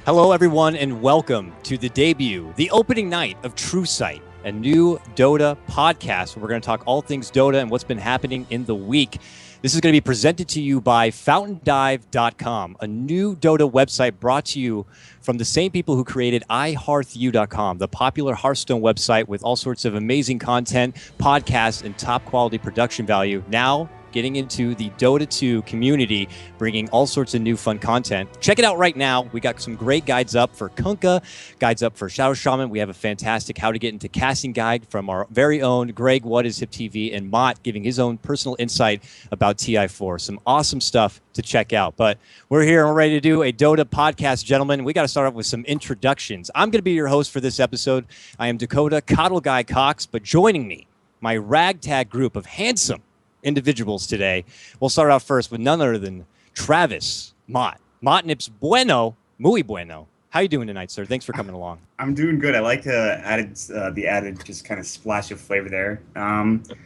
Hello, everyone, and welcome to the debut, the opening night of True Sight, a new Dota podcast where we're going to talk all things Dota and what's been happening in the week. This is going to be presented to you by FountainDive.com, a new Dota website brought to you from the same people who created iHearthU.com, the popular Hearthstone website with all sorts of amazing content, podcasts, and top quality production value. Now, getting into the Dota 2 community, bringing all sorts of new fun content. Check it out right now. We got some great guides up for Kunkka, guides up for Shadow Shaman. We have a fantastic how to get into casting guide from our very own Greg, WhatIsHip TV, and Maut giving his own personal insight about TI4. Some awesome stuff to check out. But we're here and we're ready to do a Dota podcast, gentlemen. We got to start off with some introductions. I'm going to be your host for this episode. I am Dakota KOTLGuy Cox, but joining me, my ragtag group of handsome individuals today. We'll start out first with none other than Travis Maut. Mautnips bueno, muy bueno. How you doing tonight, sir? Thanks for coming along. I'm doing good. I like the added just kind of splash of flavor there.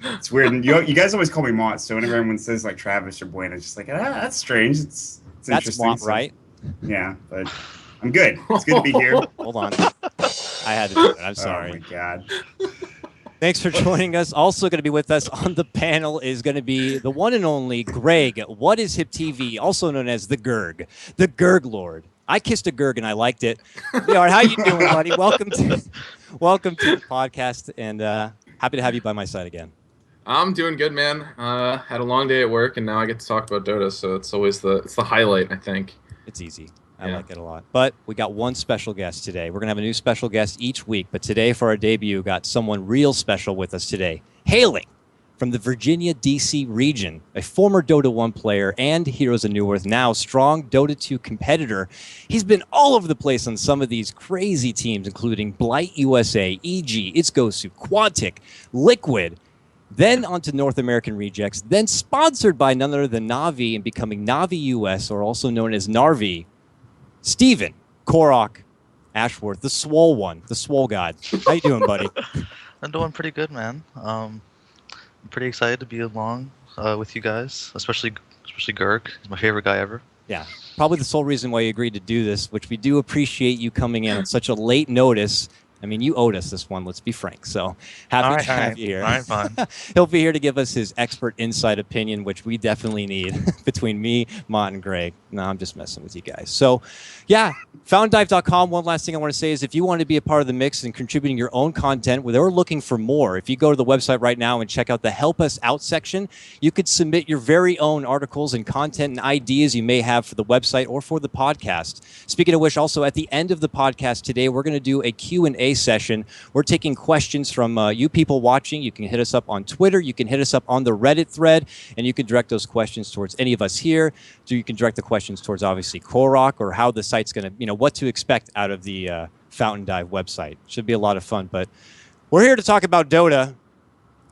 It's weird. You guys always call me Maut, so whenever everyone says like Travis or Bueno, it's just like, that's strange. It's That's interesting. Maut, right? Yeah, but I'm good. It's good to be here. Hold on. I had to do it. I'm sorry. Oh my God. Thanks for joining us. Also going to be with us on the panel is going to be the one and only Greg, WhatIsHip TV, also known as the Gurg Lord. I kissed a Gurg and I liked it. Yard, how you doing, buddy? Welcome to the podcast, and happy to have you by my side again. I'm doing good, man. Had a long day at work, and now I get to talk about Dota, so it's always the highlight, I think. It's easy. I like it a lot. But we got one special guest today. We're going to have a new special guest each week. But today, for our debut, got someone real special with us today. Hailing from the Virginia, D.C. region, a former Dota 1 player and Heroes of New Earth, now strong Dota 2 competitor. He's been all over the place on some of these crazy teams, including Blight USA, EG, Itzgosu, Quantic, Liquid, then onto North American Rejects, then sponsored by none other than Na'Vi and becoming Na'Vi US, or also known as Narvi. Steven, Korok, Ashworth, the swole one, the swole god. How you doing, buddy? I'm doing pretty good, man. I'm pretty excited to be along with you guys, especially Gurk. He's my favorite guy ever. Yeah, probably the sole reason why you agreed to do this, which we do appreciate you coming in on such a late notice. I mean, you owed us this one, let's be frank. So happy to have you here. All right, fine. He'll be here to give us his expert inside opinion, which we definitely need between me, Maut, and Greg. No, I'm just messing with you guys. So, yeah, FountainDive.com. One last thing I want to say is if you want to be a part of the mix and contributing your own content, where they're looking for more, if you go to the website right now and check out the Help Us Out section, you could submit your very own articles and content and ideas you may have for the website or for the podcast. Speaking of which, also at the end of the podcast today, we're going to do a Q&A session. We're taking questions from you people watching. You can hit us up on Twitter. You can hit us up on the Reddit thread, and you can direct those questions towards any of us here. So you can direct the questions towards obviously Korok or how the site's going to, what to expect out of the Fountain Dive website. Should be a lot of fun. But we're here to talk about Dota.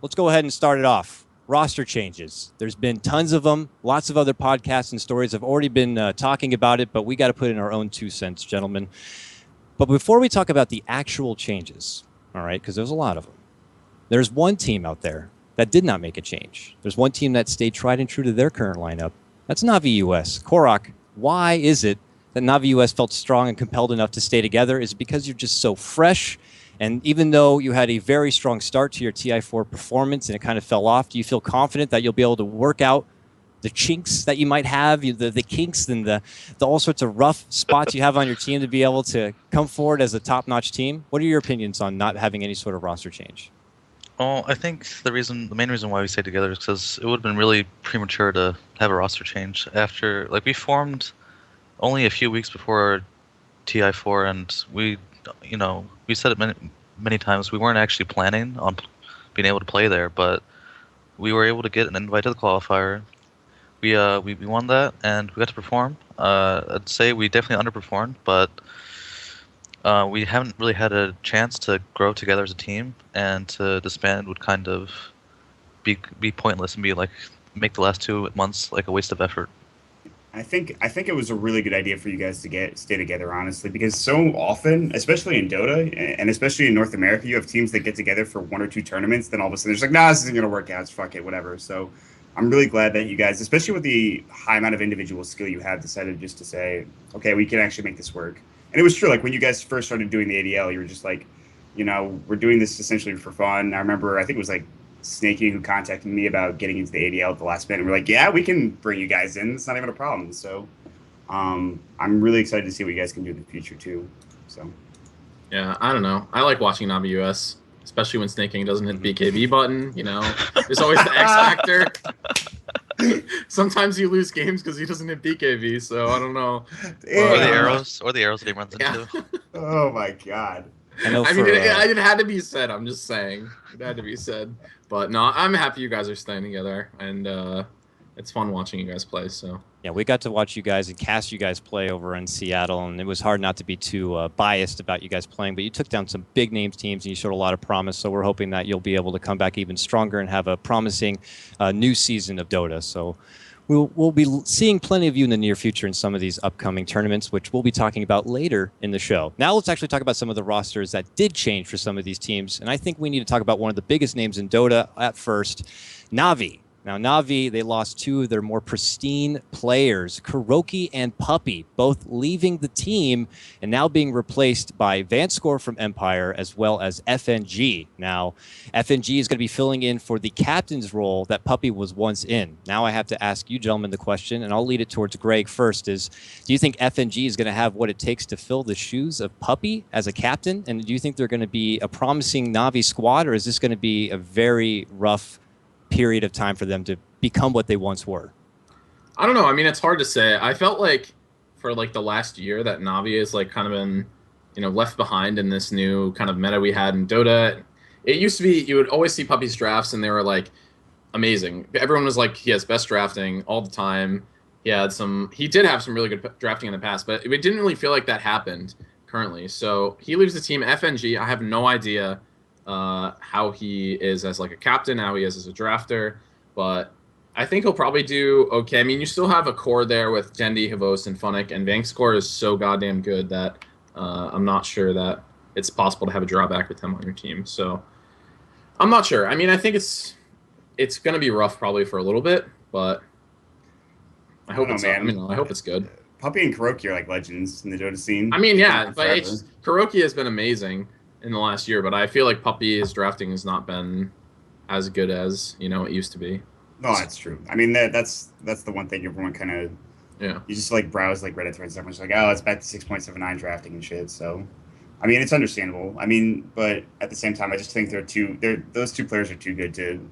Let's go ahead and start it off. Roster changes. There's been tons of them. Lots of other podcasts and stories have already been talking about it, but we got to put in our own 2 cents, gentlemen. But before we talk about the actual changes, all right, because there's a lot of them, there's one team out there that did not make a change. There's one team that stayed tried and true to their current lineup. That's Na'Vi US. Korok, why is it that Na'Vi US felt strong and compelled enough to stay together? Is it because you're just so fresh? And even though you had a very strong start to your TI4 performance and it kind of fell off, do you feel confident that you'll be able to work out the chinks that you might have, the kinks and the all sorts of rough spots you have on your team to be able to come forward as a top-notch team? What are your opinions on not having any sort of roster change? Oh, I think the main reason why we stayed together is because it would have been really premature to have a roster change after, we formed only a few weeks before TI4, and we said it many times, we weren't actually planning on being able to play there, but we were able to get an invite to the qualifier. We won that, and we got to perform. I'd say we definitely underperformed, but we haven't really had a chance to grow together as a team, and to disband would kind of be pointless and be make the last 2 months like a waste of effort. I think it was a really good idea for you guys to stay together, honestly, because so often, especially in Dota and especially in North America, you have teams that get together for 1 or 2 tournaments, then all of a sudden they're just like, nah, this isn't gonna work out. Fuck it, whatever. So I'm really glad that you guys, especially with the high amount of individual skill you have, decided just to say, okay, we can actually make this work. And it was true. Like when you guys first started doing the ADL, you were just like, we're doing this essentially for fun. I remember, I think it was like Snakey who contacted me about getting into the ADL at the last minute. We're like, yeah, we can bring you guys in. It's not even a problem. So I'm really excited to see what you guys can do in the future too. So yeah, I don't know. I like watching Navi US, especially when Snaking doesn't hit the BKB button. There's always the X factor. Sometimes you lose games because he doesn't hit BKB, so I don't know. Or the arrows that he runs into. Oh my god. I mean, it had to be said. I'm just saying. It had to be said. But no, I'm happy you guys are staying together, and it's fun watching you guys play. So yeah, we got to watch you guys and cast you guys play over in Seattle, and it was hard not to be too biased about you guys playing. But you took down some big names teams, and you showed a lot of promise. So we're hoping that you'll be able to come back even stronger and have a promising new season of Dota. So we'll be seeing plenty of you in the near future in some of these upcoming tournaments, which we'll be talking about later in the show. Now let's actually talk about some of the rosters that did change for some of these teams. And I think we need to talk about one of the biggest names in Dota at first, Navi. Now, Navi, they lost two of their more pristine players, Korok and Puppey, both leaving the team and now being replaced by Vanscore from Empire as well as FNG. Now, FNG is going to be filling in for the captain's role that Puppey was once in. Now I have to ask you gentlemen the question, and I'll lead it towards Greg first, is do you think FNG is going to have what it takes to fill the shoes of Puppey as a captain? And do you think they're going to be a promising Navi squad, or is this going to be a very rough period of time for them to become what they once were? I don't know. I mean, it's hard to say. I felt like for like the last year that Navi has like kind of been, left behind in this new kind of meta we had in Dota. It used to be you would always see Puppey's drafts and they were like amazing. Everyone was like, he has best drafting all the time. He did have some really good drafting in the past, but it didn't really feel like that happened currently. So he leaves the team. FNG, I have no idea how he is as like a captain, how he is as a drafter, but I think he'll probably do okay. I mean, you still have a core there with Dendi, Havos, and Funnick, and Vanscore is so goddamn good that I'm not sure that it's possible to have a drawback with him on your team. So I'm not sure. I mean, I think it's going to be rough probably for a little bit, but I hope I hope it's good. Puppey and Korok are like legends in the Dota scene. I mean, yeah, but Korok has been amazing in the last year, but I feel like Puppey's drafting has not been as good as it used to be. No, that's true. I mean, that's the one thing everyone kind of you just like browse like Reddit threads and everyone's like, oh, it's back to 6.79 drafting and shit. So I mean, it's understandable. I mean, but at the same time, I just think those two players are too good to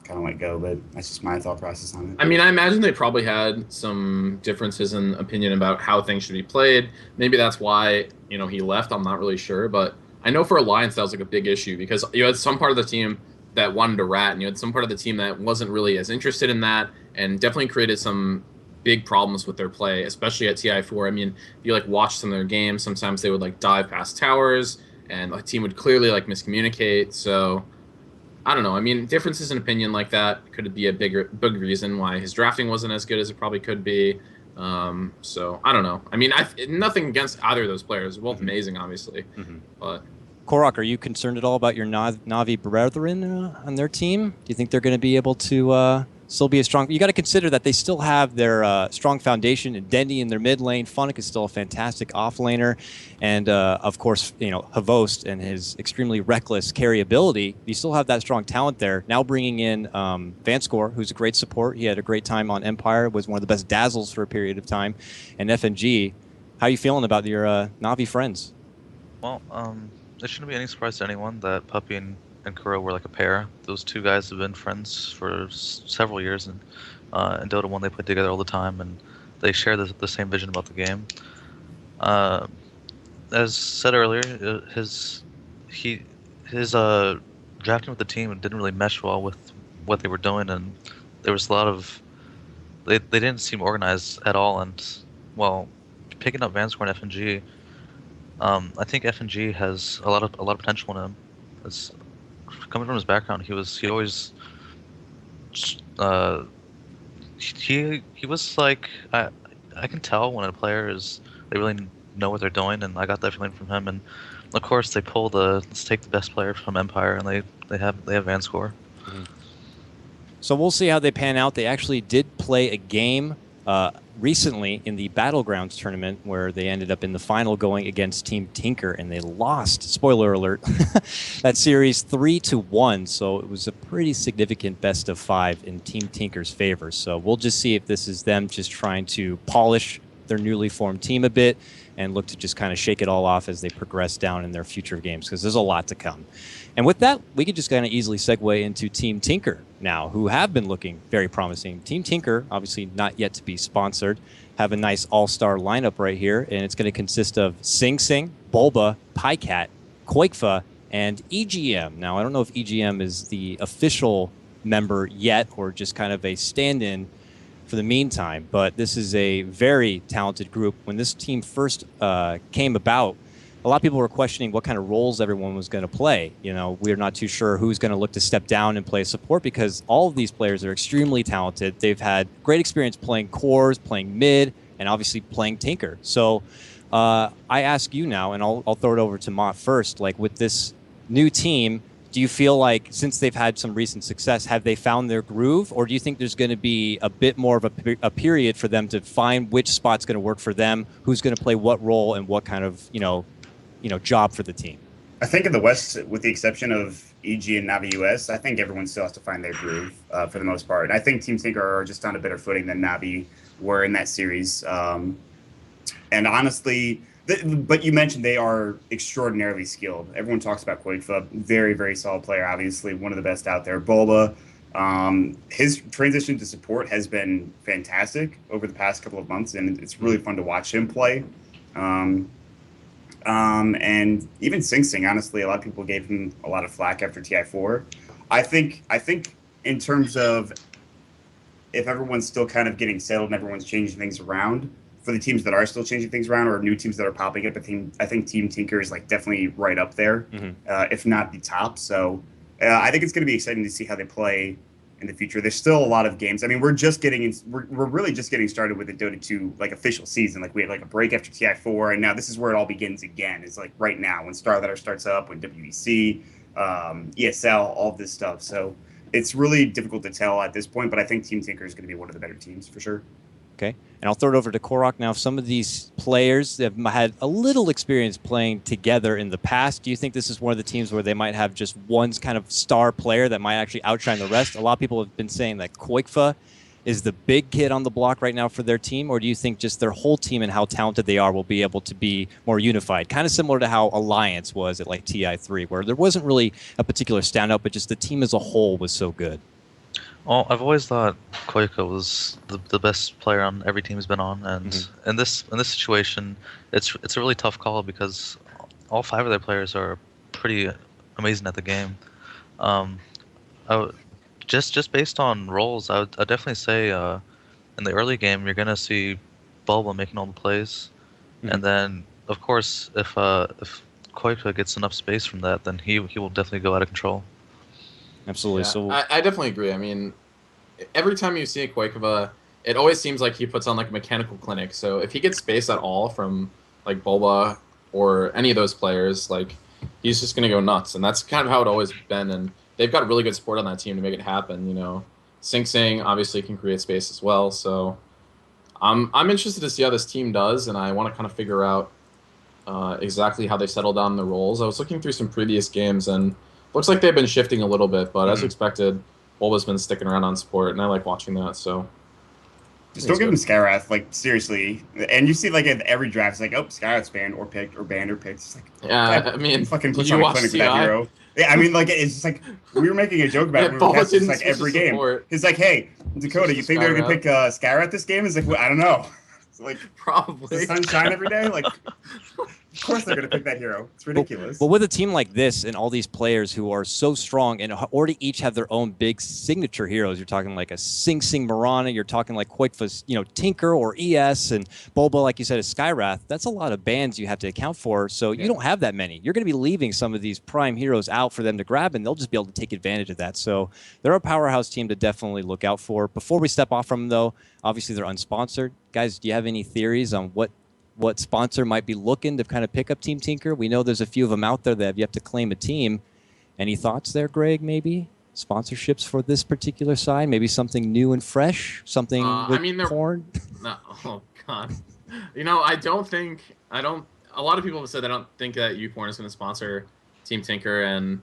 kind of let go. But that's just my thought process on it. I mean, I imagine they probably had some differences in opinion about how things should be played. Maybe that's why he left. I'm not really sure, but I know for Alliance that was like a big issue because you had some part of the team that wanted to rat, and you had some part of the team that wasn't really as interested in that, and definitely created some big problems with their play, especially at TI4. I mean, if you like watch some of their games, sometimes they would like dive past towers, and the team would clearly like miscommunicate. So I don't know. I mean, differences in opinion like that could be a big reason why his drafting wasn't as good as it probably could be. So I don't know. I mean, nothing against either of those players. They're both amazing, obviously. But Korok, are you concerned at all about your Navi brethren on their team? Do you think they're going to be able to still be a strong? You got to consider that they still have their strong foundation in Dendi in their mid lane. Funnick is still a fantastic off laner, and of course, Havost and his extremely reckless carry ability. You still have that strong talent there. Now bringing in Vanscore, who's a great support. He had a great time on Empire. Was one of the best dazzles for a period of time, and FNG. How are you feeling about your Navi friends? Well, it shouldn't be any surprise to anyone that Puppey and Kuro were like a pair. Those two guys have been friends for several years, and in Dota 1 they played together all the time, and they share the same vision about the game. As said earlier, his drafting with the team didn't really mesh well with what they were doing, and there was a lot of they didn't seem organized at all. And well, picking up Vanscore and FNG. I think FNG has a lot of potential in him. It's, coming from his background, he always he was like I can tell when a player they really know what they're doing, and I got that feeling from him. And of course they pull let's take the best player from Empire, and they have Vanscore. So we'll see how they pan out. They actually did play a game recently in the Battlegrounds tournament where they ended up in the final going against Team Tinker, and they lost, spoiler alert, that series 3-1. So it was a pretty significant best of 5 in Team Tinker's favor. So we'll just see if this is them just trying to polish their newly formed team a bit and look to just kind of shake it all off as they progress down in their future games, because there's a lot to come. And with that, we could just kind of easily segue into Team Tinker now, who have been looking very promising. Team Tinker, obviously not yet to be sponsored, have a nice all-star lineup right here, and it's going to consist of Sing Sing, Bulba, Pycat, Koikfa, and EGM. Now, I don't know if EGM is the official member yet or just kind of a stand-in for the meantime, but this is a very talented group. When this team first came about, a lot of people were questioning what kind of roles everyone was going to play. You know, we're not too sure who's going to look to step down and play support, because all of these players are extremely talented. They've had great experience playing cores, playing mid, and obviously playing Tinker. So I ask you now, and I'll throw it over to Maut first, like with this new team, do you feel like since they've had some recent success, have they found their groove, or do you think there's going to be a bit more of a period for them to find which spot's going to work for them, who's going to play what role and what kind of, job for the team? I think in the West, with the exception of EG and Navi US, I think everyone still has to find their groove for the most part. And I think Team Tinker are just on a better footing than Navi were in that series. And honestly, but you mentioned they are extraordinarily skilled. Everyone talks about Koikfa, very, very solid player, obviously one of the best out there. Bulba, his transition to support has been fantastic over the past couple of months, and it's really fun to watch him play. And even Sing Sing, honestly, a lot of people gave him a lot of flack after TI4. I think in terms of if everyone's still kind of getting settled and everyone's changing things around, for the teams that are still changing things around or new teams that are popping up, I think Team Tinker is like definitely right up there, if not the top. So I think it's going to be exciting to see how they play in the future. There's still a lot of games. I mean, we're really just getting started with the Dota 2 like official season. Like we had like a break after TI4, and now this is where it all begins again. It's like right now when Starladder starts up, when WEC, ESL, all of this stuff. So it's really difficult to tell at this point, but I think Team Tinker is going to be one of the better teams for sure. Okay, and I'll throw it over to Korok now. Some of these players have had a little experience playing together in the past. Do you think this is one of the teams where they might have just one kind of star player that might actually outshine the rest? A lot of people have been saying that Koikfa is the big kid on the block right now for their team, or do you think just their whole team and how talented they are will be able to be more unified? Kind of similar to how Alliance was at like TI3, where there wasn't really a particular standout, but just the team as a whole was so good. Well, I've always thought Koika was the best player on every team he's been on, and in this situation, it's a really tough call because all 5 of their players are pretty amazing at the game. Just based on roles, I'd definitely say in the early game you're gonna see Bulba making all the plays, and then of course if Koika gets enough space from that, then he will definitely go out of control. Absolutely. Yeah, So I definitely agree. I mean, every time you see a Koikva, it always seems like he puts on like a mechanical clinic. So if he gets space at all from like Bulba or any of those players, like he's just gonna go nuts. And that's kind of how it always been. And they've got really good support on that team to make it happen. You know, Sing Sing obviously can create space as well. So I'm interested to see how this team does, and I want to kind of figure out exactly how they settle down the roles. I was looking through some previous games and looks like they've been shifting a little bit, but as expected, Bulba's been sticking around on support, and I like watching that. So just don't give him Skyrath, like seriously. And you see like in every draft, it's like, oh, Skyrath's banned or picked or banned or picked. It's like, yeah, I mean, fucking puts on a clinic with that hero. Yeah, I mean, like it's just like we were making a joke about it. Bulba It's like every game. Support. It's like, hey, Dakota, you think they're gonna pick Skyrath this game? It's like, well, I don't know. It's like probably the sun shine every day. Like, of course they're going to pick that hero. It's ridiculous. But with a team like this and all these players who are so strong and already each have their own big signature heroes, you're talking like a Sing Sing Mirana, you're talking like Koikfa's, Tinker or ES, and Bulba, like you said, is Skyrath. That's a lot of bans you have to account for. So you don't have that many. You're going to be leaving some of these prime heroes out for them to grab, and they'll just be able to take advantage of that. So they're a powerhouse team to definitely look out for. Before we step off from them, though, obviously they're unsponsored. Guys, do you have any theories on what sponsor might be looking to kind of pick up Team Tinker? We know there's a few of them out there that have yet to claim a team. Any thoughts there, Greg, maybe? sponsorships for this particular side? Maybe something new and fresh, something with I mean, porn. No, oh god. I don't think a lot of people have said they don't think that YouPorn is going to sponsor Team Tinker, and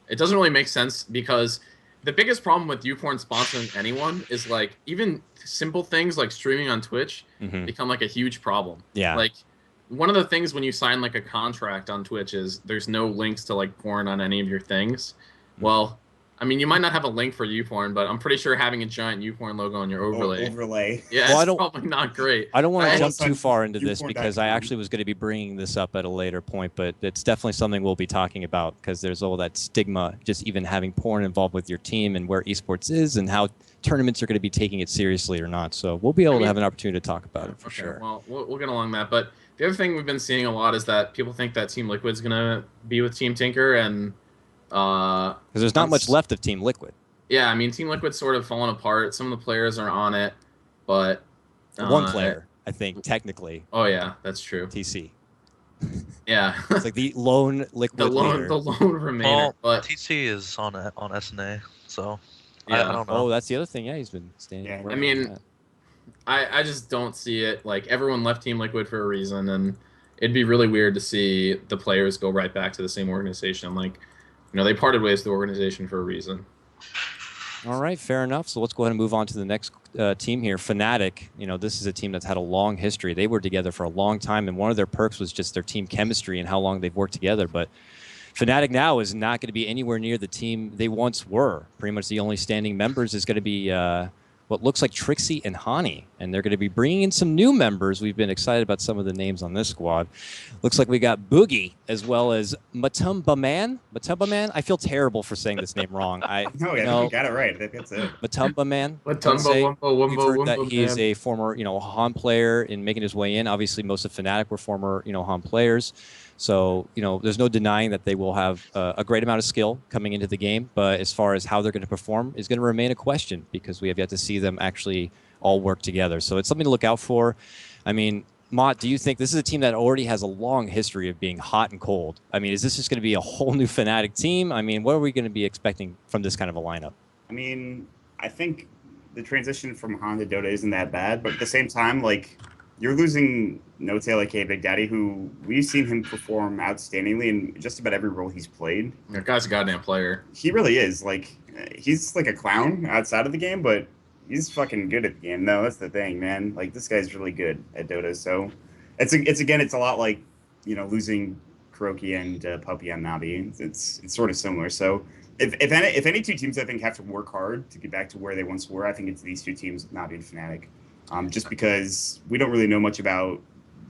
it doesn't really make sense because the biggest problem with YouPorn sponsoring anyone is like even simple things like streaming on Twitch become like a huge problem. Yeah. Like one of the things when you sign like a contract on Twitch is there's no links to like porn on any of your things. Well, I mean, you might not have a link for YouPorn, but I'm pretty sure having a giant YouPorn logo on your overlay. Yeah, Well, it's probably not great. I don't want to jump on too far into this YouPorn.com. because I actually was going to be bringing this up at a later point, but it's definitely something we'll be talking about because there's all that stigma, just even having porn involved with your team and where esports is and how tournaments are going to be taking it seriously or not. So we'll be able to have an opportunity to talk about it for sure. Well, we'll get along that. But the other thing we've been seeing a lot is that people think that Team Liquid's going to be with Team Tinker, and because there's not much left of Team Liquid. Yeah, I mean, Team Liquid's sort of fallen apart. Some of the players are on it, but one player, I think, technically. Oh yeah, that's true. TC. Yeah, it's like the lone Liquid leader. The lone remainer. Well, but TC is on SNA, so yeah. I don't know. Oh, that's the other thing. Yeah, he's been standing. Yeah, I mean, I just don't see it. Like everyone left Team Liquid for a reason, and it'd be really weird to see the players go right back to the same organization. Like, they parted ways with the organization for a reason. All right, fair enough. So let's go ahead and move on to the next team here. Fnatic, this is a team that's had a long history. They were together for a long time, and one of their perks was just their team chemistry and how long they've worked together. But Fnatic now is not going to be anywhere near the team they once were. Pretty much the only standing members is going to be what looks like Trixie and Hani, and they're going to be bringing in some new members. We've been excited about some of the names on this squad. Looks like we got Boogie as well as Matumbaman. Matumbaman? I feel terrible for saying this name wrong. No, I think you got it right. I think that's it. Matumbaman. We've heard that he is a former, Han player in making his way in. Obviously, most of Fnatic were former, Han players. So, there's no denying that they will have a great amount of skill coming into the game. But as far as how they're going to perform is going to remain a question because we have yet to see them actually all work together. So it's something to look out for. I mean, Maut, do you think this is a team that already has a long history of being hot and cold? I mean, is this just going to be a whole new Fnatic team? I mean, what are we going to be expecting from this kind of a lineup? I mean, I think the transition from Han to Dota isn't that bad. But at the same time, like, you're losing No-Tail, aka Big Daddy, who we've seen him perform outstandingly in just about every role he's played. That guy's a goddamn player. He really is. Like, he's like a clown outside of the game, but he's fucking good at the game. No, that's the thing, man. Like, this guy's really good at Dota. So it's a lot like, losing Kuroki and Puppy on Navi. It's sort of similar. So if any two teams I think have to work hard to get back to where they once were, I think it's these two teams, Navi and Fnatic. Just because we don't really know much about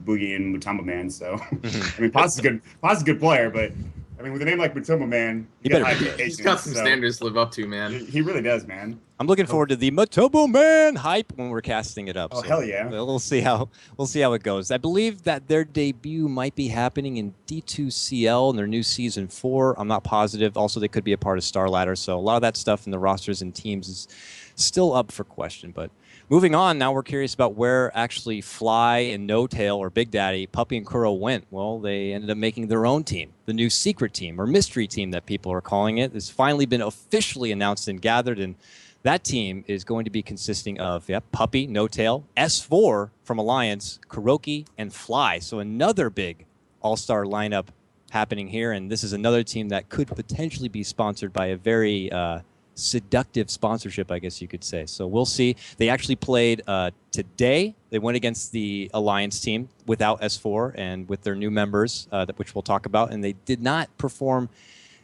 Boogie and Mutombo Man, so I mean, Paz is a good player, but I mean, with a name like Mutombo Man, he's got some standards to live up to, man. He really does, man. I'm looking forward to the Mutombo Man hype when we're casting it up. Oh, so hell yeah! We'll see how it goes. I believe that their debut might be happening in D2CL in their new season 4. I'm not positive. Also, they could be a part of Star Ladder, so a lot of that stuff in the rosters and teams is still up for question, but. Moving on, now we're curious about where actually Fly and No-Tail or Big Daddy, Puppy and Kuro went. Well, they ended up making their own team, the new secret team or mystery team that people are calling it. It's finally been officially announced and gathered, and that team is going to be consisting of Puppy, No-Tail, S4 from Alliance, Kuroki, and Fly. So another big all-star lineup happening here, and this is another team that could potentially be sponsored by a very seductive sponsorship, I guess you could say. So we'll see. They actually played today. They went against the Alliance team without S4 and with their new members, which we'll talk about, and they did not perform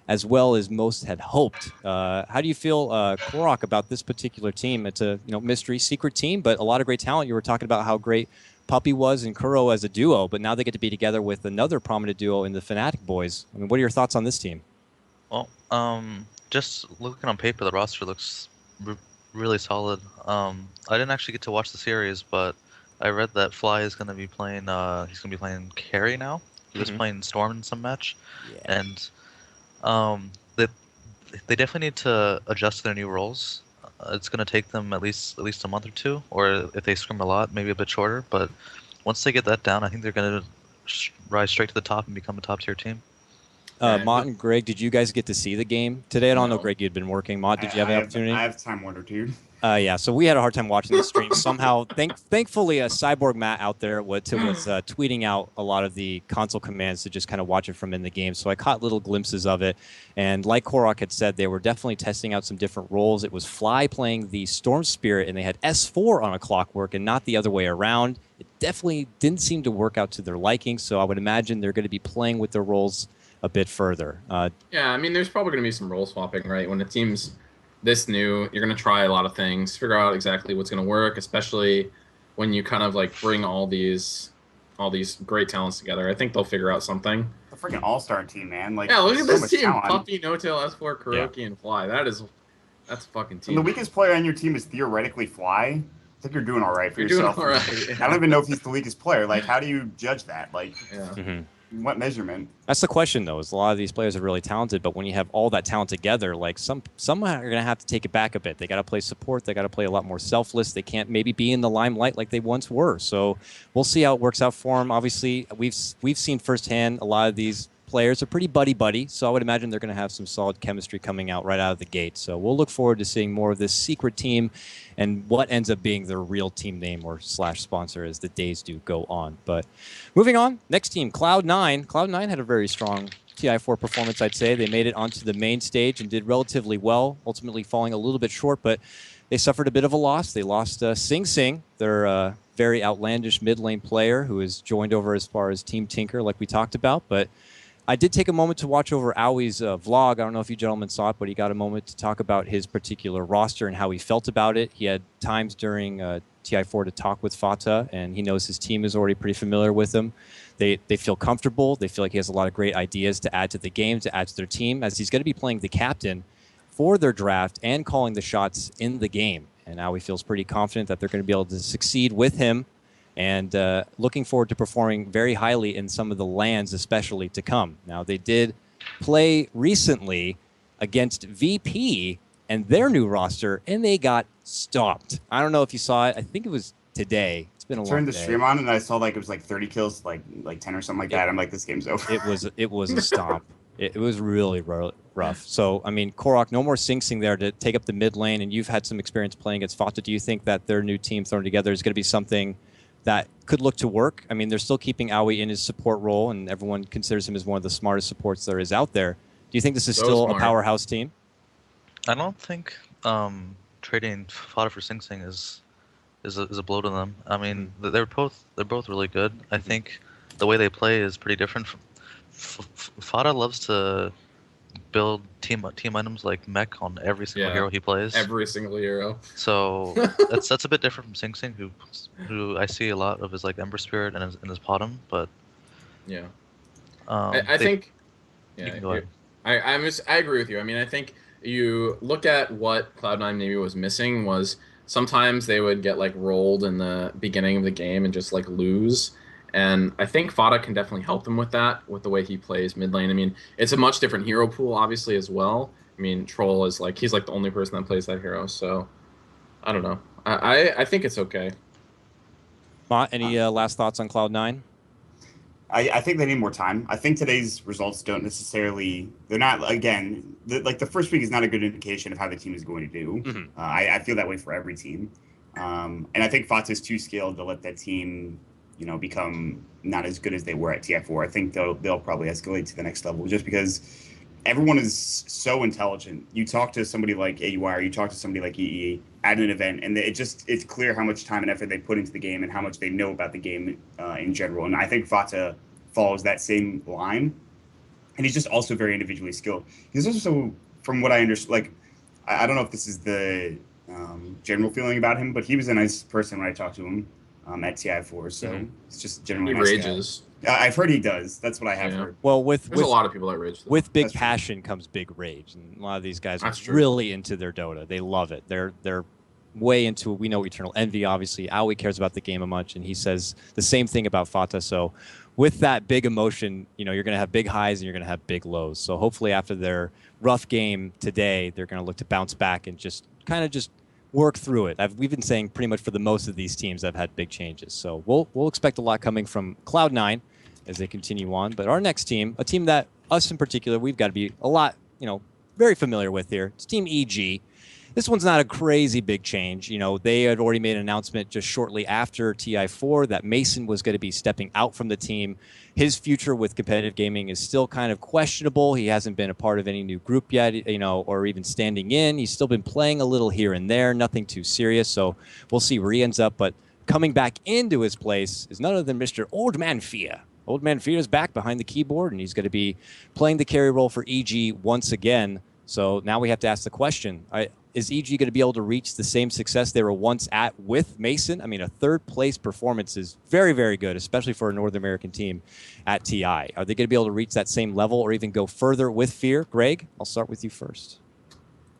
as well as most had hoped. How do you feel, Korok, about this particular team? It's a mystery secret team, but a lot of great talent. You were talking about how great Puppy was and Kuro as a duo, but now they get to be together with another prominent duo in the Fnatic boys. I mean, what are your thoughts on this team? Well, just looking on paper, the roster looks really solid. I didn't actually get to watch the series, but I read that Fly is going to be playing. He's going to be playing carry now. He was playing Storm in some match, and they definitely need to adjust to their new roles. It's going to take them at least a month or two, or if they scrim a lot, maybe a bit shorter. But once they get that down, I think they're going to rise straight to the top and become a top tier team. Mott and Greg, did you guys get to see the game today? I don't know, No. Greg, you'd been working. Mott, did you have an opportunity? I have Time Warner, dude. Yeah, so we had a hard time watching the stream. Somehow, thankfully, Cyborg Matt out there was tweeting out a lot of the console commands to just kind of watch it from in the game. So I caught little glimpses of it. And like Korok had said, they were definitely testing out some different roles. It was Fly playing the Storm Spirit, and they had S4 on a Clockwork and not the other way around. It definitely didn't seem to work out to their liking, so I would imagine they're going to be playing with their roles a bit further. Yeah, I mean, there's probably going to be some role swapping, right? When a team's this new, you're going to try a lot of things, figure out exactly what's going to work, especially when you kind of like bring all these great talents together. I think they'll figure out something. A freaking all-star team, man. Like, Yeah, look at so this much team: talent. Puppy, No-Tail, S4, Kuroki, and Fly. That's a fucking team. And the weakest player on your team is theoretically Fly. I think you're doing all right for You're yourself. doing all right. I don't even know if he's the weakest player. Like, how do you judge that? Like, Yeah. what measurement? That's the question, though. Is a lot of these players are really talented, but when you have all that talent together, like some are going to have to take it back a bit. They got to play support. They got to play a lot more selfless. They can't maybe be in the limelight like they once were. So we'll see how it works out for them. Obviously, we've seen firsthand a lot of these players are pretty buddy-buddy, so I would imagine they're going to have some solid chemistry coming out right out of the gate. So we'll look forward to seeing more of this secret team and what ends up being their real team name or / sponsor as the days do go on. But moving on, next team, Cloud9. Cloud9 had a very strong TI4 performance, I'd say. They made it onto the main stage and did relatively well, ultimately falling a little bit short, but they suffered a bit of a loss. They lost Sing Sing, their very outlandish mid lane player who is joined over as far as Team Tinker like we talked about, but I did take a moment to watch over Owie's vlog. I don't know if you gentlemen saw it, but he got a moment to talk about his particular roster and how he felt about it. He had times during TI4 to talk with Fata, and he knows his team is already pretty familiar with him. They feel comfortable. They feel like he has a lot of great ideas to add to the game, to add to their team, as he's going to be playing the captain for their draft and calling the shots in the game. And Owie feels pretty confident that they're going to be able to succeed with him, and looking forward to performing very highly in some of the lands, especially to come. Now, they did play recently against VP and their new roster, and they got stomped. I don't know if you saw it. I think it was today. It's been a long day. Turned the stream on, and I saw like it was like 30 kills, like 10 or something like that. I'm like, this game's over. It was a stomp. It was really rough. So, I mean, Korok, no more Sing Sing there to take up the mid lane, and you've had some experience playing against Fata. Do you think that their new team thrown together is going to be something that could look to work? I mean, they're still keeping Owie in his support role, and everyone considers him as one of the smartest supports there is out there. Do you think this is still a powerhouse team? I don't think trading Fodder for Sing Sing is a blow to them. I mean, they're both really good. I think the way they play is pretty different. Fodder loves to build team items like mech on every single hero he plays. Every single hero. So that's a bit different from Sing Sing, who I see a lot of his like Ember Spirit and his Potom, but yeah, I think I agree with you. I mean, I think you look at what Cloud9 maybe was missing was sometimes they would get like rolled in the beginning of the game and just like lose. And I think Fata can definitely help them with that, with the way he plays mid lane. I mean, it's a much different hero pool, obviously, as well. I mean, Troll is like, he's like the only person that plays that hero, so I don't know. I think it's okay. Mott, any last thoughts on Cloud9? I think they need more time. I think today's results don't necessarily, they're not, again, the first week is not a good indication of how the team is going to do. Mm-hmm. I feel that way for every team. And I think Fata's too skilled to let that team, become not as good as they were at TI4. I think they'll probably escalate to the next level just because everyone is so intelligent. You talk to somebody like AUI or you talk to somebody like EE at an event, and it's clear how much time and effort they put into the game and how much they know about the game in general. And I think Fata follows that same line. And he's just also very individually skilled. He's also, from what I understand, like, I don't know if this is the general feeling about him, but he was a nice person when I talked to him at TI4, so it's just generally he nice rages. guy. I've heard he does. That's what I have heard. Well, there's a lot of people that rage. With big passion comes big rage, and a lot of these guys are really into their Dota. They love it. They're way into it. We know Eternal Envy, obviously. Aoi cares about the game a much, and he says the same thing about Fata. So with that big emotion, you're going to have big highs and you're going to have big lows. So hopefully after their rough game today, they're going to look to bounce back and just work through it. We've been saying pretty much for the most of these teams have had big changes. So we'll expect a lot coming from Cloud9 as they continue on. But our next team, a team that us in particular, we've got to be a lot, very familiar with here. It's Team EG. This one's not a crazy big change. They had already made an announcement just shortly after TI4 that Mason was going to be stepping out from the team. His future with competitive gaming is still kind of questionable. He hasn't been a part of any new group yet, or even standing in. He's still been playing a little here and there, nothing too serious. So we'll see where he ends up. But coming back into his place is none other than Mr. Old Man Fia. Old Man Fia is back behind the keyboard, and he's going to be playing the carry role for EG once again. So now we have to ask the question, is EG going to be able to reach the same success they were once at with Mason? I mean, a third-place performance is very, very good, especially for a North American team at TI. Are they going to be able to reach that same level or even go further with Fear? Greg, I'll start with you first.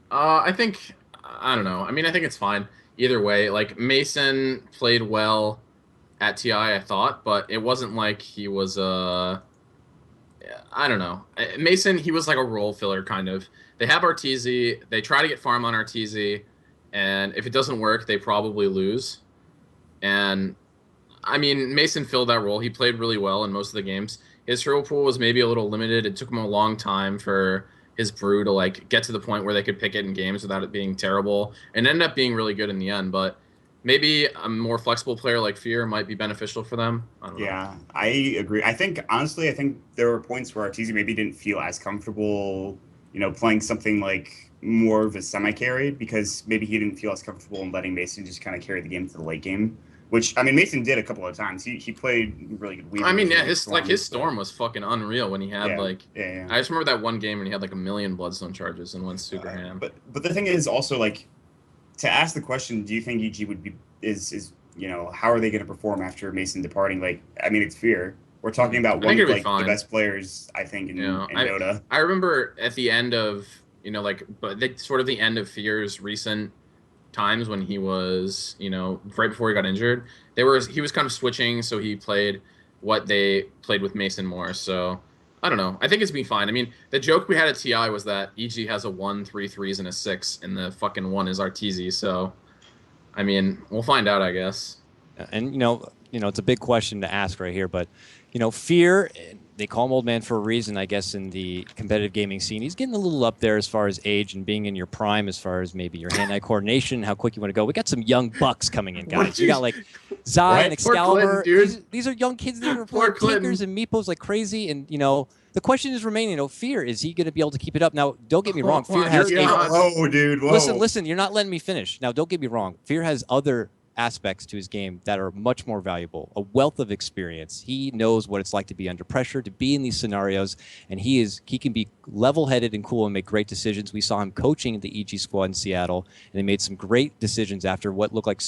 I don't know. I mean, I think it's fine. Either way, like, Mason played well at TI, I thought, but it wasn't like he was, I don't know. Mason, he was like a role filler, kind of. They have Arteezy. They try to get farm on Arteezy, and if it doesn't work, they probably lose. And, I mean, Mason filled that role. He played really well in most of the games. His hero pool was maybe a little limited. It took him a long time for his brew to, like, get to the point where they could pick it in games without it being terrible, and ended up being really good in the end. But maybe a more flexible player like Fear might be beneficial for them. I don't know. Yeah, I agree. Honestly, I think there were points where Arteezy maybe didn't feel as comfortable, playing something like more of a semi-carry, because maybe he didn't feel as comfortable in letting Mason just kind of carry the game to the late game. Which, I mean, Mason did a couple of times. He played really good. I mean, yeah, his storm was fucking unreal when he had I just remember that one game when he had like 1 million Bloodstone charges and went super ham. But the thing is also, like, to ask the question, do you think EG would be how are they going to perform after Mason departing? Like, I mean, it's Fear. We're talking about one of the best players, I think, in Dota. I remember at the end of sort of the end of Fear's recent times when he was right before he got injured, he was kind of switching, so he played what they played with Mason more. So I don't know. I think it's been fine. I mean, the joke we had at TI was that EG has a 1, 3 threes, and a 6, and the fucking 1 is Arteezy. So, I mean, we'll find out, I guess. And it's a big question to ask right here, but Fear, they call him Old Man for a reason, I guess, in the competitive gaming scene. He's getting a little up there as far as age and being in your prime, as far as maybe your hand-eye coordination, how quick you want to go. We got some young bucks coming in, guys. You got like Zai and Excalibur. These are young kids that are playing Tinkers and Meepos like crazy, and the question is remaining. Fear, is he going to be able to keep it up? Now, don't get me wrong. Fear has Listen, you're not letting me finish. Now, don't get me wrong. Fear has other aspects to his game that are much more valuable. A wealth of experience. He knows what it's like to be under pressure, to be in these scenarios, and he can be level-headed and cool and make great decisions. We saw him coaching the EG squad in Seattle, and they made some great decisions after what looked like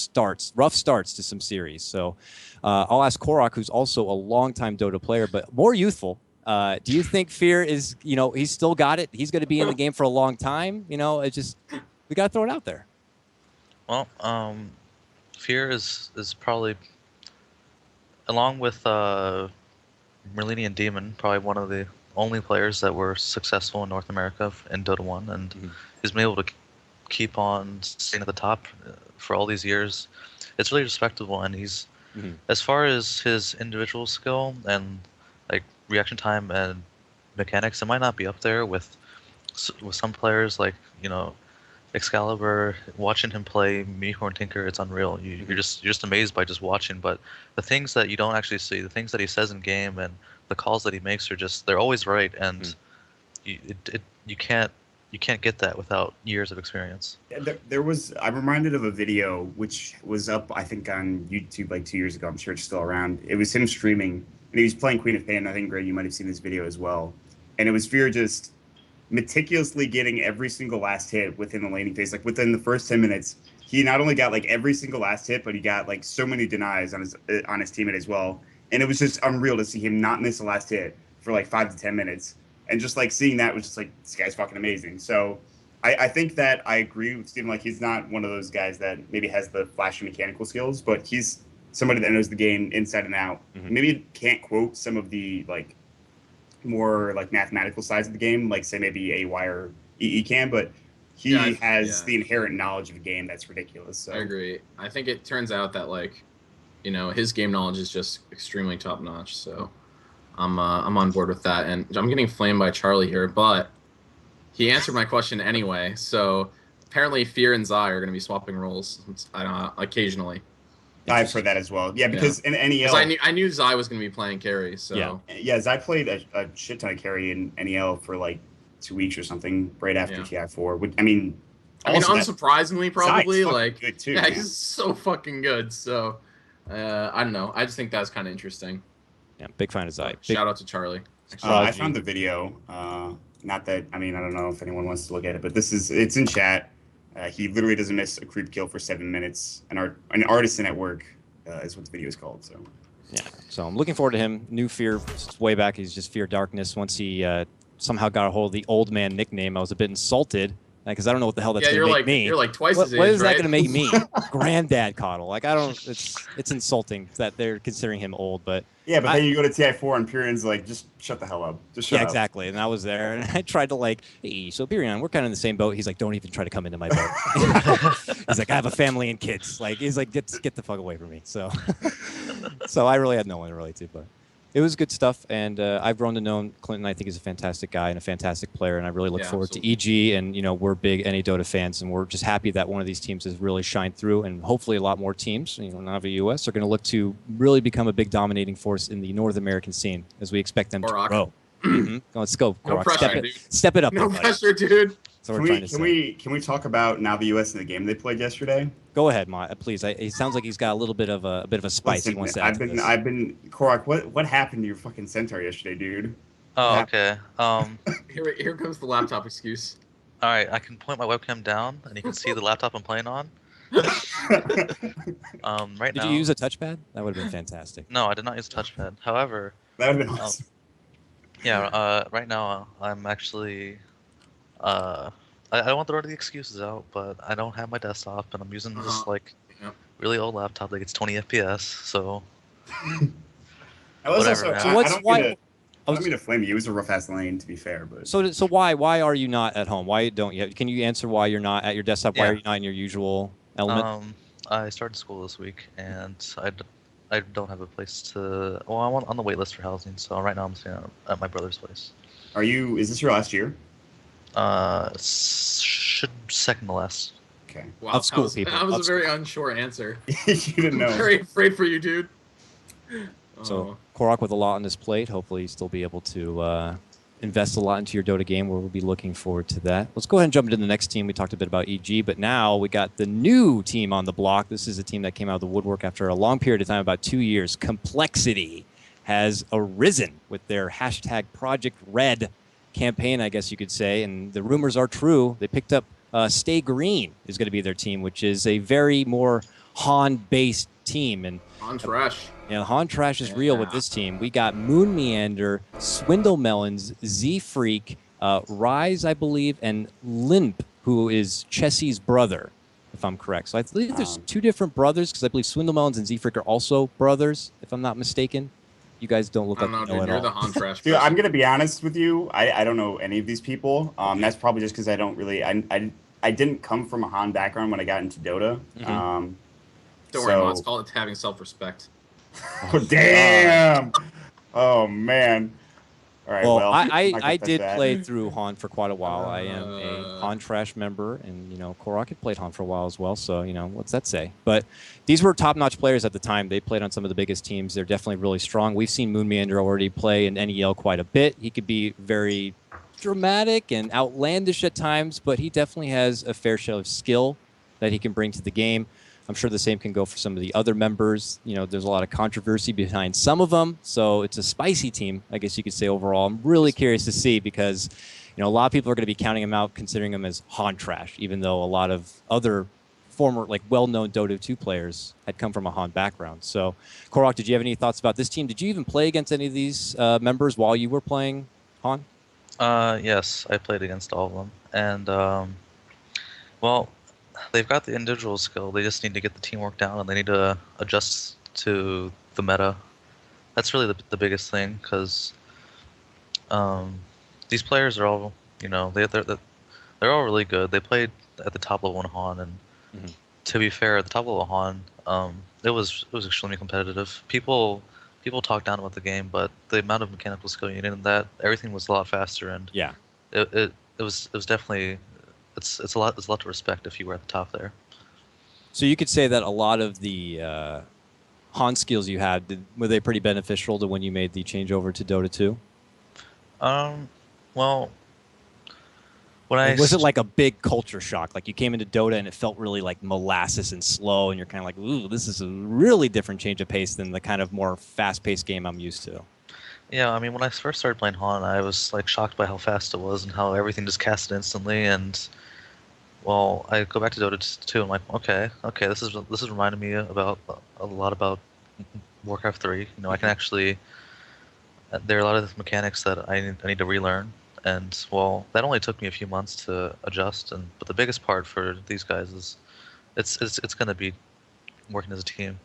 rough starts to some series. So I'll ask Korok, who's also a longtime Dota player, but more youthful. Do you think Fear is, he's still got it? He's going to be in the game for a long time? We got to throw it out there. Well, Fear is probably, along with Merlini and Demon, probably one of the only players that were successful in North America in Dota 1, and he's been able to keep on staying at the top for all these years. It's really respectable, and he's, as far as his individual skill and like reaction time and mechanics, it might not be up there with some players like, Excalibur. Watching him play Meteor and Tinker, it's unreal. You're just amazed by just watching. But the things that you don't actually see, the things that he says in game, and the calls that he makes they're always right. And you can't get that without years of experience. I'm reminded of a video which was up, I think, on YouTube like 2 years ago. I'm sure it's still around. It was him streaming, and he was playing Queen of Pain. I think, Greg, you might have seen this video as well. And it was Fear just meticulously getting every single last hit within the laning phase. Like, within the first 10 minutes, he not only got like every single last hit, but he got like so many denies on his teammate as well. And it was just unreal to see him not miss a last hit for like 5 to 10 minutes. And just like seeing that was just like, this guy's fucking amazing. So I think that I agree with Steven. Like, he's not one of those guys that maybe has the flashy mechanical skills, but he's somebody that knows the game inside and out. Maybe can't quote some of the like more like mathematical sides of the game, like say maybe AY or EE can, but he has the inherent knowledge of the game that's ridiculous. So. I agree. I think it turns out that, like, his game knowledge is just extremely top notch. So I'm on board with that, and I'm getting flamed by Charlie here, but he answered my question anyway. So apparently, Fear and Zai are going to be swapping roles. I don't know, occasionally. I've heard that as well. Yeah, because in Because NEL, I knew Zai was going to be playing carry. So yeah, Zai played a shit ton of carry in NEL for like 2 weeks or something right after Yeah. TI4. I mean, also that unsurprisingly, probably Zai's fucking like good too. yeah, Man. he's so fucking good. So I don't know. I just think that's kind of interesting. Yeah, big fan of Zai. Big, Shout out to Charlie. I found the video. Not that I mean I don't know if anyone wants to look at it, but it's in chat. He literally doesn't miss a creep kill for 7 minutes. An artisan at work is what the video is called. So yeah, so I'm looking forward to him. New Fear, way back, he's just Fear Darkness. Once he somehow got a hold of the old man nickname, I was a bit insulted because I don't know what the hell that's going to make me. You're like twice what, his age, what is that right? going to make me? Granddad Coddle. Like I don't. It's insulting that they're considering him old, but yeah, but then you go to TI4 and Pyrion's like, just shut the hell up. Just shut up. Exactly. And I was there, and I tried to like, hey, so Pyrion, we're kind of in the same boat. He's like, don't even try to come into my boat. He's like, I have a family and kids. Like, he's like, get the fuck away from me. So, so I really had no one to relate to, but it was good stuff. And I've grown to know Clinton. I think he's a fantastic guy and a fantastic player. And I really look forward to EG. And we're big NA Dota fans, and we're just happy that one of these teams has really shined through. And hopefully, a lot more teams, Navi US, are going to look to really become a big dominating force in the North American scene as we expect them Korok. to grow. Let's go, No Korok. pressure, Step it up. No pressure, dude. So we're trying to say. Can we talk about Navi US and the game they played yesterday? Go ahead, Ma. Please. It sounds like he's got a little bit of a spice. Listen, he wants to add to this. I've been Korok. What happened to your fucking centaur yesterday, dude? Oh, okay. Here comes the laptop excuse. All right, I can point my webcam down, and you can see the laptop I'm playing on. Right Did now. you use a touchpad? That would have been fantastic. No, I did not use a touchpad. However, that would have been awesome. Yeah. Right now, I'm actually. I don't want to throw the excuses out, but I don't have my desktop, and I'm using this really old laptop that gets 20 FPS. So. Whatever. I don't mean to flame you. It was a rough ass lane, to be fair, but. So why are you not at home? Why don't you? Can you answer why you're not at your desktop? Why are you not in your usual element? I started school this week, and I don't have a place to. Well, I'm on the wait list for housing, so right now I'm staying at my brother's place. Is this your last year? Should second to last. Okay. Wow, of school people. That was a very unsure answer. You didn't know. I'm very afraid for you, dude. So Korok with a lot on his plate. Hopefully, he'll still be able to invest a lot into your Dota game. We'll be looking forward to that. Let's go ahead and jump into the next team. We talked a bit about EG, but now we got the new team on the block. This is a team that came out of the woodwork after a long period of time, about 2 years. Complexity has arisen with their hashtag Project Red campaign, I guess you could say, and the rumors are true. They picked up Stay Green is going to be their team, which is a very more Han-based team. And Han Trash. Yeah, Han Trash is real with this team. We got Moon Meander, Swindle Melons, Z Freak, Rise, I believe, and Limp, who is Chessie's brother, if I'm correct. So I believe there's two different brothers, because I believe Swindle Melons and Z Freak are also brothers, if I'm not mistaken. You guys don't look like you know dude, at you're all. the Han Trash. Dude, I'm gonna be honest with you. I don't know any of these people. That's probably just because I don't really. I didn't come from a Han background when I got into Dota. Don't worry, Maut. It's called having self-respect. Oh damn! Oh man! All right. Well, I did play through Han for quite a while. I am a Han Trash member, and Korok had played Han for a while as well. So what's that say? But these were top-notch players at the time. They played on some of the biggest teams. They're definitely really strong. We've seen Moon Meander already play in NEL quite a bit. He could be very dramatic and outlandish at times, but he definitely has a fair share of skill that he can bring to the game. I'm sure the same can go for some of the other members. There's a lot of controversy behind some of them, so it's a spicy team, I guess you could say overall. I'm really curious to see because, a lot of people are going to be counting him out, considering him as Han Trash, even though a lot of other former, well-known Dota 2 players had come from a Han background. So, Korok, did you have any thoughts about this team? Did you even play against any of these members while you were playing Han? Yes, I played against all of them, and well. They've got the individual skill. They just need to get the teamwork down, and they need to adjust to the meta. That's really the biggest thing, because these players are all, they're all really good. They played at the top level in Han, and to be fair, at the top level of Han, it was extremely competitive. People people talk down about the game, but the amount of mechanical skill you need in that, everything was a lot faster, and Yeah. it was definitely it's a lot to respect if you were at the top there. So you could say that a lot of the Han skills you had, were they pretty beneficial to when you made the changeover to Dota 2? Well, when Like, was it like a big culture shock? Like you came into Dota and it felt really like molasses and slow, and you're kind of like, ooh, this is a really different change of pace than the kind of more fast-paced game I'm used to. Yeah, I mean, when I first started playing Han, I was like shocked by how fast it was and how everything just casted instantly. And well, I go back to Dota 2. I'm like, okay, this is reminding me about a lot about Warcraft 3. You know, I can actually there are a lot of mechanics that I need to relearn. And well, that only took me a few months to adjust. But the biggest part for these guys is it's going to be working as a team.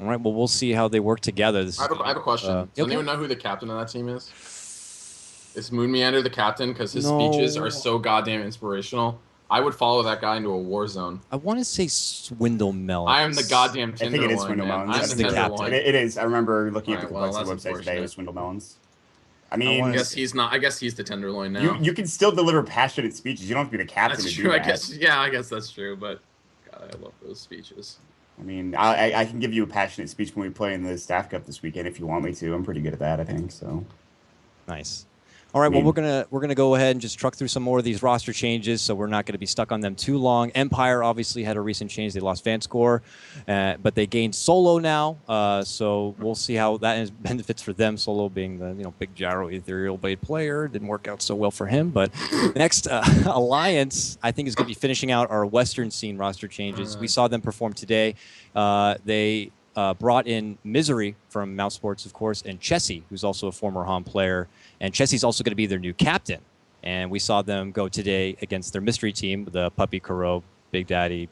All right, well, we'll see how they work together. I have a question. Does anyone know who the captain of that team is? Is Moon Meander the captain? Because his speeches are so goddamn inspirational. I would follow that guy into a war zone. I want to say Swindle Melons. I am the goddamn Tenderloin. I think it is Swindle Melons. I'm the captain. It is. I remember looking at the Well, Complexity website today with Swindle Melons. I mean, I guess he's not. I guess he's the Tenderloin now. You can still deliver passionate speeches. You don't have to be the captain That's to true. do that. I guess that's true. But God, I love those speeches. I mean, I can give you a passionate speech when we play in the Staff Cup this weekend if you want me to. I'm pretty good at that, I think. So nice. All right, well, we're gonna go ahead and just truck through some more of these roster changes, so we're not going to be stuck on them too long. Empire obviously had a recent change; they lost Vanscore, but they gained Solo now. So we'll see how that benefits for them. Solo being the big gyro ethereal blade player, didn't work out so well for him. But next Alliance, I think, is going to be finishing out our Western scene roster changes. We saw them perform today. They brought in Misery from Mouse Sports, of course, and Chessie, who's also a former Han player. And Chessie's also going to be their new captain. And we saw them go today against their mystery team, the Puppy Korok Big Daddy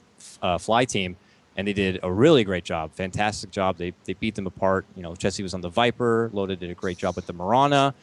Fly team. And they did a really great job. Fantastic job. They beat them apart. Chessie was on the Viper. Loda did a great job with the Marana.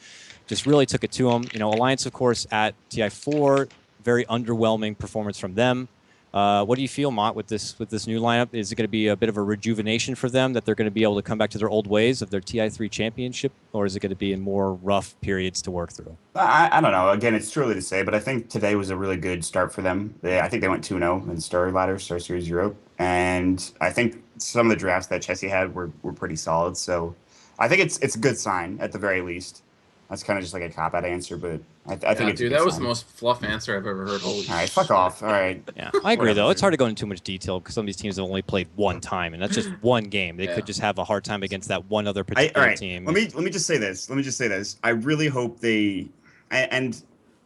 Just really took it to them. Alliance, of course, at TI4, very underwhelming performance from them. What do you feel, Maut, with this new lineup? Is it going to be a bit of a rejuvenation for them, that they're going to be able to come back to their old ways of their TI3 championship, or is it going to be in more rough periods to work through? I don't know. Again, it's too early to say, but I think today was a really good start for them. I think they went 2-0 in Star Series Europe, and I think some of the drafts that Chessie had were pretty solid. So I think it's a good sign at the very least. That's kind of just like a cop-out answer, but I think it's dude, that was the most fluff answer I've ever heard. Holy all right, fuck off. All right. Yeah, I agree, though. It's hard to go into too much detail because some of these teams have only played one time, and that's just one game. They could just have a hard time against that one other particular team. Let me just say this. I really hope and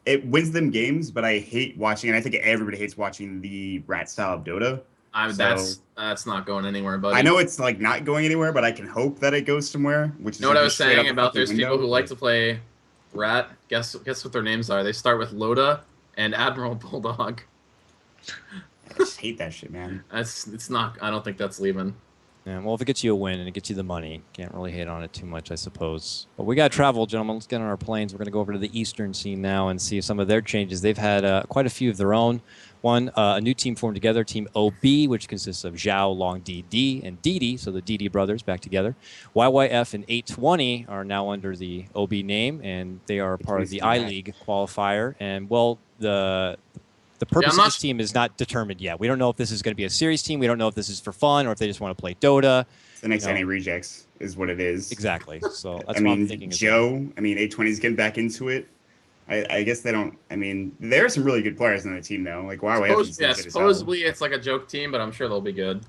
it wins them games, but I hate watching, and I think everybody hates watching the rat style of Dota. That's not going anywhere, buddy. I know it's like not going anywhere, but I can hope that it goes somewhere. Which is what I was saying about there's people who like to play rat. Guess what their names are? They start with Loda and Admiral Bulldog. I just hate that shit, man. It's not. I don't think that's leaving. Yeah, well, if it gets you a win and it gets you the money, can't really hate on it too much, I suppose. But we got to travel, gentlemen. Let's get on our planes. We're going to go over to the Eastern scene now and see some of their changes. They've had quite a few of their own. One, a new team formed together, Team OB, which consists of Zhao, Long DD, and Didi, so the Didi brothers back together. YYF and 820 are now under the OB name, and they are part of the I-League qualifier. And, well, the purpose of this team is not determined yet. We don't know if this is going to be a series team. We don't know if this is for fun or if they just want to play Dota. It's the next NA Rejects is what it is. Exactly. So that's what I'm thinking. Joe, 820 is getting back into it. I guess they don't. There are some really good players on the team, though. Like, wow, supposedly it's like a joke team, but I'm sure they'll be good.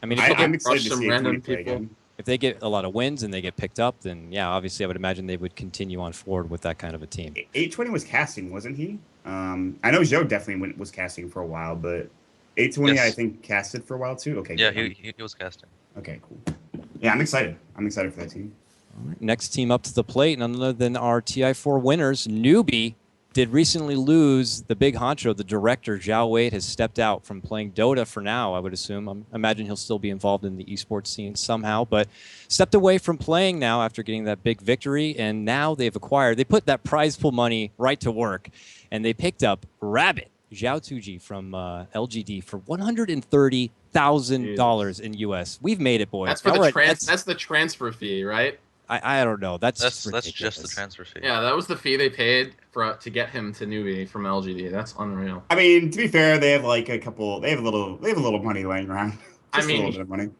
If I'm excited to see random people. Again. If they get a lot of wins and they get picked up, then yeah, obviously I would imagine they would continue on forward with that kind of a team. 820 was casting, wasn't he? I know Joe definitely was casting for a while, but 820 yes. I think casted for a while too. Okay. Yeah, he was casting. Okay, cool. Yeah, I'm excited. I'm excited for that team. All right, next team up to the plate, none other than our TI4 winners, Newbie. Did recently lose the big honcho, the director, Zhao Wade, has stepped out from playing Dota for now, I would assume. I imagine he'll still be involved in the esports scene somehow, but stepped away from playing now after getting that big victory, and now they put that prize pool money right to work, and they picked up Rabbit, Zhao Tuji from LGD for $130,000 in US. We've made it, boys. That's for Now the we're at- that's the transfer fee, right? I don't know. That's That's ridiculous. just the transfer fee. Yeah, that was the fee they paid to get him to newbie from LGD. That's unreal. I mean, to be fair, they have like a couple. They have a little money laying around. I Just a mean- little bit of money.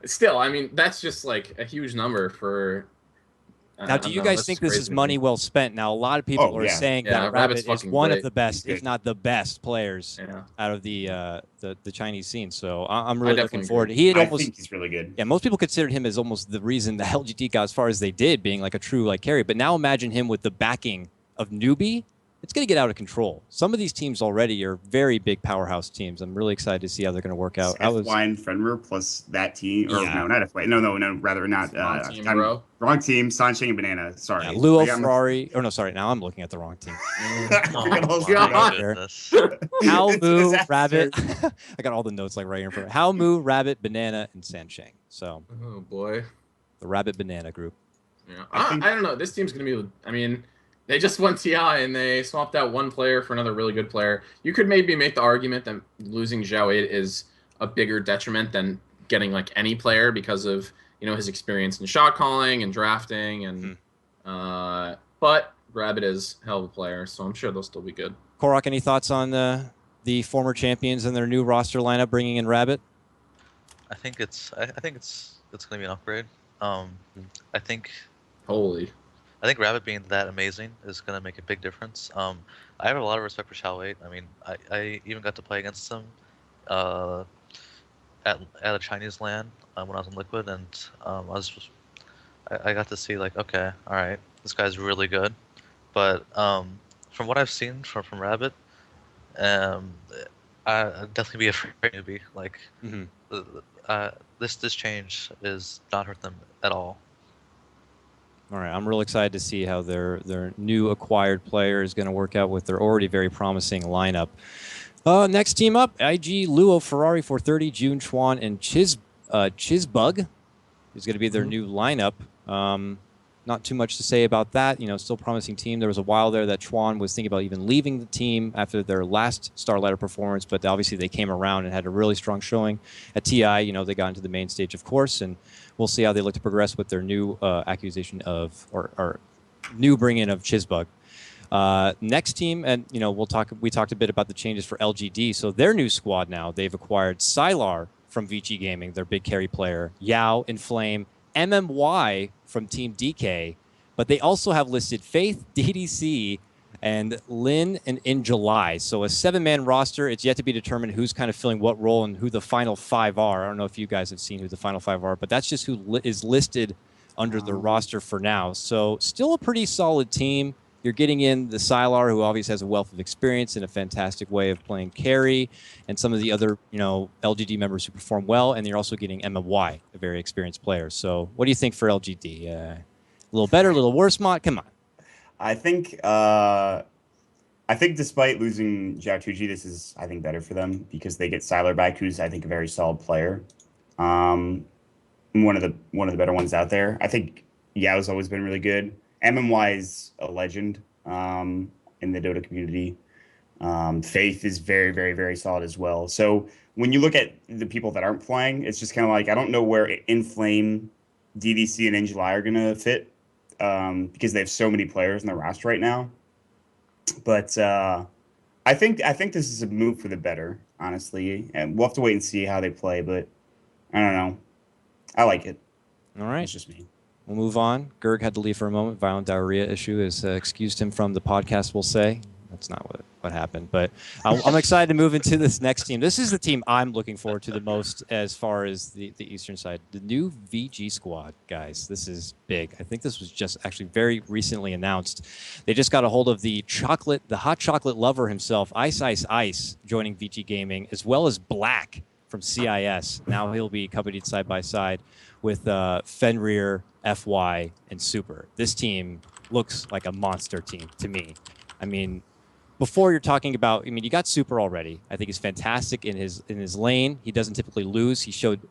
Still, I mean, that's just like a huge number for. Now, do you guys think this is money well spent? Now, a lot of people are saying Yeah, that Rabbit's Rabbit is fucking one great. of the best, He's if good. not the best players Yeah. out of the Chinese scene. So I'm really looking definitely forward. agree. He had I almost think he's really good. yeah, most people considered him as almost the reason the LGT got as far as they did, being like a true like carry. But now imagine him with the backing of newbie. It's going to get out of control. Some of these teams already are very big powerhouse teams. I'm really excited to see how they're going to work out. FY and Fenrir plus that team, or Yeah. no, not FY. No, rather not. Wrong team, bro. Wrong team. Sancheng and Banana. Sorry. Yeah, Luo I got Ferrari. Oh no, sorry. Now I'm looking at the wrong team. I got all Oh, screwed God. up. Goodness. How It's a Moo, disaster. Rabbit. I got all the notes like right here in front of me. How Moo, Rabbit, Banana, and Sansheng. So Oh boy. the Rabbit Banana group. Yeah. I think- I don't know. This team's gonna be. I mean, they just won TI and they swapped out one player for another really good player. You could maybe make the argument that losing Zhao 8 is a bigger detriment than getting like any player because of his experience in shot calling and drafting and. But Rabbit is a hell of a player, so I'm sure they'll still be good. Korok, any thoughts on the former champions and their new roster lineup bringing in Rabbit? I think it's gonna be an upgrade. I think Rabbit being that amazing is gonna make a big difference. I have a lot of respect for Shao 8. I mean, I even got to play against him at a Chinese LAN when I was in Liquid, and I got to see like, okay, all right, this guy's really good. But from what I've seen from Rabbit, I'd definitely be afraid newbie. Like this change is not hurt them at all. All right, I'm real excited to see how their new acquired player is going to work out with their already very promising lineup. Next team up, IG, Luo, Ferrari 430, June, Chuan, and Chizbug is going to be their new lineup. Not too much to say about that. Still promising team. There was a while there that Chuan was thinking about even leaving the team after their last Star Ladder performance, but obviously they came around and had a really strong showing at TI. They got into the main stage, of course, and we'll see how they look to progress with their new acquisition of or new bring-in of Chizbug. Next team, and we talked a bit about the changes for LGD. So their new squad now, they've acquired Sylar from VG Gaming, their big carry player, Yao, Inflame, MMY from Team DK, but they also have listed Faith, DDC, and Lin and in July. So a 7-man roster. It's yet to be determined who's kind of filling what role and who the final 5 are. I don't know if you guys have seen who the final 5 are, but that's just who is listed under the roster for now. So still a pretty solid team. You're getting in the Sylar, who obviously has a wealth of experience and a fantastic way of playing carry, and some of the other, LGD members who perform well, and you're also getting MMY, a very experienced player. So what do you think for LGD? A little better, a little worse, Mott? Come on. I think despite losing Zhao Tuji, this is, I think, better for them because they get Sylar back, who's, I think, a very solid player. One of the better ones out there. I think Yao's always been really good. MMY is a legend in the Dota community. Faith is very, very, very solid as well. So when you look at the people that aren't playing, it's just kind of like, I don't know where Inflame, DDC, and July are going to fit because they have so many players in their roster right now. But I think this is a move for the better, honestly. And we'll have to wait and see how they play, but I don't know. I like it. All right. It's just me. We'll move on. Gerg had to leave for a moment. Violent diarrhea issue has excused him from the podcast, we'll say. That's not what happened. But I'm excited to move into this next team. This is the team I'm looking forward to the most as far as the Eastern side. The new VG squad, guys. This is big. I think this was just actually very recently announced. They just got a hold of the hot chocolate lover himself, Ice Ice Ice, joining VG Gaming, as well as Black from CIS. Now he'll be accompanied side by side with Fenrir, FY, and Super. This team looks like a monster team to me. I mean, before you're talking about, I mean, you got Super already. I think he's fantastic in his lane. He doesn't typically lose. He showed,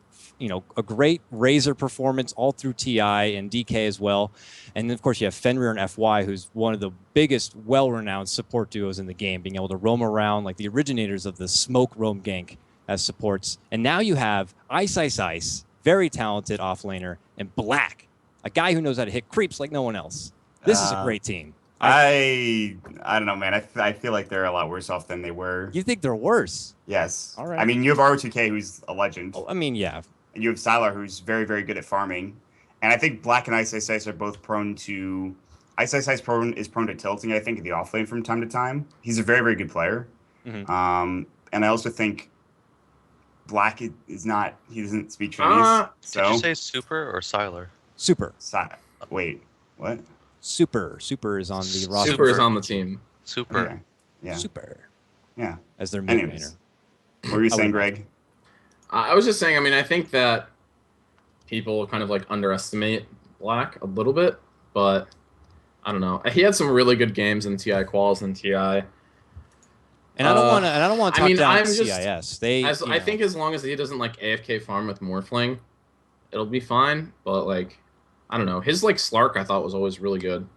a great Razor performance all through TI and DK as well. And then, of course, you have Fenrir and FY, who's one of the biggest, well-renowned support duos in the game, being able to roam around like the originators of the smoke roam gank as supports. And now you have Ice, very talented offlaner, and Black, a guy who knows how to hit creeps like no one else. This is a great team. I don't know, man. I feel like they're a lot worse off than they were. You think they're worse? Yes. All right. I mean, you have RO2K, who's a legend. Oh, I mean, yeah. And you have Sylar, who's very, very good at farming. And I think Black and Ice are both prone to... Ice is prone to tilting, I think, in the offlane from time to time. He's a very, very good player. Mm-hmm. And I also think Black is not... He doesn't speak Chinese. Did you say Super or Sylar? Super. Wait, what? Super is on the roster. Super is on the team. Super. Okay. Yeah. Super. Yeah. As their mid laner. What were you saying, Greg? I was just saying, I mean, I think that people kind of like underestimate Black a little bit, but I don't know. He had some really good games in TI quals and TI. And I don't want to talk down CIS. I think as long as he doesn't like AFK farm with Morphling, it'll be fine. But like, I don't know. His like Slark I thought was always really good.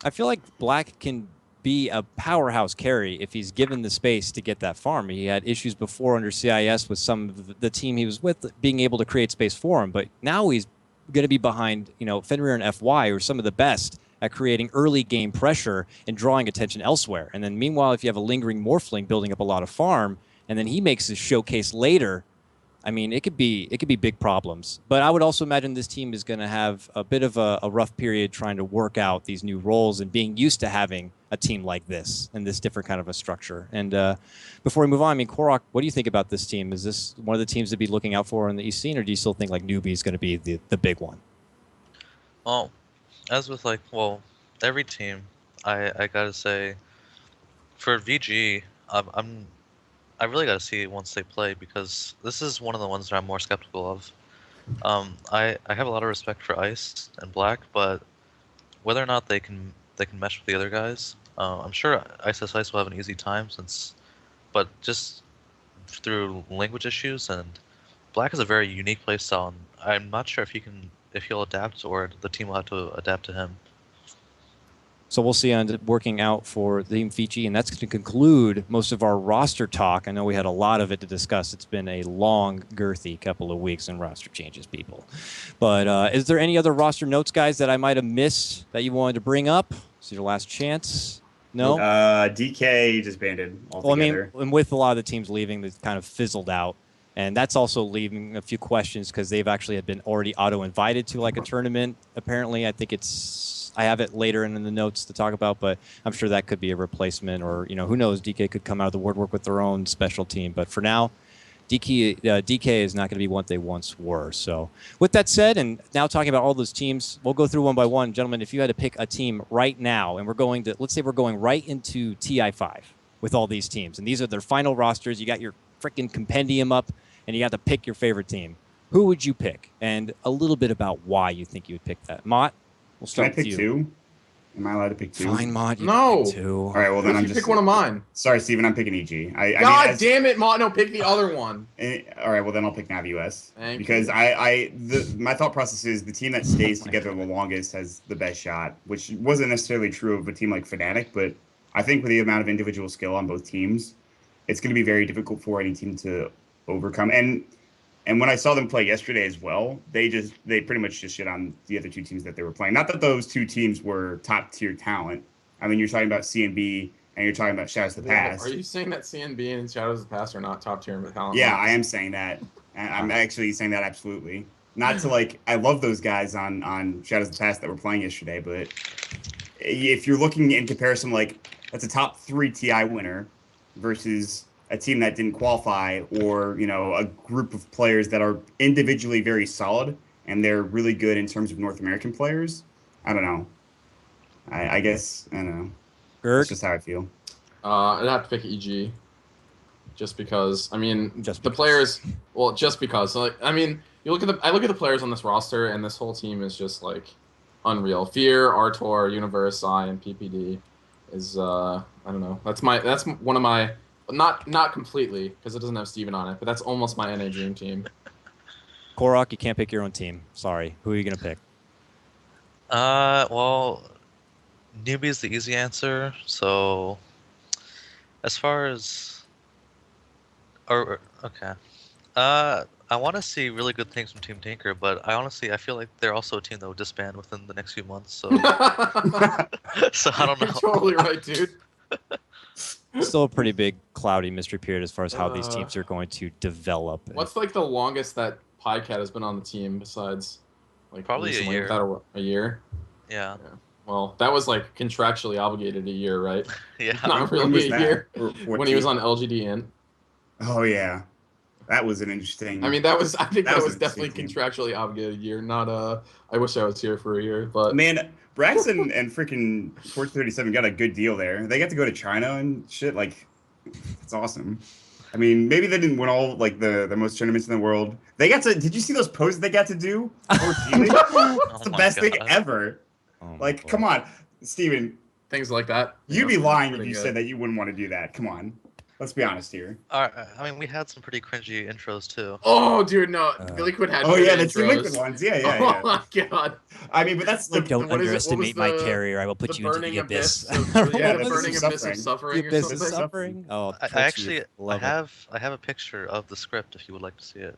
I feel like Black can be a powerhouse carry if he's given the space to get that farm. He had issues before under CIS with some of the team he was with being able to create space for him, but now he's going to be behind, Fenrir and FY, who are some of the best at creating early game pressure and drawing attention elsewhere. And then meanwhile, if you have a lingering Morphling building up a lot of farm, and then he makes his showcase later, I mean, it could be big problems. But I would also imagine this team is going to have a bit of a rough period trying to work out these new roles and being used to having a team like this and this different kind of a structure. And before we move on, I mean, Korok, what do you think about this team? Is this one of the teams to be looking out for in the East scene, or do you still think like Newbie is going to be the big one? Well, as with every team, I gotta say, for VG, I really got to see it once they play, because this is one of the ones that I'm more skeptical of. I have a lot of respect for Ice and Black, but whether or not they can mesh with the other guys, I'm sure Ice will have an easy time but just through language issues, and Black is a very unique playstyle, and I'm not sure if he'll adapt or the team will have to adapt to him. So we'll see on working out for Team Fiji, and that's going to conclude most of our roster talk. I know we had a lot of it to discuss. It's been a long, girthy couple of weeks in roster changes, people. But is there any other roster notes, guys, that I might have missed that you wanted to bring up? This is your last chance. No? DK disbanded altogether. Well, and with a lot of the teams leaving, they've kind of fizzled out. And that's also leaving a few questions because they've actually been already auto-invited to like a tournament. Apparently, I think I have it later in the notes to talk about, but I'm sure that could be a replacement, or who knows? DK could come out of the woodwork with their own special team. But for now, DK is not going to be what they once were. So with that said, and now talking about all those teams, we'll go through one by one, gentlemen. If you had to pick a team right now, and let's say we're going right into TI5 with all these teams, and these are their final rosters. You got your freaking compendium up, and you got to pick your favorite team. Who would you pick? And a little bit about why you think you would pick that. Maut, we'll start with you. Can I pick two? Am I allowed to pick two? Fine, Maut. No. Pick two. All right, well then I'm just pick one of mine. Sorry, Steven. I'm picking EG. Damn it, Maut! No, pick the other one. All right, well then I'll pick NavUS because you. My thought process is the team that stays together the longest has the best shot, which wasn't necessarily true of a team like Fnatic, but I think with the amount of individual skill on both teams, it's going to be very difficult for any team to overcome. And when I saw them play yesterday as well, they pretty much just shit on the other two teams that they were playing. Not that those two teams were top tier talent. I mean, you're talking about CNB and you're talking about Shadows of the Past. Are you saying that CNB and Shadows of the Past are not top tier talent? Yeah, I am saying that. I'm actually saying that absolutely. Not to I love those guys on Shadows of the Past that were playing yesterday, but if you're looking in comparison, that's a top 3 TI winner versus a team that didn't qualify, or a group of players that are individually very solid and they're really good in terms of North American players. I don't know. I guess I don't know. That's just how I feel. I'd have to pick EG, just because. I mean, players. Well, just because. So, I mean, I look at the players on this roster, and this whole team is just unreal. Fear, Artor, Universe, I, and PPD. is I don't know. That's one of my not completely because it doesn't have Steven on it, but that's almost my NA dream team. Korok, you can't pick your own team. Sorry. Who are you gonna pick? Well, newbie is the easy answer. So, as far as, okay, I want to see really good things from Team Tinker, but I feel like they're also a team that will disband within the next few months. So, so I don't know. You're totally right, dude. Still a pretty big cloudy mystery period as far as how these teams are going to develop. What's like the longest that PyCat has been on the team besides like Probably recently? a year. A year? Yeah. Well, that was like contractually obligated a year, right? Yeah. Not When was really a that? year. What When he was team? on LGD in. Oh yeah, that was an interesting. I mean, I think that was an definitely interesting team. contractually obligated a year, not I wish I was here for a year, but Man, Braxton and freaking Force 37 got a good deal there. They got to go to China and shit. Like, it's awesome. I mean, maybe they didn't win all like the most tournaments in the world. They got to. Did you see those poses they got to do? It's the my best thing God. ever. Oh my Like, Lord. come on, Steven. things like that. You'd be lying if pretty you good. said that you wouldn't want to do that. Come on, let's be honest here. I mean, we had some pretty cringy intros too. Oh, dude, no. Liquid had Oh good yeah, the Team intros. Liquid ones. Yeah, Oh yeah. my god. I mean, but that's like Don't what is it? What underestimate was my the- carrier. I will The put you into burning the abyss. abyss. Yeah, The the burning abyss abyss of of The suffering or abyss of something. suffering. Oh, I torture actually you. Love it. I have a picture of the script if you would like to see it.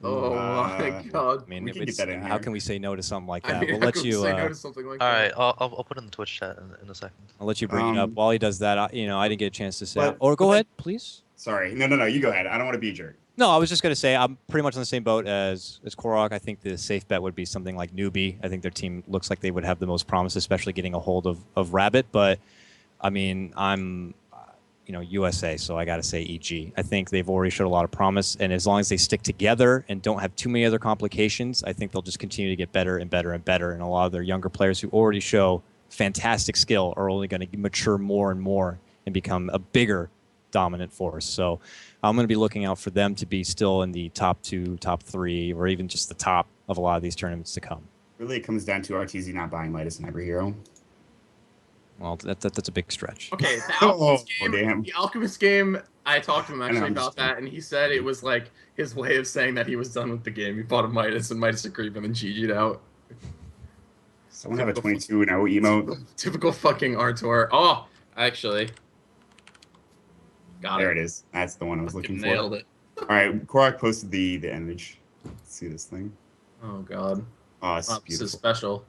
Oh my god. I mean, We can get it's- that in how here. can we say no to something like that? I mean, we'll how let can we you. say no to something like All that? right, I'll put it in the Twitch chat in a second. I'll let you bring it up. While he does that, I didn't get a chance to say. But- Or go but- ahead, please. Sorry, no. You go ahead. I don't want to be a jerk. No, I was just going to say I'm pretty much on the same boat as Korok. I think the safe bet would be something like Newbie. I think their team looks like they would have the most promise, especially getting a hold of Rabbit. But, I mean, I'm, USA, so I got to say EG. I think they've already showed a lot of promise, and as long as they stick together and don't have too many other complications, I think they'll just continue to get better and better and better. And a lot of their younger players who already show fantastic skill are only going to mature more and more and become a bigger dominant force. So I'm going to be looking out for them to be still in the top 2, top 3, or even just the top of a lot of these tournaments to come. Really, it comes down to RTZ not buying Midas and Hyper Hero. Well, that's a big stretch. Okay, the Oh, Alchemist game. damn. The Alchemist game. I talked to him I actually know, I'm about just- that, and he said it was like his way of saying that he was done with the game. He bought a Midas, and Midas agreed and then GG'd out. Someone have a 22 and 0 emote. Typical fucking Artor. Oh, actually, got There it. it is. That's the one I was looking for. Nailed it. All right, Korok posted the image. Let's see this thing. Oh god. Oh, it's Oh, this beautiful. is special.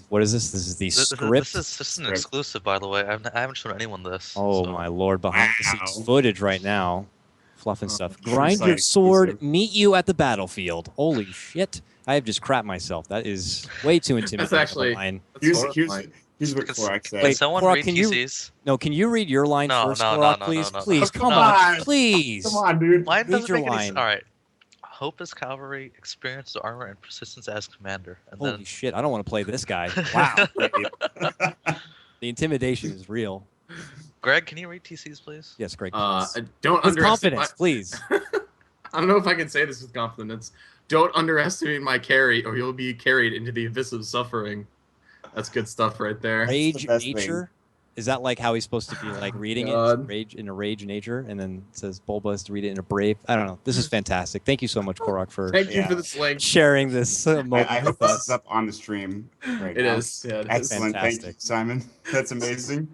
What is this? This is the script. This is an Script. exclusive, by the way. I haven't shown anyone this. Oh so. my lord! Behind the scenes Wow. footage right now, fluff and stuff. True Grind sight your sword. exclusive. Meet you at the battlefield. Holy shit! I have just crapped myself. That is way too intimidating. actually- Line. That's Here's horrifying. what Korok Can said. Wait, someone Korok, read can you- TCs? No, can you read your line No, first, no, Korok, no, please? no, no. Please, Oh, come come on, on. please. Come on, dude. Mine Read doesn't your make any line. sense. All right. Hope is cavalry, experience to armor, and persistence as commander. And Holy then shit! I don't want to play this guy. Wow, the intimidation is real. Greg, can you read TCs, please? Yes, Greg. Don't With underestimate. confidence, please. I don't know if I can say this with confidence. Don't underestimate my carry, or you'll be carried into the abyss of suffering. That's good stuff right there. Rage best thing. nature. Is that like how he's supposed to be like reading it? God. Rage in a rage nature, and then it says Bulba has to read it in a brave. I don't know. This is fantastic. Thank you so much, Korok, for Thank you Yeah. for this link. sharing this moment I hope with this is us. up on the stream right It now. is. Yeah, it is. Excellent. Thank you, Fantastic. Simon. That's amazing.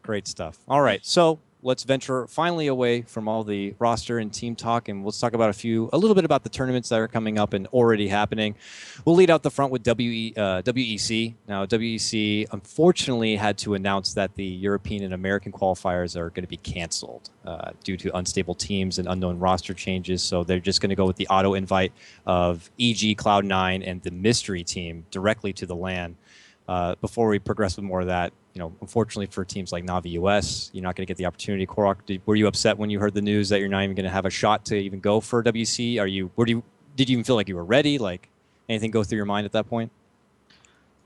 Great stuff. All right, so let's venture finally away from all the roster and team talk, and let's talk about a little bit about the tournaments that are coming up and already happening. We'll lead out the front with WEC. Now, WEC unfortunately had to announce that the European and American qualifiers are going to be canceled due to unstable teams and unknown roster changes. So they're just going to go with the auto invite of EG, Cloud9, and the mystery team directly to the LAN. Before we progress with more of that, unfortunately for teams like Navi US, you're not going to get the opportunity. Korok, were you upset when you heard the news that you're not even going to have a shot to even go for WC? Did you even feel like you were ready? Like anything go through your mind at that point?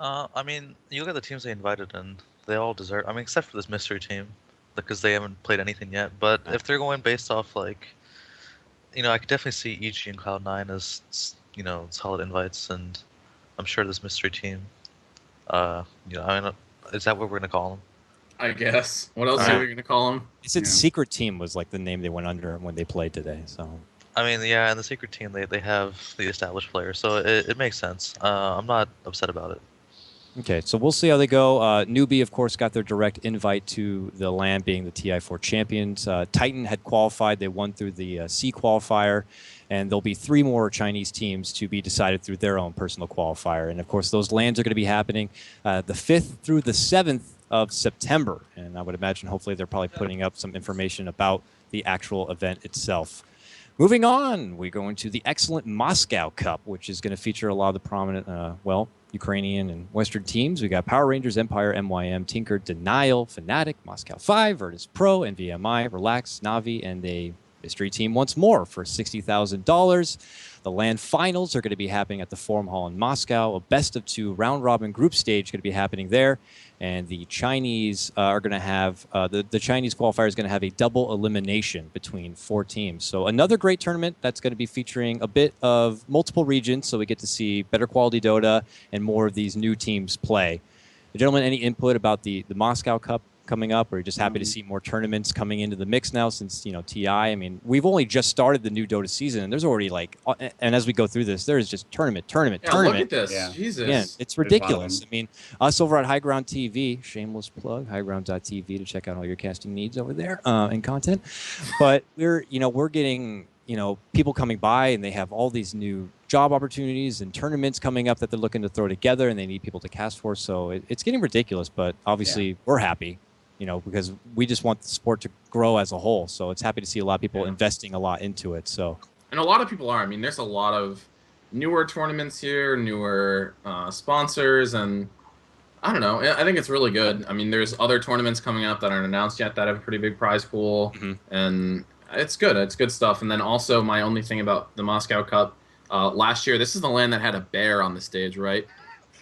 I mean, you look at the teams they invited, and they all deserve. I mean, except for this mystery team, because they haven't played anything yet. But if they're going based off I could definitely see EG and Cloud9 as solid invites, and I'm sure this mystery team. I mean, is that what we're gonna call them? I guess. What else Alright. are we gonna call him? They said Yeah. Secret Team was like the name they went under when they played today. So I mean, yeah, and the secret team they have the established players, so it makes sense. I'm not upset about it. okay, so we'll see how they go. Newbie, of course, got their direct invite to the LAN, being the TI4 champions. Titan had qualified; they won through the C qualifier, and there'll be 3 more Chinese teams to be decided through their own personal qualifier. And of course, those LANs are going to be happening the 5th through the 7th of September. And I would imagine, hopefully, they're probably putting up some information about the actual event itself. Moving on, we go into the excellent Moscow Cup, which is going to feature a lot of the prominent, Ukrainian and Western teams. We got Power Rangers, Empire, MYM, Tinker, Denial, Fnatic, Moscow 5, Virtus Pro, NVMI, Relax, Navi, and a mystery team once more for $60,000. The LAN finals are going to be happening at the Forum Hall in Moscow. A best-of-2 round-robin group stage going to be happening there. And the Chinese are going to have the Chinese qualifier is going to have a double elimination between 4 teams. So another great tournament that's going to be featuring a bit of multiple regions, so we get to see better quality Dota and more of these new teams play. Gentlemen, any input about the Moscow Cup coming up, or are you just happy to see more tournaments coming into the mix now since, TI? I mean, we've only just started the new Dota season, and there's already and as we go through this, there is just tournament. Yeah, look at this. Yeah. Jesus. Yeah, it's ridiculous. I mean, us over at High Ground TV, shameless plug, highground.tv to check out all your casting needs over there and content. But we're getting, people coming by, and they have all these new job opportunities and tournaments coming up that they're looking to throw together, and they need people to cast for. So it's getting ridiculous, but obviously we're happy, because we just want the sport to grow as a whole. So it's happy to see a lot of people investing a lot into it. So, and a lot of people are. I mean, there's a lot of newer tournaments here, newer sponsors, and I don't know. I think it's really good. I mean, there's other tournaments coming up that aren't announced yet that have a pretty big prize pool, and it's good. It's good stuff. And then also, my only thing about the Moscow Cup, last year, this is the LAN that had a bear on the stage, right?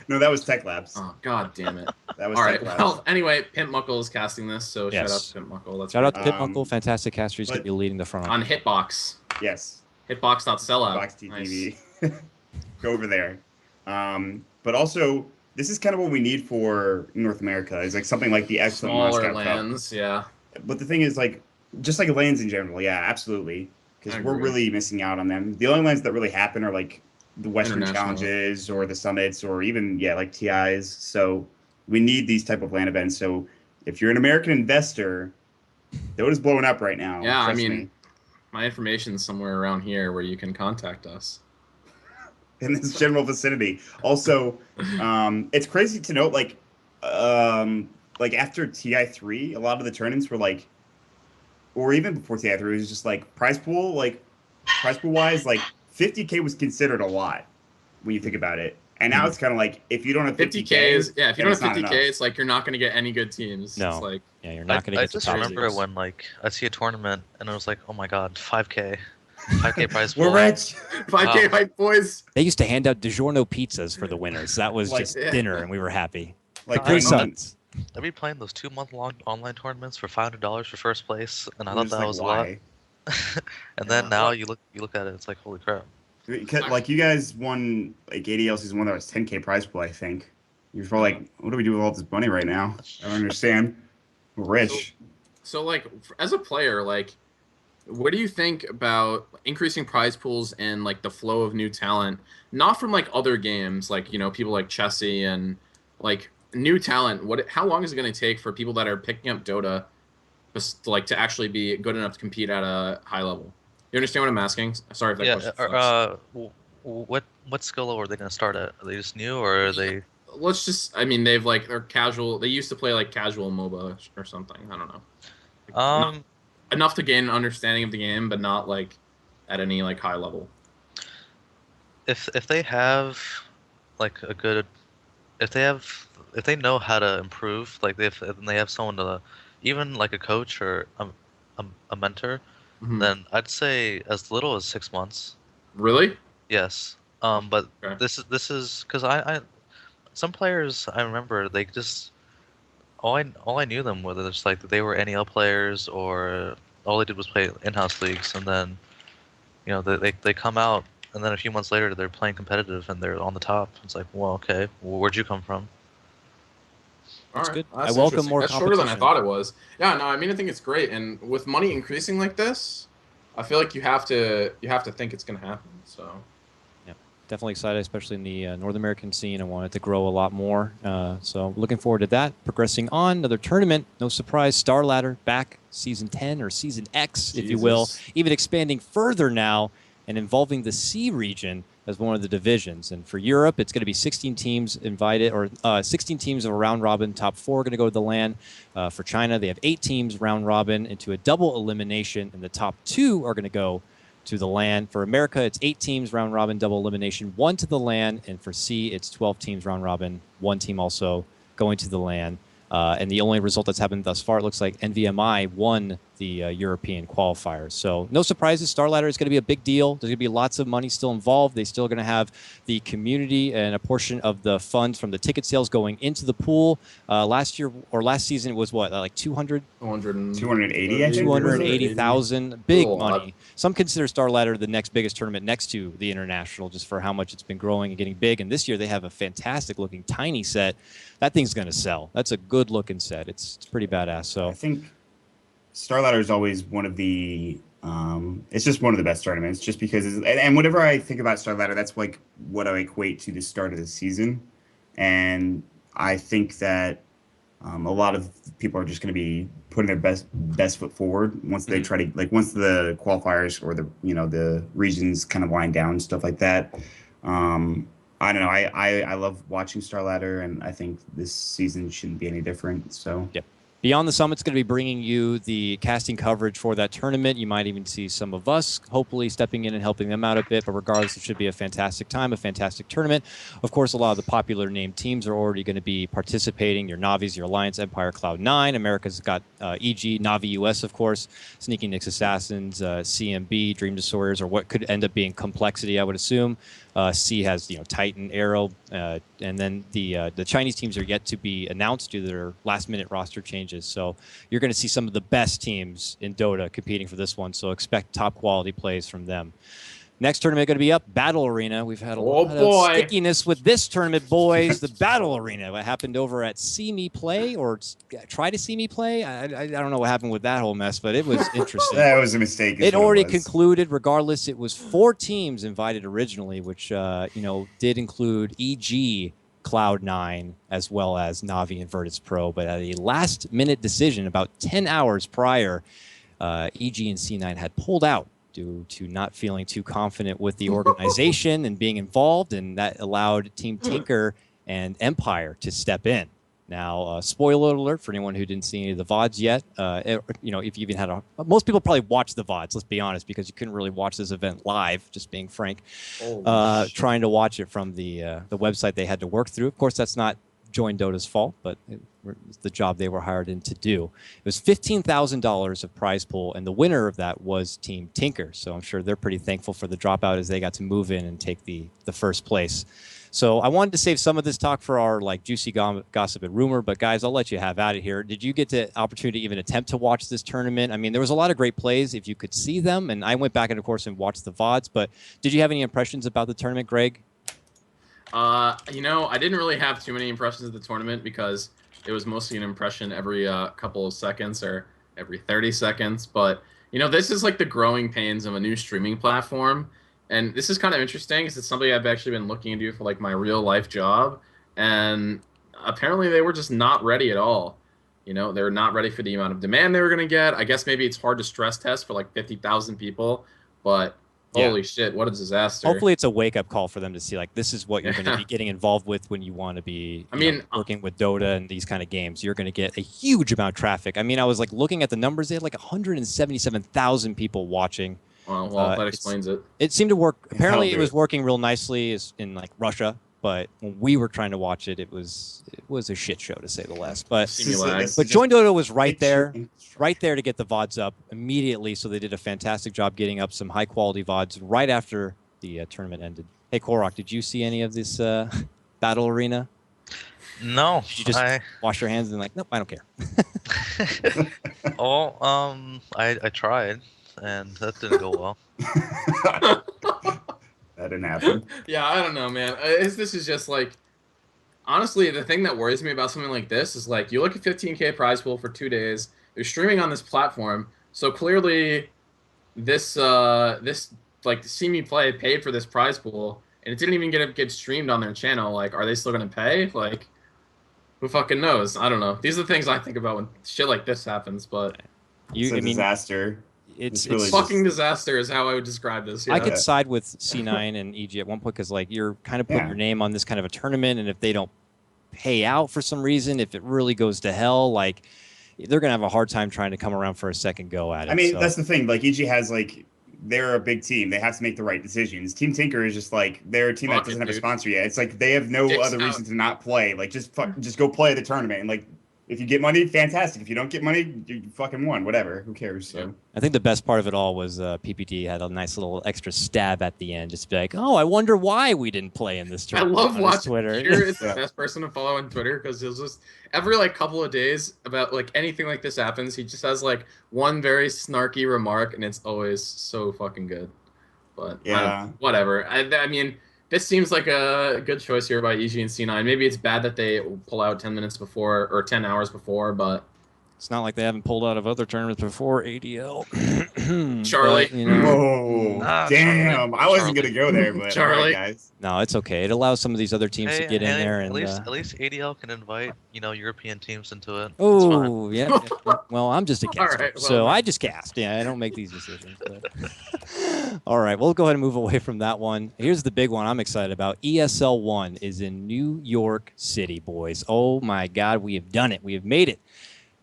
No, that was Tech Labs. Oh, God damn it. That was All Tech right. Labs. Well, anyway, Pimp Muckle is casting this, so Yes. shout out to Pimp Muckle. That's shout out to great. Pit Muckle, fantastic caster. He's going to be leading the front. On Hitbox. Yes. Hitbox.sellout. Box Nice. TV. Go over there. But also, this is kind of what we need for North America. Is like something like the excellent Smaller Moscow Cup. lands, yeah. But the thing is, just like lands in general, yeah, absolutely. Because I we're agree. really missing out on them. The only lands that really happen are like the Western International. Challenges or the Summits or even, like TIs. So we need these type of land events. So if you're an American investor, Dota's blowing up right now. Yeah, I trust mean, me. my information's somewhere around here where you can contact us. In this general vicinity. Also, it's crazy to note, after TI3, a lot of the tournaments were or even before TI3, it was just prize pool wise, 50K was considered a lot when you think about it. And now it's kind of if you don't have 50K is, if you don't have 50K, enough. it's you're not going to get any good teams. No. It's Yeah, you're not going to I get just the top remember teams. when I see a tournament and it was like, oh my god, 5K prize pool. We're rich. 5K Wow. hype, boys. They used to hand out DiGiorno pizzas for the winners. That was just yeah. dinner, and we were happy. Like Free when- subs. I'd be playing those 2-month-long online tournaments for $500 for first place, and I You're thought just that was a lot. why? And then Yeah. now you look at it, it's like, holy crap. Because, you guys won ADL season 1 that was 10K prize pool, I think. You're probably what do we do with all this money right now? I don't understand. We're rich. So, as a player, what do you think about increasing prize pools and the flow of new talent? Not from other games, people like Chessie and new talent. How long is it going to take for people that are picking up Dota, to actually be good enough to compete at a high level? You understand what I'm asking? Sorry if that question sucks. What skill level are they going to start at? Are they just new, or are they? Let's just, they've they're casual. They used to play casual MOBA or something. I don't know. Enough to gain an understanding of the game, but not at any high level. If they have a good, if they know how to improve, and they have someone to, even a coach or a mentor, then I'd say as little as 6 months. Really? Yes. But Okay. this is because I some players I remember they just all I knew them whether it's they were NEL players or all they did was play in-house leagues, and then they come out and then a few months later they're playing competitive and they're on the top. It's well, okay, where'd you come from? That's All right. good. Well, I that's welcome interesting. more That's competition. shorter than I thought it was. Yeah, no, I mean I think it's great, and with money increasing like this, I feel like you have to think it's going to happen. So Yeah, definitely excited, especially in the North American scene. I want it to grow a lot more. So looking forward to that. Progressing on, another tournament. No surprise, Star Ladder back, Season 10 or Season X, if you will. Jesus. Even expanding further now and involving the C region as one of the divisions. And for Europe, it's going to be 16 teams invited, or 16 teams of a round robin. Top 4 are going to go to the LAN. For China, they have 8 teams round robin into a double elimination, and the top 2 are going to go to the LAN. For America, it's 8 teams round robin, double elimination, 1 to the LAN. And for C, it's 12 teams round robin, 1 team also going to the LAN. And the only result that's happened thus far, it looks like NVMI won the European qualifiers. So no surprises. Star Ladder is going to be a big deal. There's going to be lots of money still involved. They're still going to have the community and a portion of the funds from the ticket sales going into the pool. Last season, it was what, like 200? 280, I think. 280,000. Big Cool. money. Some consider Star Ladder the next biggest tournament next to the International, just for how much it's been growing and getting big. And this year they have a fantastic looking tiny set. That thing's going to sell. That's a good looking set. It's pretty badass. So I think Star Ladder is always one of the it's just one of the best tournaments, just because and whenever I think about Star Ladder, that's like what I equate to the start of the season. And I think that a lot of people are just going to be putting their best foot forward once they try to, like, once the qualifiers or the regions kind of wind down and stuff like that. I don't know. I love watching Star Ladder, and I think this season shouldn't be any different. So yep. Beyond the Summit's going to be bringing you the casting coverage for that tournament. You might even see some of us hopefully stepping in and helping them out a bit. But regardless, it should be a fantastic time, a fantastic tournament. Of course, a lot of the popular named teams are already going to be participating. Your Navis, your Alliance, Empire, Cloud9. America's got EG, Navi US, of course, Sneaking Nyx Assassins, CMB, Dream Destroyers, or what could end up being Complexity, I would assume. C has Titan, Arrow, and then the Chinese teams are yet to be announced due to their last-minute roster changes. So you're going to see some of the best teams in Dota competing for this one. So expect top-quality plays from them. Next tournament going to be up, Battle Arena. We've had a lot of stickiness with this tournament, boys. The Battle Arena. What happened over at See Me Play, or Try to See Me Play? I don't know what happened with that whole mess, but it was interesting. that was a mistake. It already concluded. Regardless, it was 4 teams invited originally, which did include EG, Cloud9, as well as Navi and Virtus Pro. But at a last-minute decision, about 10 hours prior, EG and C9 had pulled out due to not feeling too confident with the organization and being involved, and that allowed Team Tinker and Empire to step in. Now, spoiler alert for anyone who didn't see any of the VODs yet. If you even had most people probably watched the VODs, let's be honest, because you couldn't really watch this event live, just being frank. Trying to watch it from the website they had to work through. Of course, that's not Join Dota's fault, but it's the job they were hired in to do. It was $15,000 of prize pool, and the winner of that was Team Tinker. So I'm sure they're pretty thankful for the dropout as they got to move in and take the first place. So I wanted to save some of this talk for our juicy gossip and rumor, but guys, I'll let you have at it here. Did you get the opportunity to even attempt to watch this tournament? I mean, there was a lot of great plays if you could see them, and I went back and, of course, and watched the VODs, but did you have any impressions about the tournament, Greg? I didn't really have too many impressions of the tournament because it was mostly an impression every couple of seconds or every 30 seconds. But, this is like the growing pains of a new streaming platform. And this is kind of interesting because it's something I've actually been looking into for like my real life job. And apparently they were just not ready at all. They were not ready for the amount of demand they were going to get. I guess maybe it's hard to stress test for like 50,000 people, but holy shit, what a disaster. Hopefully it's a wake-up call for them to see, like, this is what you're going to be getting involved with when you want to be working with Dota and these kind of games. You're going to get a huge amount of traffic. I mean, I was like looking at the numbers. They had like 177,000 people watching. Well, that explains it. It seemed to work. Apparently it was working real nicely in like Russia, but when we were trying to watch it, it was a shit show, to say the least. But Join Dota was right there to get the VODs up immediately. So they did a fantastic job getting up some high quality VODs right after the tournament ended. Hey, Korok, did you see any of this Battle Arena? No. Did you just wash your hands and like, nope, I don't care? I tried, and that didn't go well. That didn't happen. Yeah, I don't know, man. This is just like, honestly, the thing that worries me about something like this is like you look at 15K prize pool for 2 days. You're streaming on this platform, so clearly this like see me play paid for this prize pool, and it didn't even get streamed on their channel. Like, are they still gonna pay? Like, who fucking knows? I don't know. These are the things I think about when shit like this happens. But It's a disaster. It's really fucking disaster is how I would describe this. Yeah. I could side with C9 and EG at one point because like you're kind of putting your name on this kind of a tournament, and if they don't pay out for some reason, if it really goes to hell, like they're gonna have a hard time trying to come around for a second go at it. I mean, that's the thing. Like EG has like they're a big team. They have to make the right decisions. Team Tinker is just like they're a team that doesn't have a sponsor yet. It's like they have no other reason to not play. Like just go play the tournament. And like if you get money, fantastic. If you don't get money, you fucking won. Whatever. Who cares? So I think the best part of it all was PPD had a nice little extra stab at the end, just to be like, "Oh, I wonder why we didn't play in this tournament." I love watching Twitter. Peter is the best person to follow on Twitter because he'll just every like couple of days about like anything like this happens, he just has like one very snarky remark, and it's always so fucking good. But yeah, whatever. I mean, this seems like a good choice here by EG and C9. Maybe it's bad that they pull out 10 minutes before or 10 hours before, but it's not like they haven't pulled out of other tournaments before. ADL. Charlie. But, you know, whoa, damn! I wasn't gonna go there, but Charlie, all right, guys. No, it's okay. It allows some of these other teams to get in there, and at least ADL can invite European teams into it. oh yeah. Well, I'm just a caster, right, well, so I just cast. Yeah, I don't make these decisions. But. All right, we'll go ahead and move away from that one. Here's the big one I'm excited about. ESL 1 is in New York City, boys. Oh my God, we have done it. We have made it.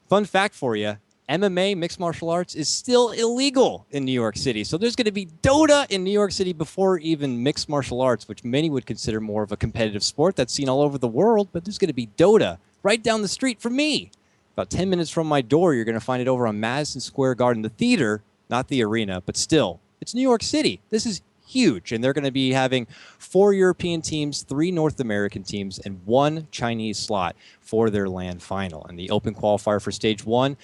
Fun fact for you. MMA, mixed martial arts, is still illegal in New York City. So there's going to be Dota in New York City before even mixed martial arts, which many would consider more of a competitive sport that's seen all over the world. But there's going to be Dota right down the street from me. About 10 minutes from my door, you're going to find it over on Madison Square Garden, the theater, not the arena, but still. It's New York City. This is huge, and they're going to be having 4 European teams, 3 North American teams, and 1 Chinese slot for their LAN final. And the open qualifier for stage 1,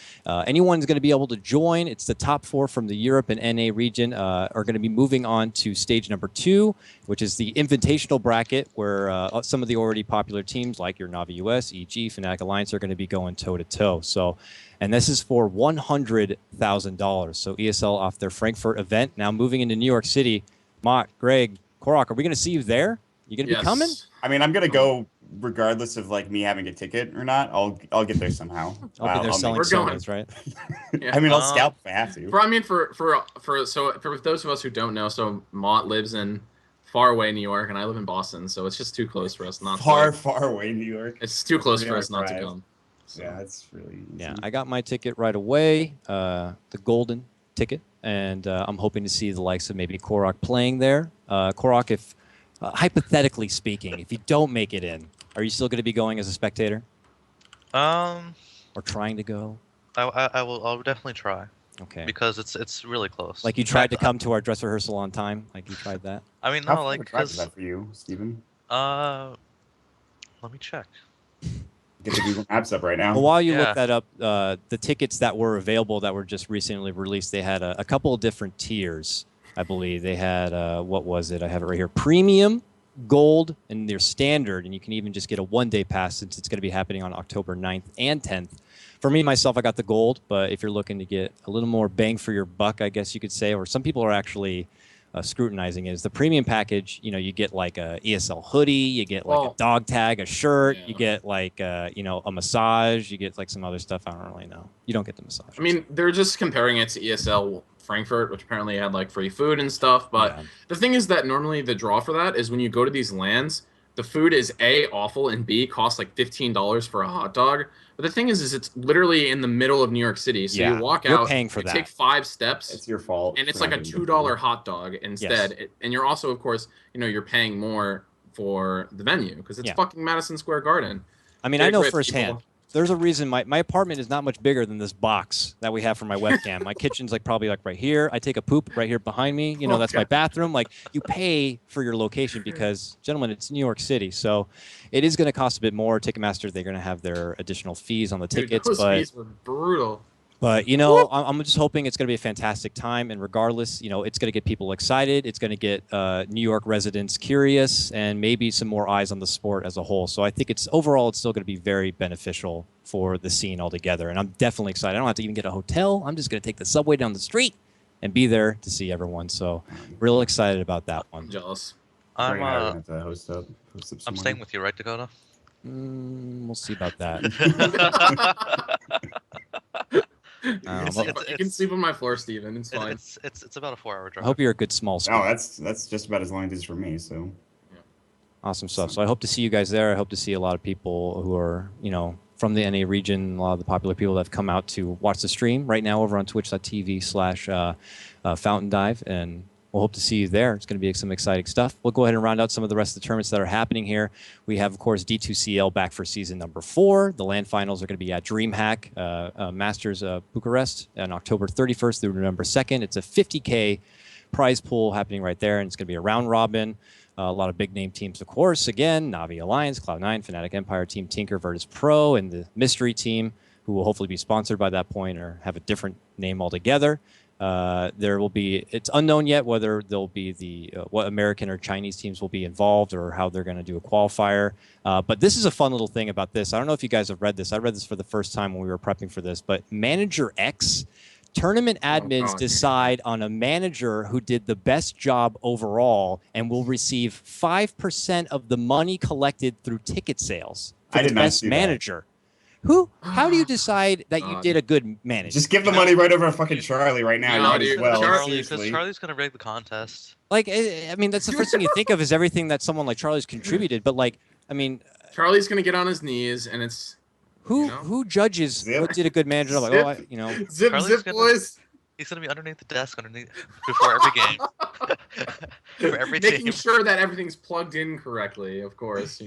anyone's going to be able to join. It's the top 4 from the Europe and NA region are going to be moving on to stage number 2, which is the invitational bracket, where some of the already popular teams like your Navi US, EG, Fnatic Alliance are going to be going toe-to-toe. So, and this is for $100,000. So ESL off their Frankfurt event, now moving into New York City. Maut, Greg, Korok, are we going to see you there? You going to be coming? I mean, I'm going to go regardless of like me having a ticket or not. I'll get there somehow. I'll be there selling sodas, right? I mean, I'll scalp if I have to. I mean, for those of us who don't know, so Maut lives in far away New York, and I live in Boston, so it's just too close for us not far away New York. It's too close for us not to come. So. Yeah, it's really easy. Yeah, I got my ticket right away, the golden ticket, and I'm hoping to see the likes of maybe Korok playing there. Korok, if hypothetically speaking, if you don't make it in, are you still going to be going as a spectator? Or trying to go? I'll definitely try. Okay. Because it's really close. Like you tried to come to our dress rehearsal on time? Like you tried that? I mean, How no, like is that for you, Steven? Let me check. Get the Google Maps up right now. Well, while you look that up, the tickets that were available that were just recently released, they had a couple of different tiers, I believe. They had, what was it? I have it right here. Premium, Gold, and their Standard. And you can even just get a one-day pass since it's going to be happening on October 9th and 10th. For me, myself, I got the Gold. But if you're looking to get a little more bang for your buck, I guess you could say, or some people are actually scrutinizing is the premium package. You know, you get like a ESL hoodie, you get like a dog tag, a shirt, you get like a massage, you get like some other stuff. I don't really know. You don't get the massage. I mean, they're just comparing it to ESL Frankfurt, which apparently had like free food and stuff. But the thing is that normally the draw for that is when you go to these lands, the food is A, awful, and B, costs like $15 for a hot dog. But the thing is it's literally in the middle of New York City. So you walk out, paying for that. Take 5 steps. It's your fault. And it's like a $2 hot dog instead. And you're also, of course, you're paying more for the venue because it's fucking Madison Square Garden. I mean, I know firsthand. There's a reason my apartment is not much bigger than this box that we have for my webcam. My kitchen's like probably like right here. I take a poop right here behind me. You know, that's my bathroom. Like you pay for your location because, gentlemen, it's New York City. So it is going to cost a bit more. Ticketmaster, they're going to have their additional fees on the tickets. Those fees were brutal. But, you know, I'm just hoping it's going to be a fantastic time. And regardless, you know, it's going to get people excited. It's going to get New York residents curious and maybe some more eyes on the sport as a whole. So I think overall, it's still going to be very beneficial for the scene altogether. And I'm definitely excited. I don't have to even get a hotel. I'm just going to take the subway down the street and be there to see everyone. So real excited about that one. I'm jealous. I'm Greg and I are gonna have to host up I'm staying with you, right, Dakota? We'll see about that. You can sleep on my floor, Steven. It's fine. It's about a 4-hour drive. I hope you're a good small sport. Oh, that's just about as long as it is for me. So Awesome stuff. So I hope to see you guys there. I hope to see a lot of people who are, you know, from the NA region, a lot of the popular people that have come out to watch the stream right now over on twitch.tv/Fountain Dive. And we'll hope to see you there. It's going to be some exciting stuff. We'll go ahead and round out some of the rest of the tournaments that are happening here. We have, of course, D2CL back for season number 4. The LAN finals are going to be at DreamHack Masters Bucharest on October 31st through November 2nd. It's a 50K prize pool happening right there, and it's going to be a round robin. A lot of big name teams, of course. Again, Navi Alliance, Cloud9, Fnatic Empire, Team Tinker, Virtus Pro, and the mystery team, who will hopefully be sponsored by that point or have a different name altogether. There will be, it's unknown yet whether there'll be what American or Chinese teams will be involved or how they're going to do a qualifier. But this is a fun little thing about this. I don't know if you guys have read this. I read this for the first time when we were prepping for this, but Manager X, tournament admins decide on a manager who did the best job overall and will receive 5% of the money collected through ticket sales for the best manager. How do you decide that you did a good management? Just give the money right over to fucking Charlie right now. No, As well. Because Charlie's gonna rig the contest. Like, I mean, that's the first thing you think of is everything that someone like Charlie's contributed. But like, I mean, Charlie's gonna get on his knees, and it's who judges what did a good manager? Like, zip boys. He's gonna be underneath the desk, before every game. For every Making team. sure that everything's plugged in correctly, of course.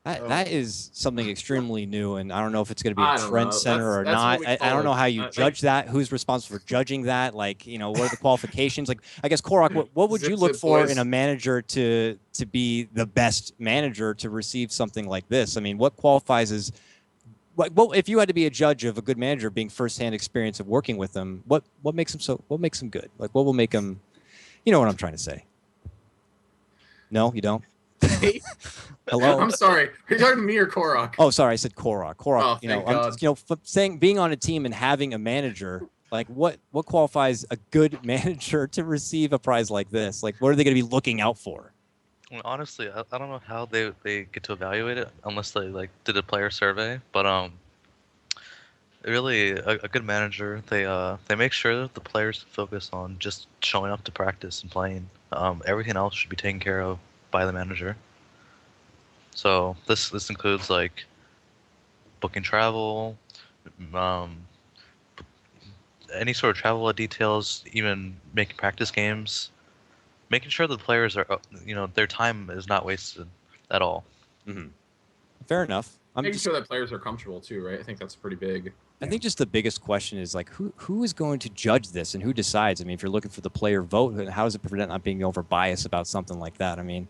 That is something extremely new, and I don't know if it's going to be a trend center or not. I don't know how you judge that. Who's responsible for judging that? Like, what are the qualifications? Like, I guess, Korok, what would you look for in a manager to be the best manager to receive something like this? I mean, what qualifies as if you had to be a judge of a good manager, being firsthand experience of working with them, what makes them what makes them good? Like, what will make them? You know what I'm trying to say? No, you don't. Hello. I'm sorry. Are you talking to me or Korok? Oh, sorry. I said Korok. Korok. Oh, saying being on a team and having a manager, like what qualifies a good manager to receive a prize like this? Like, what are they going to be looking out for? Well, honestly, I don't know how they get to evaluate it unless they did a player survey. But really, a good manager, they make sure that the players focus on just showing up to practice and playing. Everything else should be taken care of by the manager. So this includes like booking travel, any sort of travel details, even making practice games, making sure the players are their time is not wasted at all. Mm-hmm. Fair enough. Making sure that players are comfortable too, right? I think that's pretty big. I think just the biggest question is like who is going to judge this and who decides? I mean, if you're looking for the player vote, how does it prevent not being over biased about something like that? I mean,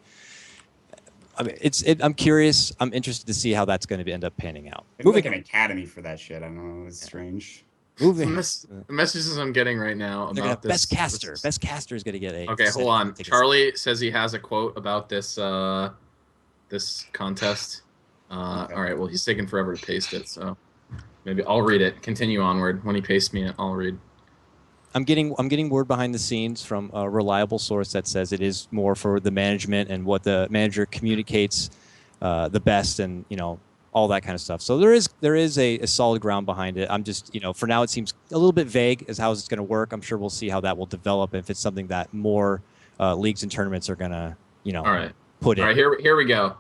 I'm curious. I'm interested to see how that's going to end up panning out. Moving like an academy for that shit. I don't know. It's strange. Moving. The messages I'm getting right now about this. Best caster. Best caster is going to get a. Okay, hold on. Charlie says he has a quote about this this contest. Okay. All right. Well, he's taking forever to paste it, so maybe I'll read it. Continue onward. When he pastes me, I'll read. I'm getting word behind the scenes from a reliable source that says it is more for the management and what the manager communicates the best, and all that kind of stuff. So there is a solid ground behind it. I'm just for now it seems a little bit vague as how it's going to work. I'm sure we'll see how that will develop, if it's something that more leagues and tournaments are going to put in. All right, here we go.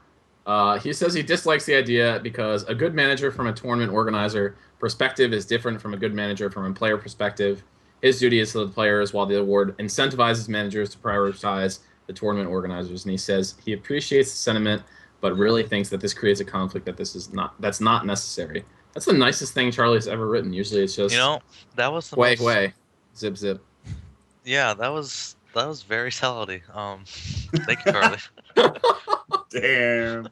He says he dislikes the idea because a good manager from a tournament organizer perspective is different from a good manager from a player perspective. His duty is to the players, while the award incentivizes managers to prioritize the tournament organizers. And he says he appreciates the sentiment, but really thinks that this creates a conflict that's not necessary. That's the nicest thing Charlie's ever written. Usually it's just that was the way zip zip. Yeah, that was very solid. Thank you, Charlie. Damn.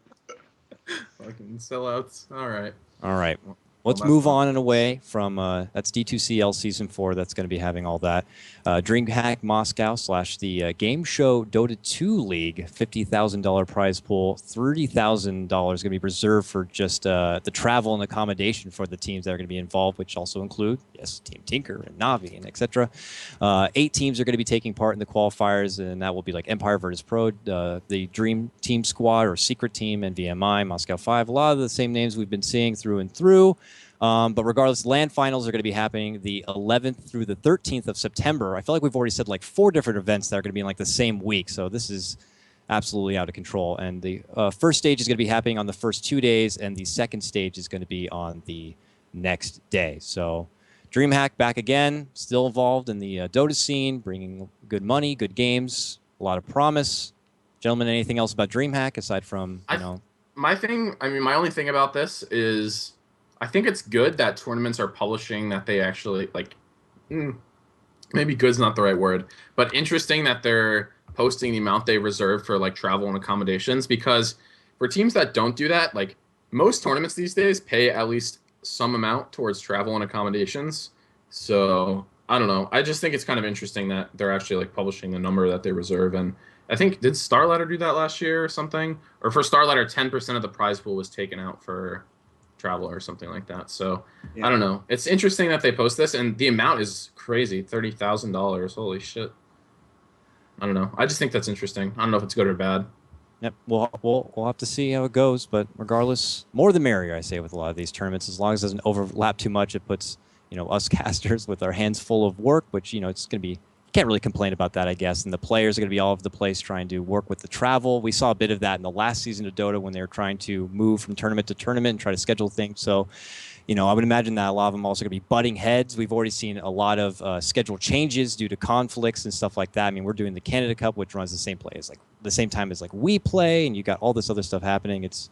Fucking sellouts. All right. Well, let's move on and away from that's D2CL Season 4. That's going to be having all that. DreamHack Moscow / the Game Show Dota 2 League, $50,000 prize pool. $30,000 going to be reserved for just the travel and accommodation for the teams that are going to be involved, which also include, yes, Team Tinker and Navi and etc. 8 teams are going to be taking part in the qualifiers, and that will be like Empire Virtus Pro, the Dream Team Squad or Secret Team, NVMI, Moscow 5. A lot of the same names we've been seeing through and through. But regardless, LAN finals are going to be happening the 11th through the 13th of September. I feel like we've already said like 4 different events that are going to be in like the same week. So this is absolutely out of control. And the first stage is going to be happening on the first 2 days, and the second stage is going to be on the next day. So DreamHack back again, still involved in the Dota scene, bringing good money, good games, a lot of promise. Gentlemen, anything else about DreamHack aside from, you know? My only thing about this is I think it's good that tournaments are publishing that they actually, like, maybe good's not the right word, but interesting that they're posting the amount they reserve for, like, travel and accommodations, because for teams that don't do that, like, most tournaments these days pay at least some amount towards travel and accommodations. So, I don't know. I just think it's kind of interesting that they're actually, like, publishing the number that they reserve. And I think, did Starladder do that last year or something? Or for Starladder, 10% of the prize pool was taken out for travel or something like that. So yeah. I don't know. It's interesting that they post this, and the amount is crazy, $30,000. Holy shit! I don't know. I just think that's interesting. I don't know if it's good or bad. Yep. We'll have to see how it goes, but regardless, more the merrier. I say with a lot of these tournaments, as long as it doesn't overlap too much, it puts us casters with our hands full of work, which it's going to be. Can't really complain about that, I guess. And the players are going to be all over the place trying to work with the travel. We saw a bit of that in the last season of Dota when they were trying to move from tournament to tournament and try to schedule things. So, I would imagine that a lot of them also going to be butting heads. We've already seen a lot of schedule changes due to conflicts and stuff like that. I mean, we're doing the Canada Cup, which runs the same time as we play, and you got all this other stuff happening. It's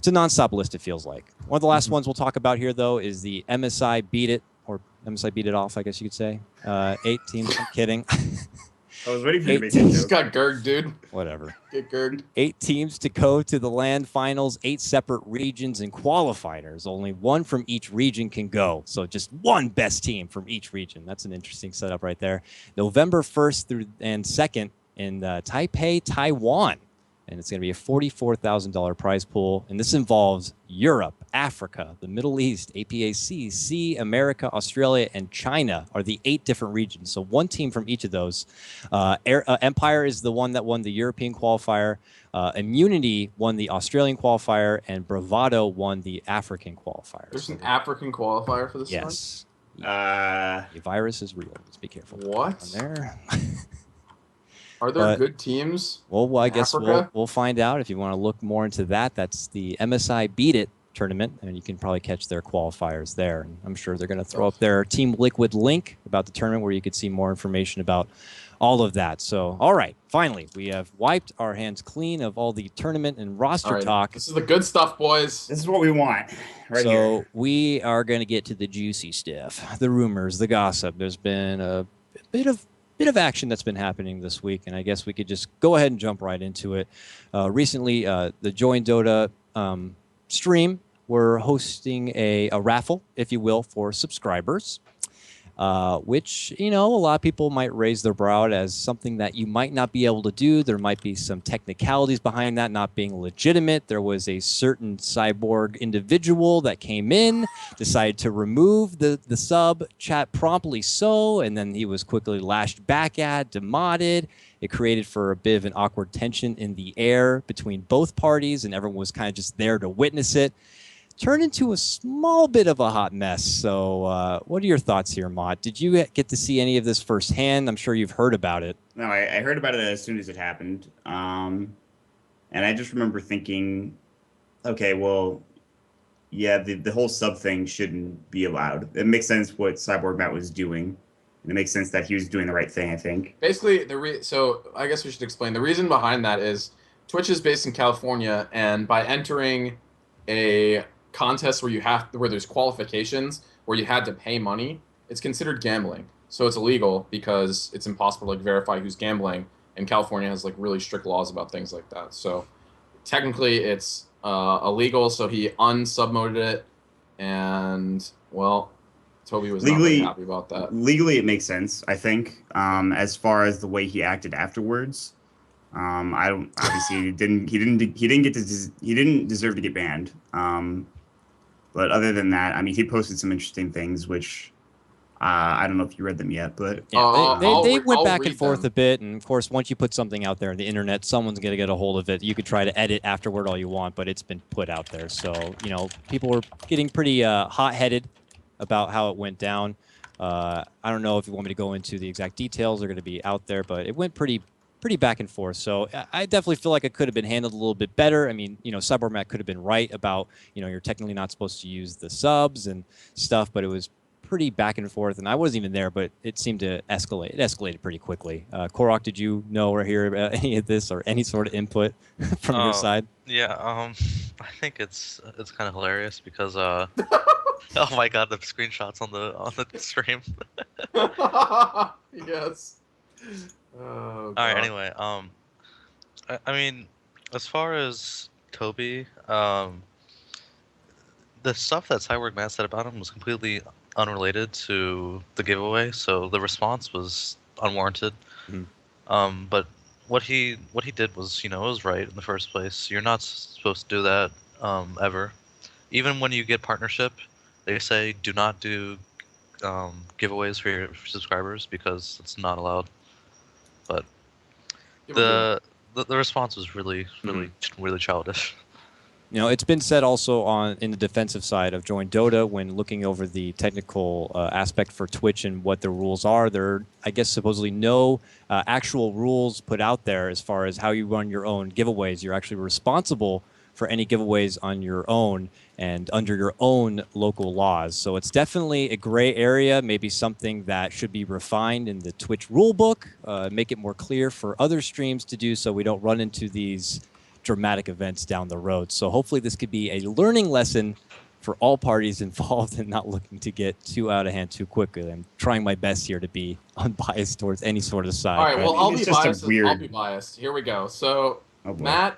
a nonstop list, it feels like. One of the last ones we'll talk about here, though, is the MSI Beat It, or MSI Beat It Off, I guess you could say. 8 teams. I'm kidding. I was waiting for you to make it. Just got gurged, dude. Whatever. Get gurged. 8 teams to go to the LAN finals, 8 separate regions and qualifiers. Only 1 from each region can go. So just 1 best team from each region. That's an interesting setup right there. November 1st through and 2nd in Taipei, Taiwan. And it's going to be a $44,000 prize pool. And this involves Europe, Africa, the Middle East, APAC, C, America, Australia, and China are the 8 different regions. So 1 team from each of those. Empire is the one that won the European qualifier. Immunity won the Australian qualifier. And Bravado won the African qualifier. There's an African qualifier for this one? Yes. The virus is real. Let's be careful. What? On there. Are there good teams? Well, I guess we'll find out. If you want to look more into that, that's the MSI Beat It tournament, and you can probably catch their qualifiers there. And I'm sure they're going to throw up their Team Liquid link about the tournament where you could see more information about all of that. So, all right, finally, we have wiped our hands clean of all the tournament and roster talk. This is the good stuff, boys. This is what we want right here. So we are going to get to the juicy stuff, the rumors, the gossip. There's been a bit of action that's been happening this week, and I guess we could just go ahead and jump right into it. Recently, the Join Dota stream, we're hosting a raffle, if you will, for subscribers, which, a lot of people might raise their brow as something that you might not be able to do. There might be some technicalities behind that not being legitimate. There was a certain cyborg individual that came in, decided to remove the sub chat promptly so, and then he was quickly lashed back at, demoted. It created for a bit of an awkward tension in the air between both parties, and everyone was kind of just there to witness it. Turned into a small bit of a hot mess. So what are your thoughts here, Maut? Did you get to see any of this firsthand? I'm sure you've heard about it. No, I heard about it as soon as it happened. And I just remember thinking, okay, well, yeah, the whole sub thing shouldn't be allowed. It makes sense what Cyborg Matt was doing. And it makes sense that he was doing the right thing, I think. Basically, so I guess we should explain. The reason behind that is Twitch is based in California, and by entering a contest where there's qualifications where you had to pay money, it's considered gambling. So it's illegal because it's impossible to verify who's gambling, and California has really strict laws about things like that. So technically it's illegal, so he unsubmoded it, and well, Toby was not very happy about that. Legally, it makes sense. I think. As far as the way he acted afterwards, I don't. Obviously, he didn't deserve to get banned. But other than that, I mean, he posted some interesting things, which I don't know if you read them yet, but yeah, they went I'll back and read forth them. a bit, and of course, once you put something out there on the internet, someone's going to get a hold of it. You could try to edit afterward all you want, but it's been put out there. So, you know, people were getting pretty hot-headed about how it went down. I don't know if you want me to go into the exact details. They're going to be out there, but it went pretty back and forth. So I definitely feel like it could have been handled a little bit better. I mean, you know, Subormat could have been right about, you know, you're technically not supposed to use the subs and stuff, but it was pretty back and forth, and I wasn't even there, but it seemed to escalate. It escalated pretty quickly. Korok, did you know or hear about any of this or any sort of input from your side? Yeah, I think it's kind of hilarious because oh my god, the screenshots on the stream. Yes. Oh, All right. God. Anyway, I mean, as far as Toby, the stuff that Cyborg Matt said about him was completely unrelated to the giveaway, so the response was unwarranted. But what he did was, you know, it was right in the first place. You're not supposed to do that ever. Even when you get partnership, they say do not do giveaways for your subscribers because it's not allowed. But the response was really childish. You know, it's been said also in the defensive side of Join Dota when looking over the technical aspect for Twitch and what the rules are. There are, I guess, supposedly no actual rules put out there as far as how you run your own giveaways. You're actually responsible for any giveaways on your own and under your own local laws. So it's definitely a gray area, maybe something that should be refined in the Twitch rulebook, make it more clear for other streams to do so we don't run into these dramatic events down the road. So hopefully this could be a learning lesson for all parties involved and not looking to get too out of hand too quickly. I'm trying my best here to be unbiased towards any sort of side. All right, well, I'll be biased. Weird... I'll be biased. Here we go. So, Matt,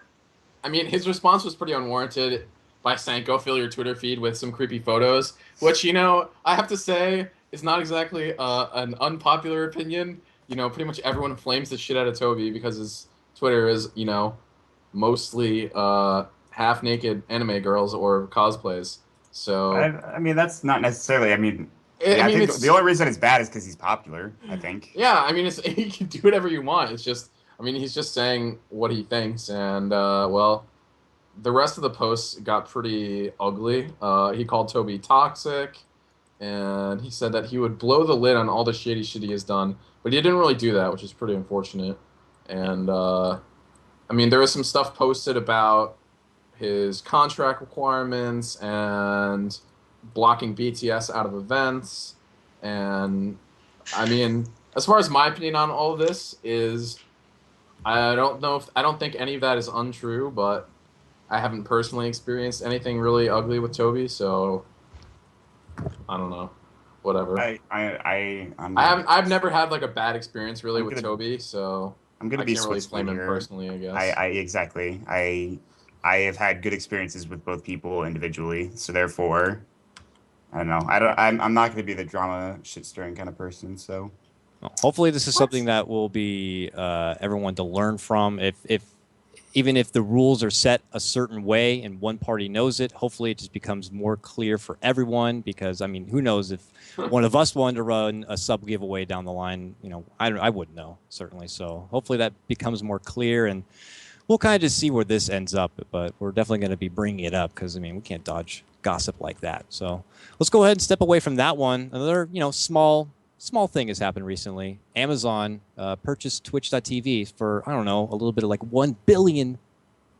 I mean, his response was pretty unwarranted by saying, go fill your Twitter feed with some creepy photos, which, you know, I have to say is not exactly an unpopular opinion. You know, pretty much everyone flames the shit out of Toby because his Twitter is, you know, mostly half-naked anime girls or cosplays. So I mean, that's not necessarily. I mean, I think the only reason it's bad is because he's popular. I think. Yeah, I mean, you can do whatever you want. It's just, I mean, he's just saying what he thinks, and well, the rest of the posts got pretty ugly. He called Toby toxic, and he said that he would blow the lid on all the shady shit he has done, but he didn't really do that, which is pretty unfortunate. And I mean, there was some stuff posted about his contract requirements and blocking BTS out of events. And I mean, as far as my opinion on all of this is, I don't think any of that is untrue, but I haven't personally experienced anything really ugly with Toby, so I don't know. Whatever. I've never had like a bad experience really with Toby, so I'm gonna be can't really flame him personally, I guess. Exactly. I have had good experiences with both people individually, so therefore, I don't know. I'm not gonna be the drama shit stirring kind of person. So, well, hopefully, this is something that will be everyone to learn from. Even if the rules are set a certain way and one party knows it, hopefully it just becomes more clear for everyone. Because I mean, who knows if one of us wanted to run a sub giveaway down the line? You know, I wouldn't know certainly. So hopefully that becomes more clear, and we'll kind of just see where this ends up. But we're definitely going to be bringing it up because I mean we can't dodge gossip like that. So let's go ahead and step away from that one. Another small thing has happened recently. Amazon purchased Twitch.tv for, I don't know, a little bit of like $1 billion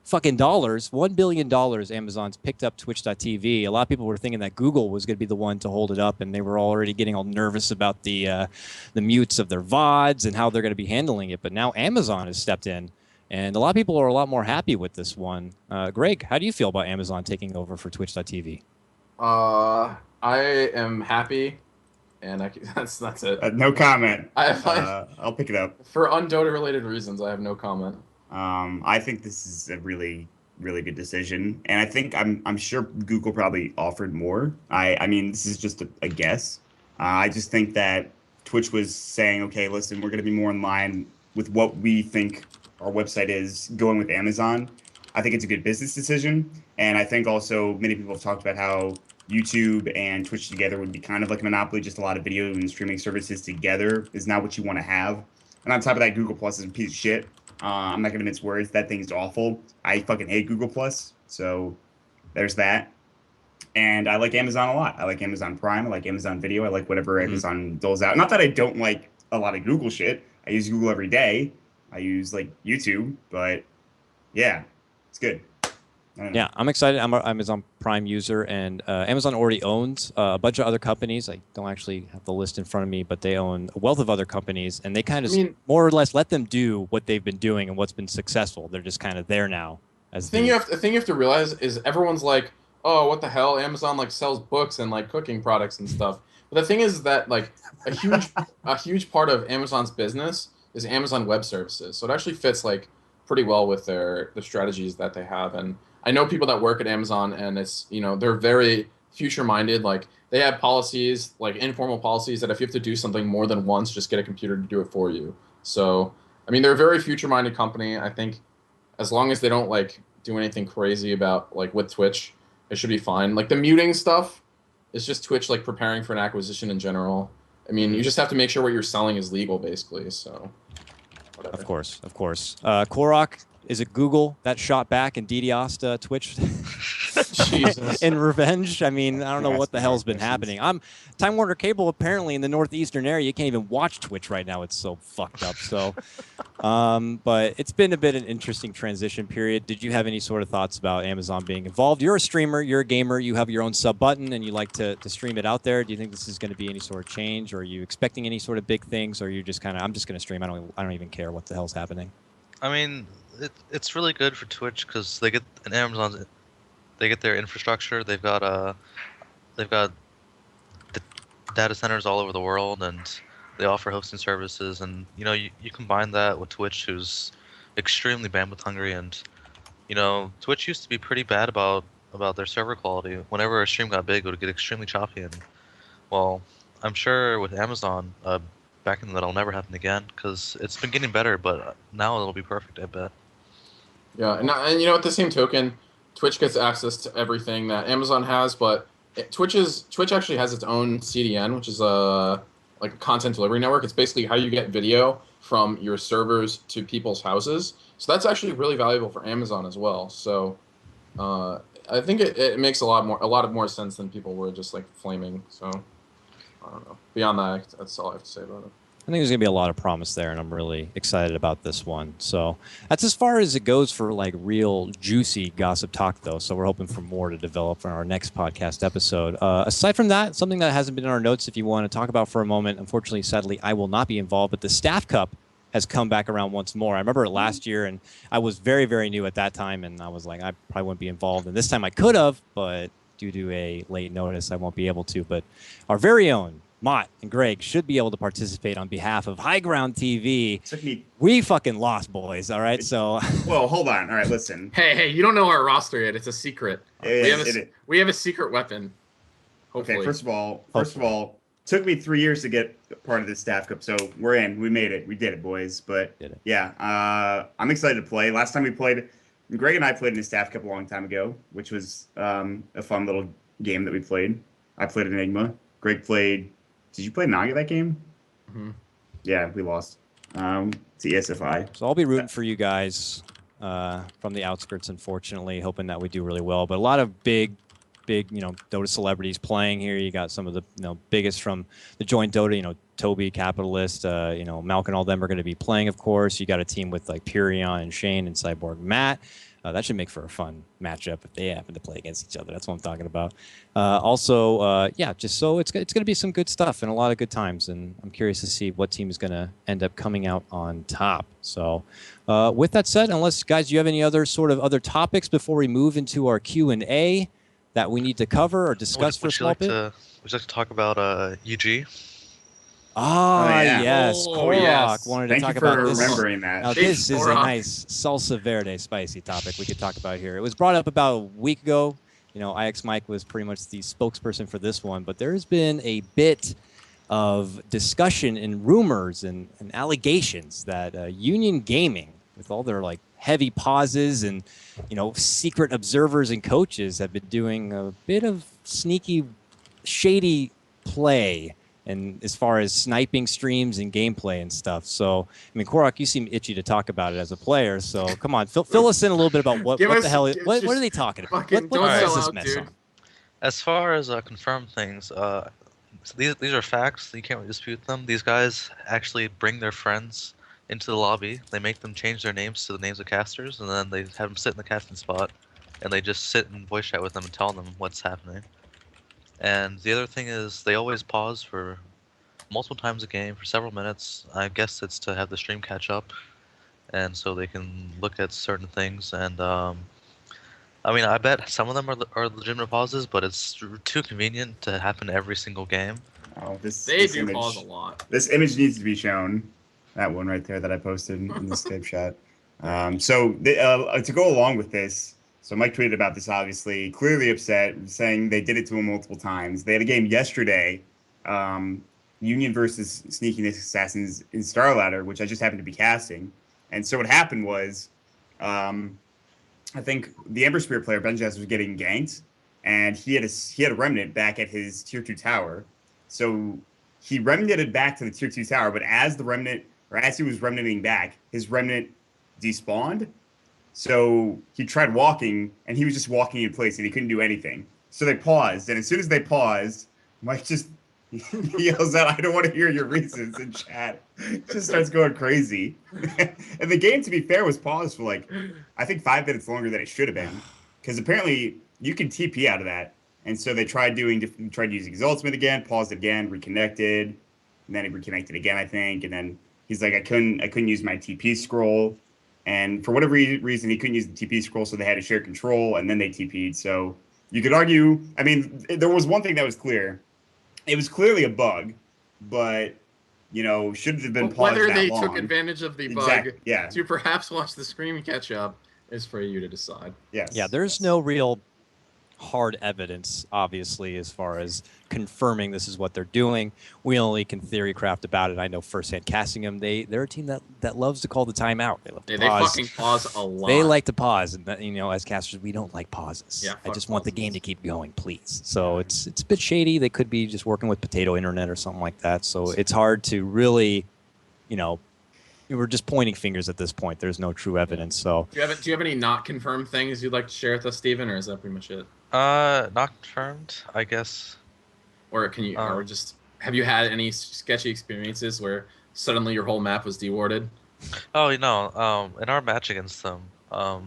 fucking dollars. $1 billion Amazon's picked up Twitch.tv. A lot of people were thinking that Google was going to be the one to hold it up, and they were already getting all nervous about the mutes of their VODs and how they're going to be handling it. But now Amazon has stepped in, and a lot of people are a lot more happy with this one. Greg, how do you feel about Amazon taking over for Twitch.tv? I am happy. And that's it. No comment. I'll pick it up. For un-Dota related reasons, I have no comment. I think this is a really really good decision. And I think I'm sure Google probably offered more. I mean, this is just a guess. I just think that Twitch was saying, okay, listen, we're going to be more in line with what we think our website is going with Amazon. I think it's a good business decision. And I think also many people have talked about how YouTube and Twitch together would be kind of like a monopoly. Just a lot of video and streaming services together is not what you want to have. And on top of that, Google Plus is a piece of shit. I'm not gonna mince words. That thing's awful. I fucking hate Google Plus. So there's that. And I like Amazon a lot. I like Amazon Prime. I like Amazon Video. I like whatever Amazon doles out. Not that I don't like a lot of Google shit. I use Google every day. I use like YouTube, but yeah, it's good. Yeah, I'm excited. I'm an Amazon Prime user, and Amazon already owns a bunch of other companies. I don't actually have the list in front of me, but they own a wealth of other companies, and they kind of more or less let them do what they've been doing and what's been successful. They're just kind of there now. As the thing you have to realize is everyone's like, oh, what the hell? Amazon like sells books and like cooking products and stuff. But the thing is that like a huge part of Amazon's business is Amazon Web Services. So it actually fits like pretty well with the strategies that they have. And I know people that work at Amazon, and it's, you know, they're very future minded. Like they have policies, like informal policies, that if you have to do something more than once, just get a computer to do it for you. So I mean, they're a very future minded company. I think as long as they don't like do anything crazy about like with Twitch, it should be fine. Like the muting stuff is just Twitch like preparing for an acquisition in general. I mean, you just have to make sure what you're selling is legal, basically. So whatever. Of course. Korok, is it Google that shot back and DDoSed Twitch Jesus. in revenge? I mean, I don't know what the hell's been happening. Time Warner Cable, apparently in the northeastern area, you can't even watch Twitch right now. It's so fucked up. So, but it's been a bit an interesting transition period. Did you have any sort of thoughts about Amazon being involved? You're a streamer, you're a gamer, you have your own sub button, and you like to stream it out there. Do you think this is going to be any sort of change, or are you expecting any sort of big things, or are you just kind of, I'm just going to stream. I don't even care what the hell's happening. I mean, it's really good for Twitch because they get they get their infrastructure. They've got the data centers all over the world, and they offer hosting services. And you know, you combine that with Twitch, who's extremely bandwidth hungry, and you know, Twitch used to be pretty bad about their server quality. Whenever a stream got big, it would get extremely choppy. And well, I'm sure with Amazon, backing that'll never happen again because it's been getting better, but now it'll be perfect, I bet. Yeah, and you know, at the same token, Twitch gets access to everything that Amazon has, but Twitch actually has its own CDN, which is like a content delivery network. It's basically how you get video from your servers to people's houses. So that's actually really valuable for Amazon as well. So I think it makes a lot more sense than people were just like flaming. So I don't know. Beyond that, that's all I have to say about it. I think there's going to be a lot of promise there, and I'm really excited about this one. So that's as far as it goes for like real juicy gossip talk, though. So we're hoping for more to develop for our next podcast episode. Aside from that, something that hasn't been in our notes, if you want to talk about for a moment, unfortunately, sadly, I will not be involved, but the Staff Cup has come back around once more. I remember it last year, and I was very, very new at that time, and I was like, I probably wouldn't be involved. And this time I could have, but due to a late notice, I won't be able to. But our very own Maut and Greg should be able to participate on behalf of High Ground TV. We fucking lost, boys. All right, so. Well, hold on. All right, listen. Hey, you don't know our roster yet. It's a secret. We have a secret weapon. Hopefully. Okay, first of all, took me 3 years to get part of this Staff Cup, so we're in. We made it. We did it, boys. But yeah, I'm excited to play. Last time we played, Greg and I played in the Staff Cup a long time ago, which was a fun little game that we played. I played Enigma. Greg played. Did you play Naga that game? Mm-hmm. Yeah, we lost. To ESFI. So I'll be rooting for you guys from the outskirts, unfortunately, hoping that we do really well. But a lot of big, Dota celebrities playing here. You got some of the, biggest from the joint Dota, Toby, Capitalist, Malk and all them are going to be playing, of course. You got a team with like Purion and Shane and Cyborg Matt. That should make for a fun matchup if they happen to play against each other. That's what I'm talking about. Just so it's going to be some good stuff and a lot of good times. And I'm curious to see what team is going to end up coming out on top. So with that said, unless, guys, you have any other topics before we move into our Q&A that we need to cover or discuss for a small bit? Would you like to talk about UG? Ah, yeah. yes. Oh, Korok yes. wanted to Thank you talk for about this. remembering that. Now, Thanks, this is a Korok. nice salsa verde spicy topic we could talk about here. It was brought up about a week ago. You know, IX Mike was pretty much the spokesperson for this one, but there's been a bit of discussion and rumors and allegations that Union Gaming, with all their like heavy pauses and secret observers and coaches, have been doing a bit of sneaky, shady play, and as far as sniping streams and gameplay and stuff. So, I mean, Korok, you seem itchy to talk about it as a player. So, come on, fill us in a little bit about what the hell. What are they talking about? Fucking don't what is sell this out, mess dude. on? As far as confirmed things, so these are facts. You can't really dispute them. These guys actually bring their friends into the lobby. They make them change their names to the names of casters, and then they have them sit in the casting spot, and they just sit and voice chat with them and tell them what's happening. And the other thing is they always pause for multiple times a game for several minutes. I guess it's to have the stream catch up, and so they can look at certain things. And I mean, I bet some of them are legitimate pauses, but it's too convenient to happen every single game. Oh, They this do image, pause a lot. This image needs to be shown. That one right there that I posted in the Skype chat. To go along with this, so Mike tweeted about this, obviously, clearly upset, saying they did it to him multiple times. They had a game yesterday, Union versus Sneaking Assassins in Starladder, which I just happened to be casting. And so what happened was, I think the Ember Spirit player, Benjas, was getting ganked, and he had a remnant back at his tier 2 tower. So he remnanted back to the tier 2 tower, but as he was remnanting back, his remnant despawned. So he tried walking, and he was just walking in place, and he couldn't do anything. So they paused, and as soon as they paused, Mike just yells out, "I don't want to hear your reasons," in chat. Just starts going crazy. And the game, to be fair, was paused for like, I think 5 minutes longer than it should have been, because apparently you can TP out of that. And so they tried using his ultimate again, paused it again, reconnected, and then he reconnected again, I think. And then he's like, I couldn't use my TP scroll. And for whatever reason, he couldn't use the TP scroll, so they had to share control, and then they TP'd. So you could argue, I mean, there was one thing that was clear. It was clearly a bug, but, shouldn't have been paused Whether that they long. took advantage of the Exactly, bug yeah. to perhaps watch the stream catch up is for you to decide. Yes. Yeah, there's no real hard evidence, obviously, as far as confirming this is what they're doing. We only can theory craft about it. I know firsthand casting them. They're a team that loves to call the timeout. They love to They pause. fucking pause a lot. They like to pause, and as casters, we don't like pauses. Yeah, I just want the pauses. game to keep going, please. So it's a bit shady. They could be just working with potato internet or something like that. So it's hard to really, we're just pointing fingers at this point. There's no true evidence. So Do you have any not confirmed things you'd like to share with us, Steven, or is that pretty much it? Not confirmed, I guess. Or can you, or just have you had any sketchy experiences where suddenly your whole map was dewarded? Oh, in our match against them, I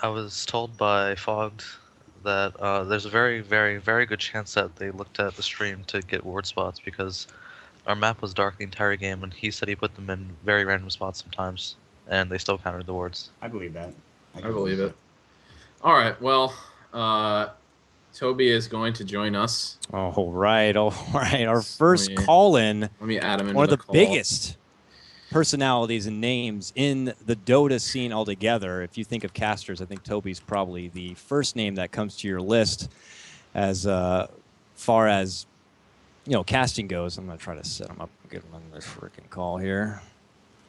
was told by Fogged that there's a very, very, very good chance that they looked at the stream to get ward spots because our map was dark the entire game, and he said he put them in very random spots sometimes, and they still countered the wards. I believe that. I believe it. All right. Well, Toby is going to join us. all right. Our first call-in. Let me add him into One of the call. biggest personalities and names in the Dota scene altogether. If you think of casters, I think Toby's probably the first name that comes to your list as far as casting goes. I'm gonna try to set him up and get him on this freaking call here.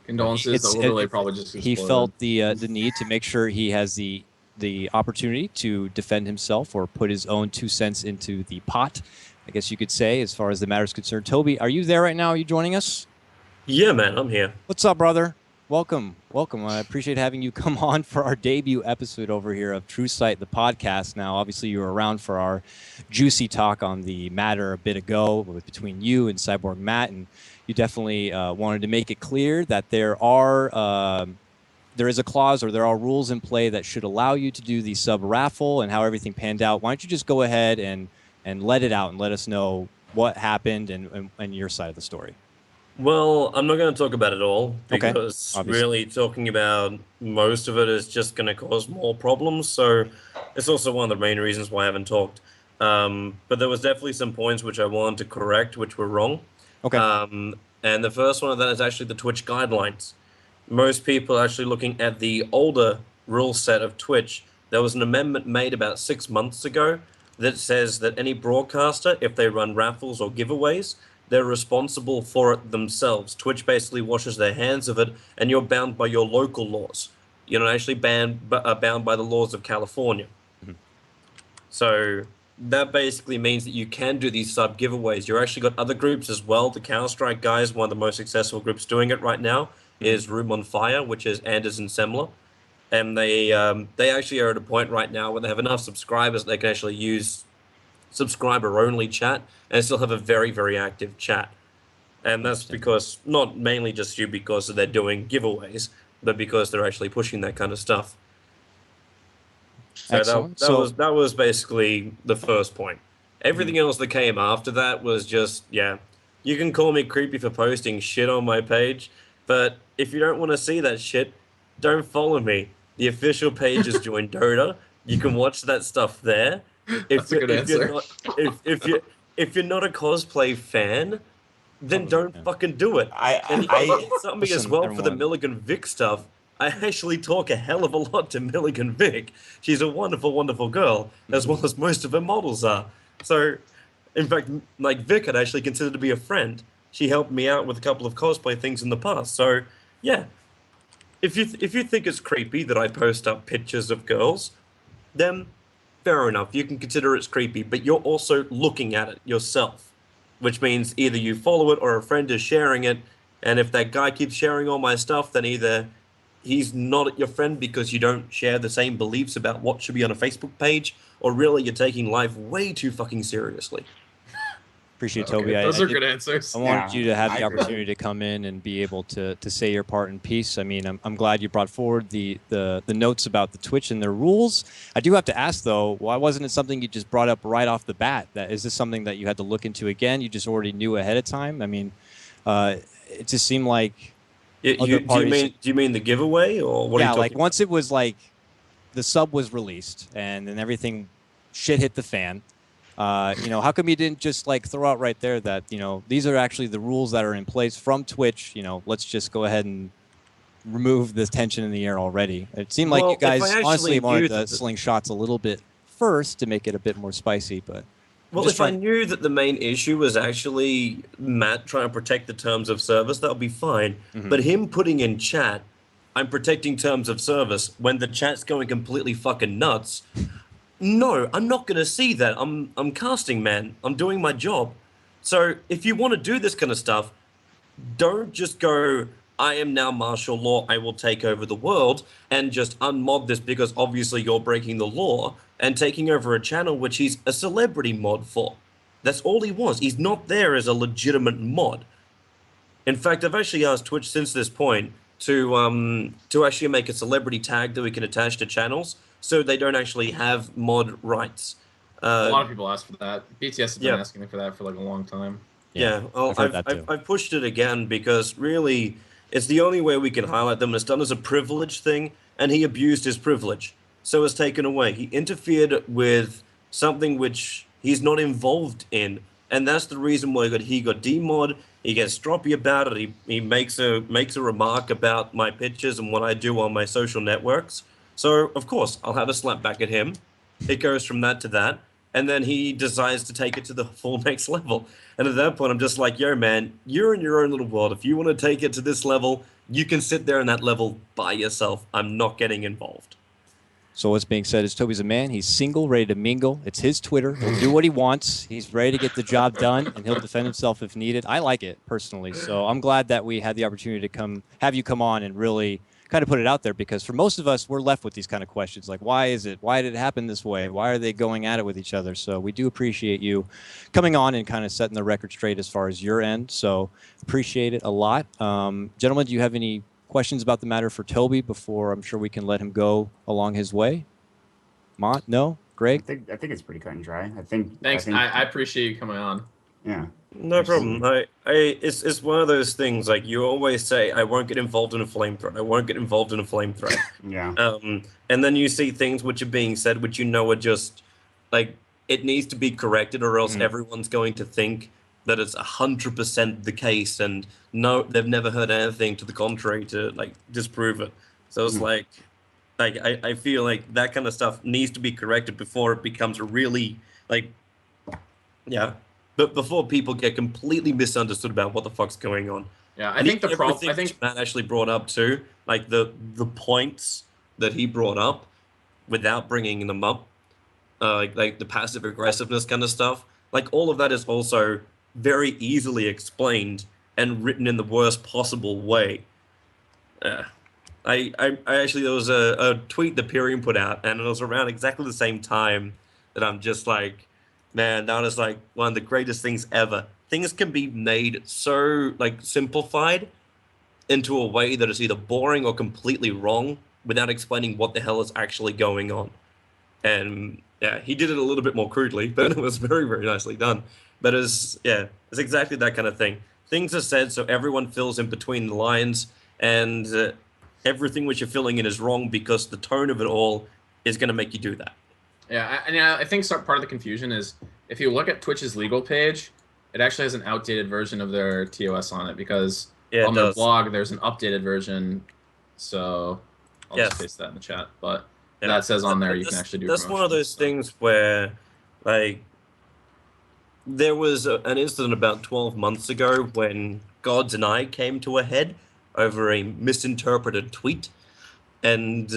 Condolences. The overlay probably just he exploded. felt the need to make sure he has the opportunity to defend himself or put his own 2 cents into the pot, I guess you could say, as far as the matter is concerned. Toby, are you there right now? Are you joining us? Yeah, man, I'm here. What's up, brother? Welcome. I appreciate having you come on for our debut episode over here of True Sight, the podcast. Now, obviously, you were around for our juicy talk on the matter a bit ago between you and Cyborg Matt, and you definitely wanted to make it clear that there is a clause or there are rules in play that should allow you to do the sub raffle and how everything panned out. Why don't you just go ahead and let it out and let us know what happened and your side of the story? Well, I'm not going to talk about it all Okay, because obviously. really talking about most of it is just going to cause more problems. So it's also one of the main reasons why I haven't talked. But there was definitely some points which I wanted to correct, which were wrong. Okay. And the first one of that is actually the Twitch guidelines. Most people are actually looking at the older rule set of Twitch. There was an amendment made about 6 months ago that says that any broadcaster, if they run raffles or giveaways, they're responsible for it themselves. Twitch basically washes their hands of it, and you're bound by your local laws. You're not actually bound by the laws of California. So that basically means that you can do these sub giveaways. You've actually got other groups as well. The Counter-Strike guys, one of the most successful groups doing it right now, is Room on Fire, which is Anders and Semler. And they actually are at a point right now where they have enough subscribers that they can actually use subscriber-only chat and still have a very, very active chat. And that's because, not mainly just because they're doing giveaways, but because they're actually pushing that kind of stuff. So Excellent. that was basically the first point. Everything else that came after that was just, yeah, you can call me creepy for posting shit on my page, but if you don't want to see that shit, don't follow me. The official page is Join Dota. You can watch that stuff there. That's a good answer. If you're not a cosplay fan, then don't fucking do it. And something as well for the Milligan Vic stuff. I actually talk a hell of a lot to Milligan Vic. She's a wonderful, wonderful girl, as well as most of her models are. So, in fact, like Vic had actually considered to be a friend. She helped me out with a couple of cosplay things in the past. So, yeah, if you think it's creepy that I post up pictures of girls, then fair enough. You can consider it's creepy, but you're also looking at it yourself, which means either you follow it or a friend is sharing it. And if that guy keeps sharing all my stuff, then either he's not your friend because you don't share the same beliefs about what should be on a Facebook page, or really you're taking life way too fucking seriously. Appreciate Toby. Those are good answers. I wanted you to have the opportunity to come in and be able to say your part in peace. I mean, I'm glad you brought forward the notes about the Twitch and their rules. I do have to ask though, why wasn't it something you just brought up right off the bat? Is this something that you had to look into again? You just already knew ahead of time? I mean, it just seemed like. Do you mean the giveaway, or what? Yeah, are you like once it was like the sub was released and then everything shit hit the fan. How come you didn't just like throw out right there that these are actually the rules that are in place from Twitch? Let's just go ahead and remove the tension in the air already. It seemed like you guys honestly wanted the slingshots a little bit first to make it a bit more spicy, but. Well, if I knew that the main issue was actually Matt trying to protect the terms of service, that would be fine. But him putting in chat, I'm protecting terms of service, when the chat's going completely fucking nuts, no, I'm not going to see that. I'm casting, man. I'm doing my job. So if you want to do this kind of stuff, don't just go, I am now martial law, I will take over the world, and just unmod this because obviously you're breaking the law and taking over a channel which he's a celebrity mod for. That's all he was. He's not there as a legitimate mod. In fact, I've actually asked Twitch since this point to actually make a celebrity tag that we can attach to channels so they don't actually have mod rights. A lot of people ask for that. BTS has been asking for that for like a long time. Yeah, well, I've pushed it again because really it's the only way we can highlight them. It's done as a privilege thing, and he abused his privilege. So it's taken away. He interfered with something which he's not involved in, and that's the reason why he got demod. He gets stroppy about it. He makes a remark about my pictures and what I do on my social networks. So of course I'll have a slap back at him. It goes from that to that, and then he decides to take it to the full next level. And at that point, I'm just like, yo, man, you're in your own little world. If you want to take it to this level, you can sit there in that level by yourself. I'm not getting involved. So what's being said is Toby's a man. He's single, ready to mingle. It's his Twitter. He'll do what he wants. He's ready to get the job done, and he'll defend himself if needed. I like it, personally. So I'm glad that we had the opportunity to have you come on and really kind of put it out there, because for most of us, we're left with these kind of questions like, why is it? Why did it happen this way? Why are they going at it with each other? So we do appreciate you coming on and kind of setting the record straight as far as your end. So appreciate it a lot. Gentlemen, do you have any questions about the matter for Toby before I'm sure we can let him go along his way? Maut? No? Greg? I think it's pretty cut and dry. Thanks. I appreciate you coming on. Yeah. No problem. It's one of those things, like you always say, I won't get involved in a flame thread. I won't get involved in a flame thread. Yeah. And then you see things which are being said, which are just like, it needs to be corrected, or else everyone's going to think that it's 100% the case, and no, they've never heard anything to the contrary to like disprove it. So it's like I feel like that kind of stuff needs to be corrected before it becomes really like, yeah, but before people get completely misunderstood about what the fuck's going on. Yeah, I And think the even problem. everything I think which Matt actually brought up too, like the points that he brought up without bringing them up, like the passive aggressiveness kind of stuff, like all of that is also very easily explained and written in the worst possible way. I actually, there was a tweet that Pyrium put out, and it was around exactly the same time that I'm just like, man, that is like one of the greatest things ever. Things can be made so like simplified into a way that is either boring or completely wrong without explaining what the hell is actually going on. And yeah, he did it a little bit more crudely, but it was very, very nicely done. But it's exactly that kind of thing. Things are said so everyone fills in between the lines, and everything which you're filling in is wrong because the tone of it all is going to make you do that. Yeah, and I think part of the confusion is if you look at Twitch's legal page, it actually has an outdated version of their TOS on it because Yeah, on it their does. blog there's an updated version. So I'll Yes. just paste that in the chat. But Yeah. that says on there you can That's- actually do. That's one of those promotions, things where, like, there was an incident about 12 months ago when Gods and I came to a head over a misinterpreted tweet, and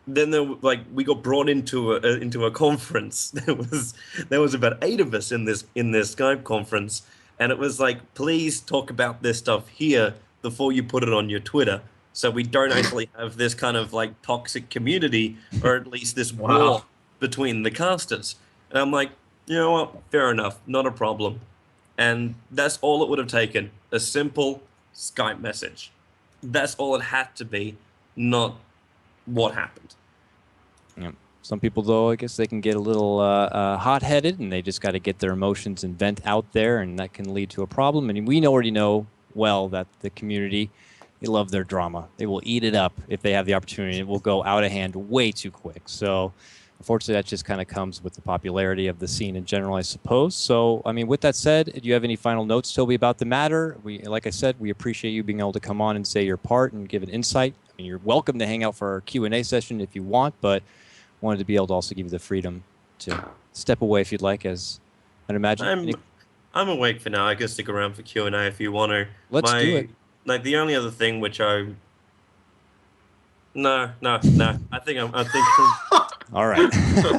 then we got brought into a conference. There was about 8 of us in this Skype conference, and it was like, please talk about this stuff here before you put it on your Twitter, so we don't actually have this kind of like toxic community, or at least this war between the casters. And I'm like, you know what? Fair enough, not a problem. And that's all it would have taken, a simple Skype message. That's all it had to be, not what happened. Yeah. Some people, though, I guess they can get a little hot-headed, and they just got to get their emotions and vent out there, and that can lead to a problem. And we already know well that the community, they love their drama. They will eat it up if they have the opportunity. It will go out of hand way too quick. So, unfortunately, that just kind of comes with the popularity of the scene in general, I suppose. So, I mean, with that said, do you have any final notes, Toby, about the matter? Like I said, we appreciate you being able to come on and say your part and give an insight. I mean, you're welcome to hang out for our Q&A session if you want, but wanted to be able to also give you the freedom to step away if you'd like, as I'd imagine. I'm awake for now. I can stick around for Q&A if you want to. Let's do it. Like, the only other thing which No. I think All right.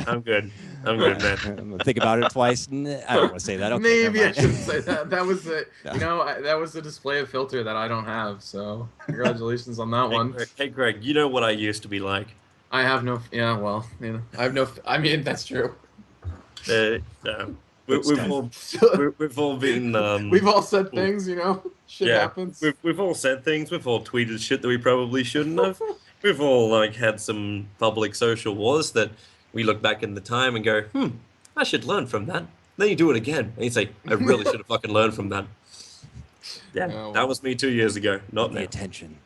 I'm good. I'm good, man. I'm gonna think about it twice. I don't want to say that. Okay, Maybe I never mind. shouldn't say that. That was it. You know, that was a display of filter that I don't have. So congratulations on that one. Hey, Greg, you know what I used to be like. I have no. Yeah, well, you know, I have no. I mean, that's true. We've all been. We've all said things, you know. Shit happens. We've all said things. We've all tweeted shit that we probably shouldn't have. We've all like had some public social wars that we look back in the time and go, I should learn from that. Then you do it again, and you say, I really should have fucking learned from that. Yeah, well. that was me 2 years ago. Not The now. attention,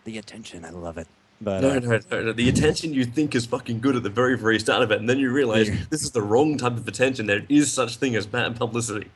I love it. But No. The attention you think is fucking good at the very, very start of it, and then you realize this is the wrong type of attention. There is such thing as bad publicity.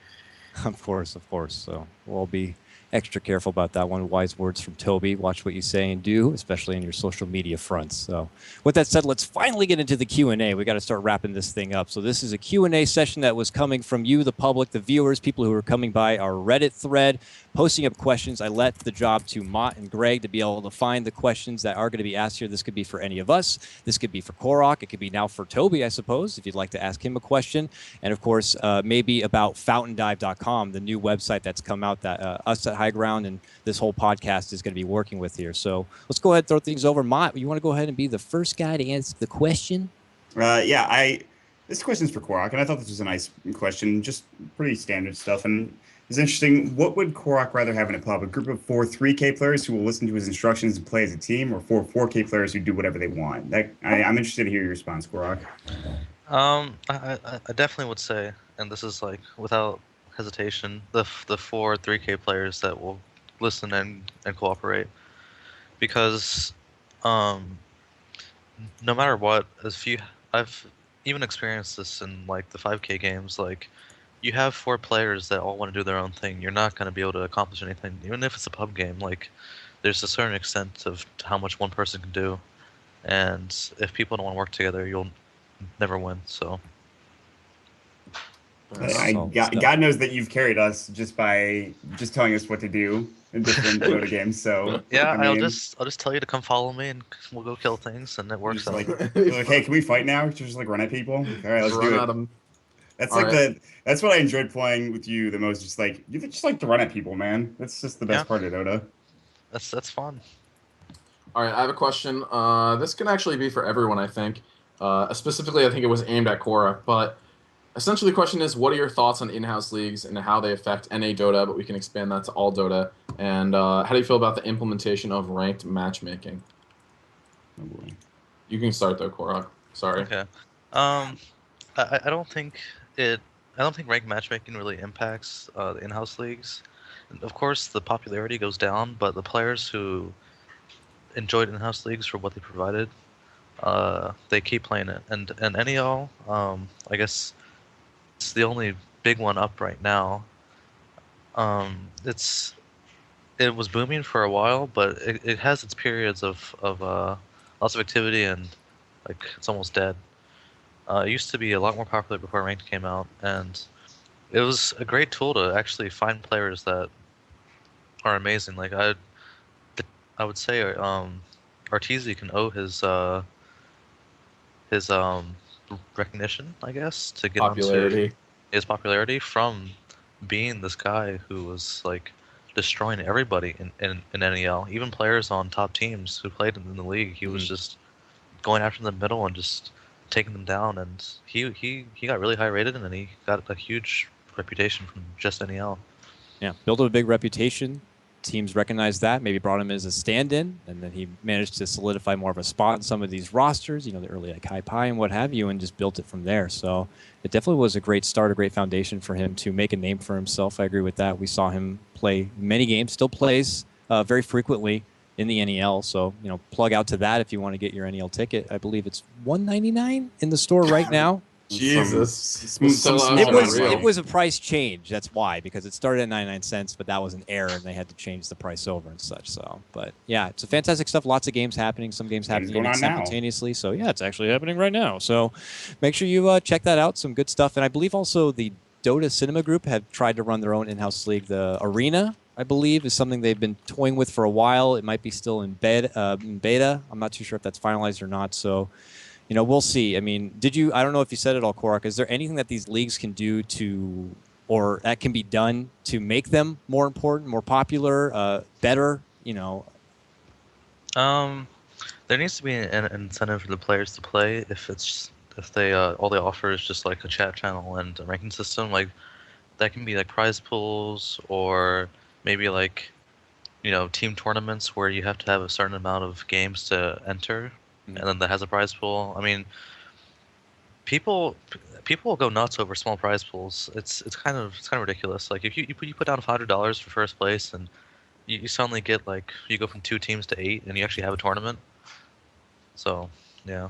Of course. So we'll be extra careful about that one. Wise words from Toby. Watch what you say and do, especially in your social media fronts. So with that said, let's finally get into the Q&A. We got to start wrapping this thing up. So this is a Q&A session that was coming from you, the public, the viewers, people who are coming by our Reddit thread, posting up questions. I left the job to Maut and Greg to be able to find the questions that are going to be asked here. This could be for any of us. This could be for Korok. It could be now for Toby, I suppose, if you'd like to ask him a question. And of course, maybe about fountaindive.com, the new website that's come out that us at High Ground and this whole podcast is going to be working with here. So let's go ahead and throw things over. Maut, you want to go ahead and be the first guy to answer the question? This question's for Korok, and I thought this was a nice question, just pretty standard stuff. And it's interesting. What would Korok rather have in a pub? A group of 4 3K players who will listen to his instructions and play as a team, or 4 4K players who do whatever they want? I'm interested to hear your response, Korok. I definitely would say, and this is like without hesitation, the 4 3K players that will listen and cooperate, because no matter what, I've even experienced this in like the 5K games. Like, you have 4 players that all want to do their own thing. You're not going to be able to accomplish anything, even if it's a pub game. Like, there's a certain extent of how much one person can do, and if people don't want to work together, you'll never win. So. God knows that you've carried us just by telling us what to do in different Dota games. So Yeah, I mean, I'll just tell you to come follow me, and we'll go kill things, and it works just out. you're like, hey, can we fight now? Just like run at people. All right, let's Run do at it. them. That's All like right. that's what I enjoyed playing with you the most. Just like you just like to run at people, man. That's just the best part of Dota. That's fun. All right, I have a question. This can actually be for everyone, I think. Specifically, I think it was aimed at Korok, but essentially the question is, what are your thoughts on in-house leagues and how they affect NA Dota, but we can expand that to all Dota, and how do you feel about the implementation of ranked matchmaking? Oh boy. You can start though, Korok. Sorry. Okay. I don't think ranked matchmaking really impacts the in-house leagues. Of course, the popularity goes down, but the players who enjoyed in-house leagues for what they provided, they keep playing it. And NEL, I guess it's the only big one up right now. It was booming for a while, but it has its periods of lots of activity, and like it's almost dead. It used to be a lot more popular before ranked came out, and it was a great tool to actually find players that are amazing. Like I would say Arteezy can owe his recognition, I guess, to get onto Popularity. his popularity from being this guy who was like destroying everybody in NEL, even players on top teams who played in the league. He was just going after the middle and just taking them down, and he got really high rated, and then he got a huge reputation from just NEL. Yeah, built up a big reputation. Teams recognized that, maybe brought him as a stand-in, and then he managed to solidify more of a spot in some of these rosters, you know, the early like High Pie and what have you, and just built it from there. So it definitely was a great start, a great foundation for him to make a name for himself. I agree with that. We saw him play many games, still plays very frequently in the NEL. So, you know, plug out to that if you want to get your NEL ticket. I believe it's $199 in the store right now. Jesus. It was a price change. That's why, because it started at 99 cents, but that was an error, and they had to change the price over and such. So, but yeah, it's a fantastic stuff. Lots of games happening. Some games happening even simultaneously. So yeah, it's actually happening right now. So make sure you check that out. Some good stuff. And I believe also the Dota Cinema Group have tried to run their own in-house league. The Arena, I believe, is something they've been toying with for a while. It might be still in beta. I'm not too sure if that's finalized or not. So, you know, we'll see. I mean, I don't know if you said it all, Korok, is there anything that these leagues can do or that can be done to make them more important, more popular, better, you know? There needs to be an incentive for the players to play. If they all they offer is just like a chat channel and a ranking system, like that can be like prize pools, or maybe like, you know, team tournaments where you have to have a certain amount of games to enter, and then that has a prize pool. I mean, people will go nuts over small prize pools. It's kind of ridiculous. Like if you put down $500 for first place, and you suddenly get like, you go from 2 teams to 8, and you actually have a tournament. So yeah.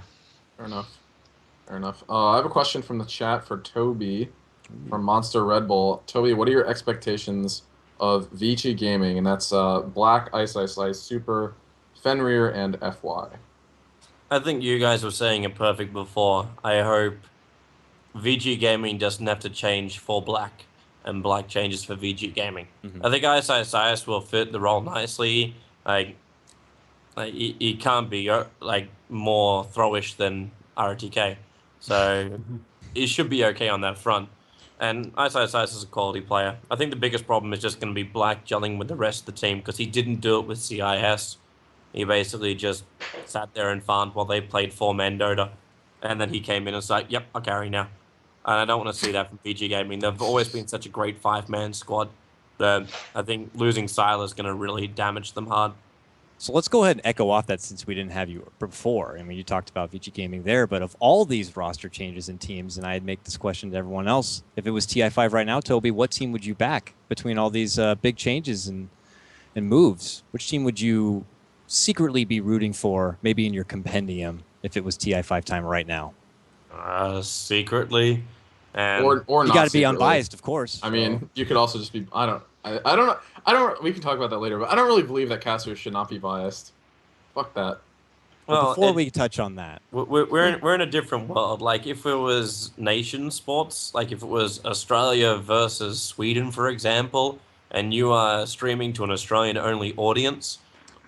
Fair enough. I have a question from the chat for Toby from Monster Red Bull. Toby, what are your expectations of Vici Gaming? And that's Black, Ice, Super, Fenrir, and FY. I think you guys were saying it perfect before. I hope VG Gaming doesn't have to change for Black, and Black changes for VG Gaming. I think ISIS will fit the role nicely. Like he can't be like more throwish than RTK, so it should be okay on that front. And ISIS is a quality player. I think the biggest problem is just going to be Black gelling with the rest of the team, because he didn't do it with CIS. He basically just sat there and farmed while they played 4-man Dota. And then he came in and was like, yep, I'll carry now. And I don't want to see that from VG Gaming. They've always been such a great 5-man squad that I think losing Sylar is going to really damage them hard. So let's go ahead and echo off that, since we didn't have you before. I mean, you talked about VG Gaming there, but of all these roster changes in teams, and I'd make this question to everyone else, if it was TI5 right now, Toby, what team would you back between all these big changes and moves? Which team would you secretly be rooting for, maybe in your compendium, if it was TI5 time right now? Secretly, And or You not got to be secretly. unbiased, of course. I mean, you could also just be. I don't know. I don't. We can talk about that later, but I don't really believe that casters should not be biased. Fuck that. Well, well, before it- we touch on that, we're in a different world. Like if it was nation sports, like if it was Australia versus Sweden, for example, and you are streaming to an Australian only audience,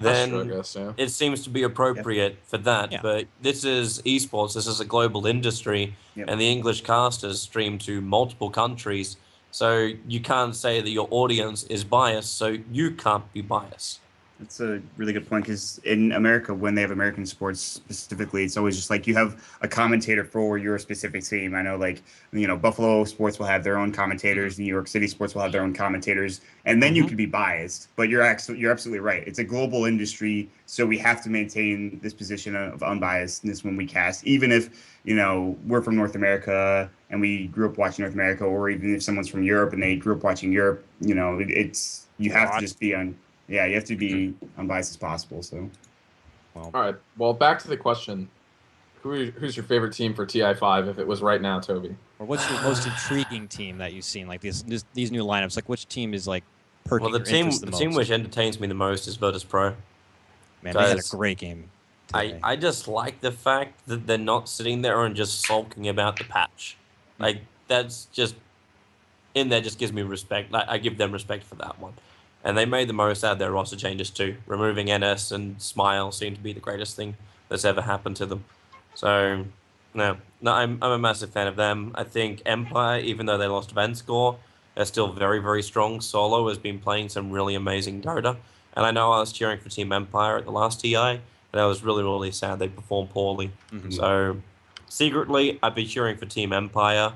That's true, I then guess. Yeah. it seems to be appropriate for that. Yeah. But this is esports. This is a global industry, Yep. and the English casters stream to multiple countries. So you can't say that your audience is biased. So you can't be biased. That's a really good point because in America, when they have American sports specifically, it's always just like you have a commentator for your specific team. I know, like, Buffalo sports will have their own commentators, New York City sports will have their own commentators, and then you can be biased. But you're absolutely right. It's a global industry, so we have to maintain this position of unbiasedness when we cast, even if we're from North America and we grew up watching North America, or even if someone's from Europe and they grew up watching Europe. It's you have to just be on. Yeah, you have to be unbiased as possible. So, All right. Well, back to the question: who's your favorite team for TI5 if it was right now, Toby? or what's your most intriguing team that you've seen? Like these new lineups. Like which team is like perking Well, the your team interest the the team most? which entertains me the most is Virtus Pro. Man, they had a guys, great game today. I just like the fact that they're not sitting there and just sulking about the patch. Like that's just in there just gives me respect. I give them respect for that one. And they made the most out of their roster changes too. Removing NS and Smile seemed to be the greatest thing that's ever happened to them. So, no, I'm a massive fan of them. I think Empire, even though they lost event score, they're still very, very strong. Solo has been playing some really amazing Dota. And I know I was cheering for Team Empire at the last TI, but I was really, really sad they performed poorly. So, secretly, I'd be cheering for Team Empire.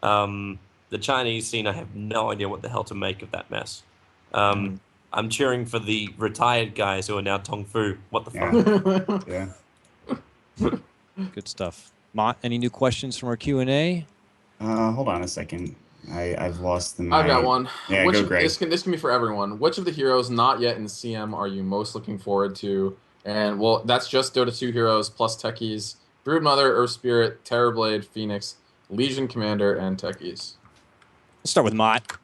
The Chinese scene, I have no idea what the hell to make of that mess. I'm cheering for the retired guys who are now Tong Fu. What the fuck? yeah. Good stuff. Maut, any new questions from our Q&A? Hold on a second. I've lost the. I've got one. Yeah, Which go, of, Greg. this can be for everyone. Which of the heroes not yet in CM are you most looking forward to? And well, that's just Dota 2 heroes plus techies: Broodmother, Earth Spirit, Terrorblade, Phoenix, Legion Commander, and techies. Let's start with Maut.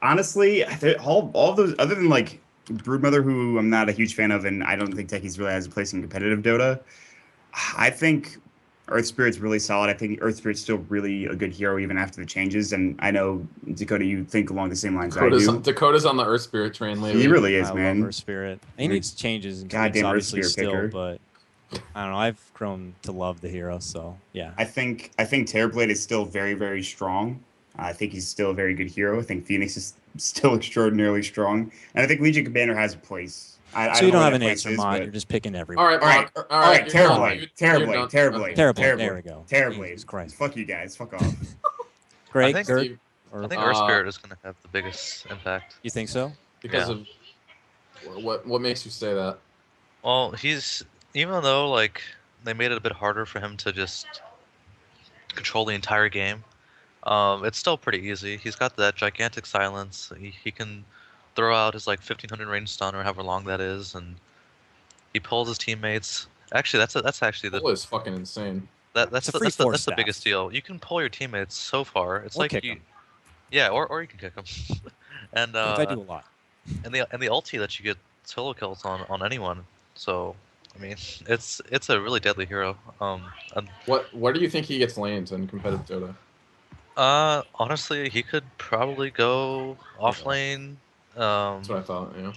Honestly, all of those, other than like Broodmother, who I'm not a huge fan of, and I don't think Techies really has a place in competitive Dota. I think Earth Spirit's really solid. I think Earth Spirit's still really a good hero even after the changes. And I know, Dakota, you think along the same lines I do. Dakota's on the Earth Spirit train lately. He really is, I man. love Earth Spirit. He needs changes and tweaks, Goddamn Earth obviously Spirit still, picker. but I don't know. I've grown to love the hero, so yeah. I think Terrorblade is still very, very strong. I think he's still a very good hero. I think Phoenix is still extraordinarily strong, and I think Legion Commander has a place. So you don't have an place answer, is, Maut. but- You're just picking everyone. All right, All right, you're done. Terrorblade, You're Terrorblade, done. Terrorblade, Okay. Terrorblade, there we go. Terrorblade. Jesus Christ. Fuck you guys. Fuck off. Greg, think Gert, Steve, or, I think Earth Spirit is going to have the biggest impact. you think so? because Yeah. of what makes you say that? Well, even though like they made it a bit harder for him to just control the entire game, it's still pretty easy. He's got that gigantic silence. He can throw out his like 1500 range stun or however long that is, and he pulls his teammates. Actually, that's actually Pull is fucking insane. It's a free that's force the staff. biggest deal. You can pull your teammates so far. It's Or like kick you, 'em. yeah, or you can kick them. And Which I do a lot. and the ulti that you get solo kills on anyone. So I mean, it's a really deadly hero. And, What do you think he gets lanes in competitive Dota? honestly, he could probably go off lane. That's what I thought. Yeah.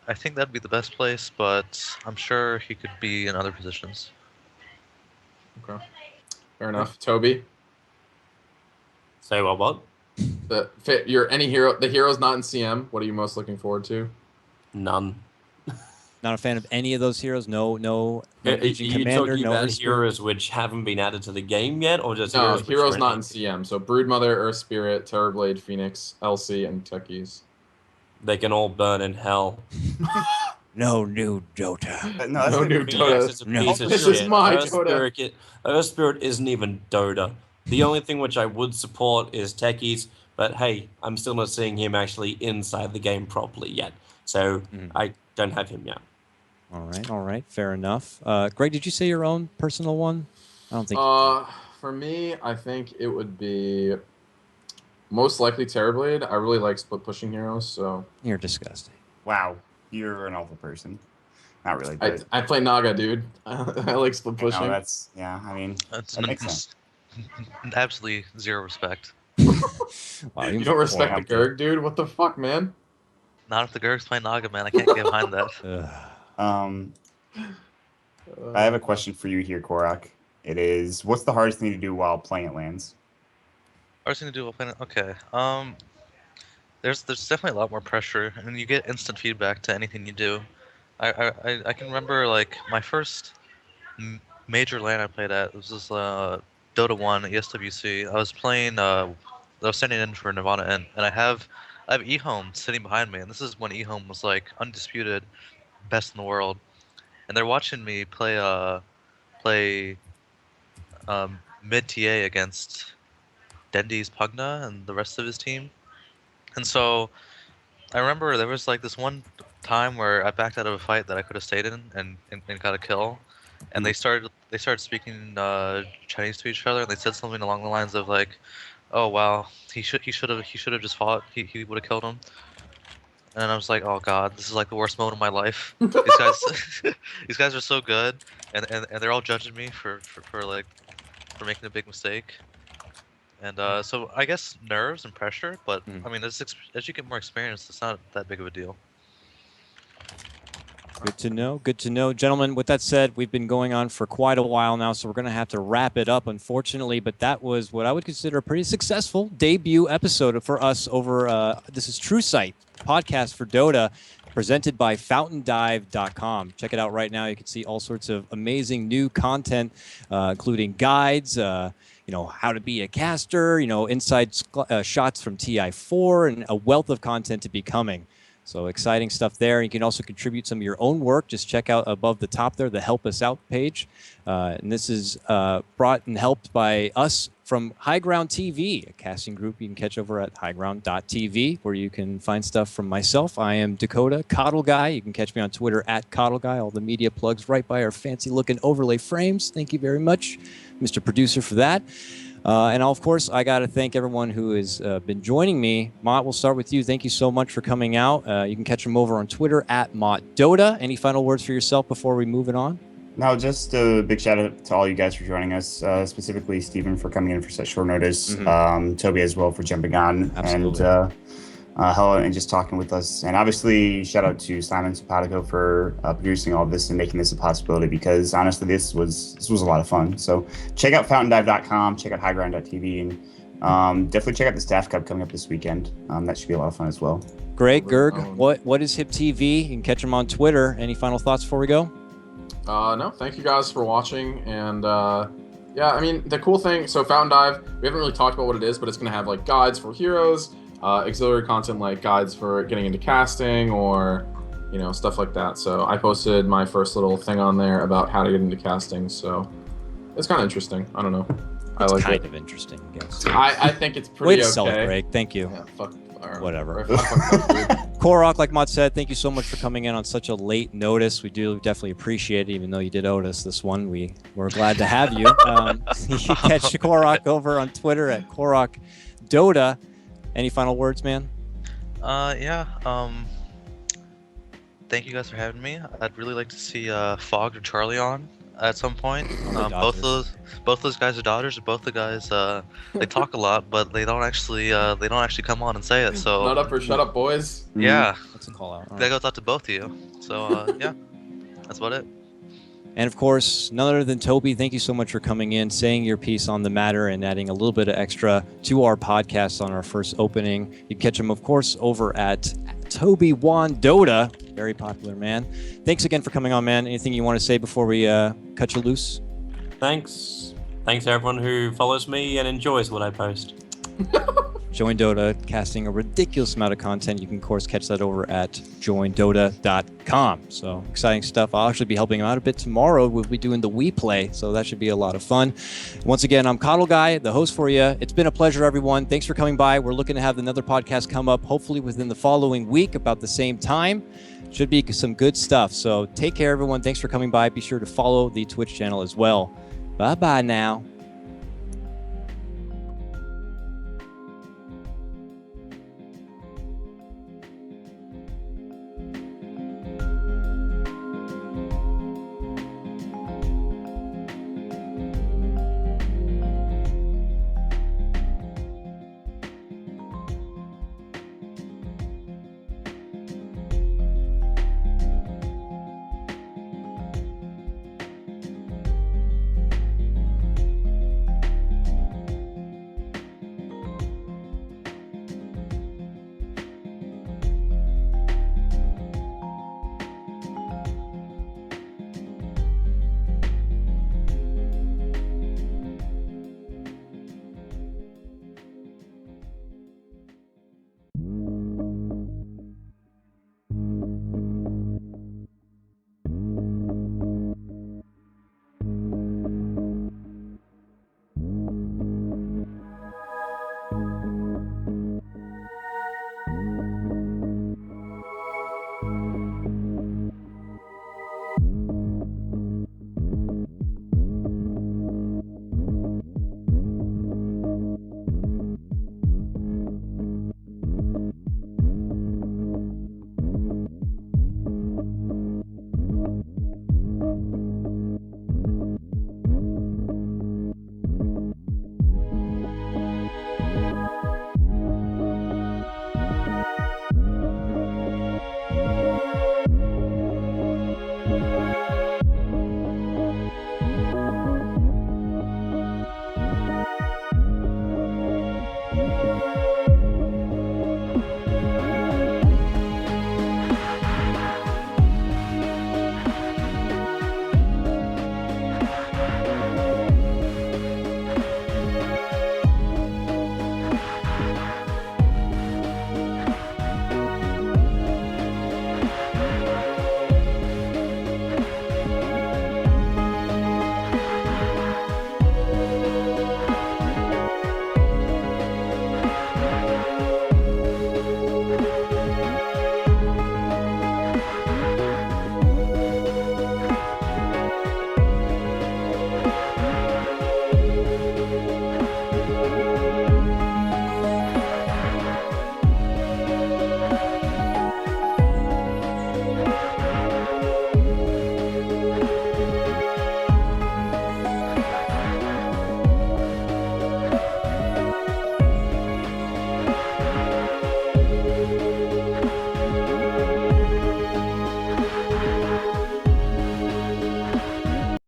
I think that'd be the best place, but I'm sure he could be in other positions. Okay. Fair enough. Toby, Say what? the hero's not in CM. What are you most looking forward to? None. Not a fan of any of those heroes. No Are Legion you Commander. talking No about Earth Spirit? heroes which haven't been added to the game yet, or just No, which heroes were not in added? CM. So Broodmother, Earth Spirit, Terrorblade, Phoenix, LC, and techies. They can all burn in hell. No new Dota. No, that's No a- new Phoenix Dota. is a No. piece of This shit. is my Earth Dota. Spirit, Earth Spirit isn't even Dota. The only thing which I would support is techies, but hey, I'm still not seeing him actually inside the game properly yet. So I don't have him yet. All right, fair enough. Greg, did you say your own personal one? I don't think. For me, I think it would be most likely Terrorblade. I really like split pushing heroes, so You're disgusting. Wow, you're an awful person. Not really, I, but I play Naga, dude. I like split no, pushing. that's yeah. I mean, That's that makes sense. absolutely zero respect. Wow, You don't respect the horrible. Gurg, dude. What the fuck, man? Not if the Gurg's playing Naga, man. I can't get behind that. Ugh. I have a question for you here, Korok. It is, what's the hardest thing to do while playing at LANs? Hardest thing to do while playing. Okay. There's definitely a lot more pressure, and you get instant feedback to anything you do. I can remember like my first major LAN I played at was this Dota 1 at ESWC. I was playing. I was standing in for Nirvana, and I have eHome sitting behind me, and this is when eHome was like undisputed best in the world, and they're watching me play mid TA against Dendy's Pugna and the rest of his team. And so I remember there was like this one time where I backed out of a fight that I could have stayed in and got a kill. And they started speaking Chinese to each other, and they said something along the lines of like, "Oh wow, he should have just fought. He would have killed him." And I was like, "Oh god, this is like the worst moment of my life. These guys these guys are so good, and they're all judging me for making a big mistake." And so I guess nerves and pressure, but I mean, as you get more experience, it's not that big of a deal. Good to know. Good to know. Gentlemen, with that said, we've been going on for quite a while now, so we're going to have to wrap it up, unfortunately. But that was what I would consider a pretty successful debut episode for us over, this is True Sight, podcast for Dota, presented by FountainDive.com. Check it out right now. You can see all sorts of amazing new content, including guides, how to be a caster, inside shots from TI4, and a wealth of content to be coming. So exciting stuff there. You can also contribute some of your own work. Just check out above the top there, the Help Us Out page. And this is brought and helped by us from High Ground TV, a casting group you can catch over at highground.tv, where you can find stuff from myself. I am Dakota, KOTLGuy. You can catch me on Twitter at KOTLGuy. All the media plugs right by our fancy-looking overlay frames. Thank you very much, Mr. Producer, for that. And of course, I got to thank everyone who has been joining me. Maut, we'll start with you. Thank you so much for coming out. You can catch him over on Twitter at MautDota. Any final words for yourself before we move it on? No, just a big shout out to all you guys for joining us, specifically Stephen for coming in for such short notice, Toby as well for jumping on, Absolutely. and Hella and just talking with us. And obviously, shout out to Simon Simpatico for producing all of this and making this a possibility, because honestly, this was a lot of fun. So check out FountainDive.com, check out highground.tv, and definitely check out the Staff Cup coming up this weekend. That should be a lot of fun as well. Greg, Gerg, what is Hip TV? You can catch him on Twitter. Any final thoughts before we go? No, thank you guys for watching, and yeah, I mean, the cool thing, so Fountain Dive, we haven't really talked about what it is, but it's going to have like guides for heroes, auxiliary content like guides for getting into casting, or stuff like that. So I posted my first little thing on there about how to get into casting, so it's kind of interesting. I don't know. It's I like kind it. of interesting, I guess. I think it's pretty Way to okay. sell it, Greg. Thank you. Yeah, fuck. Whatever. Fuck, Korok, like Maut said, thank you so much for coming in on such a late notice. We do definitely appreciate it, even though you did owe us this one. We're glad to have you. You can catch Korok over on Twitter at Korok Dota. Any final words, man? Yeah. Thank you guys for having me. I'd really like to see Fogg or Charlie on at some point. Both those guys are daughters. Both the guys they talk a lot, but they don't actually come on and say it. So Nut up or shut up, boys. yeah, That's a call out. All that right. goes out to both of you. So yeah, that's about it. And of course, none other than Toby, thank you so much for coming in, saying your piece on the matter, and adding a little bit of extra to our podcast on our first opening. You can catch him, of course, over at Tobiwan Dota. Very popular, man. Thanks again for coming on, man. Anything you want to say before we cut you loose? Thanks to everyone who follows me and enjoys what I post. Join Dota, casting a ridiculous amount of content. You can, of course, catch that over at joindota.com. So exciting stuff. I'll actually be helping him out a bit tomorrow. We'll be doing the We Play, so that should be a lot of fun. Once again, I'm KOTLGuy, the host for you. It's been a pleasure, everyone. Thanks for coming by. We're looking to have another podcast come up, hopefully within the following week, about the same time. Should be some good stuff. So take care, everyone. Thanks for coming by. Be sure to follow the Twitch channel as well. Bye-bye now.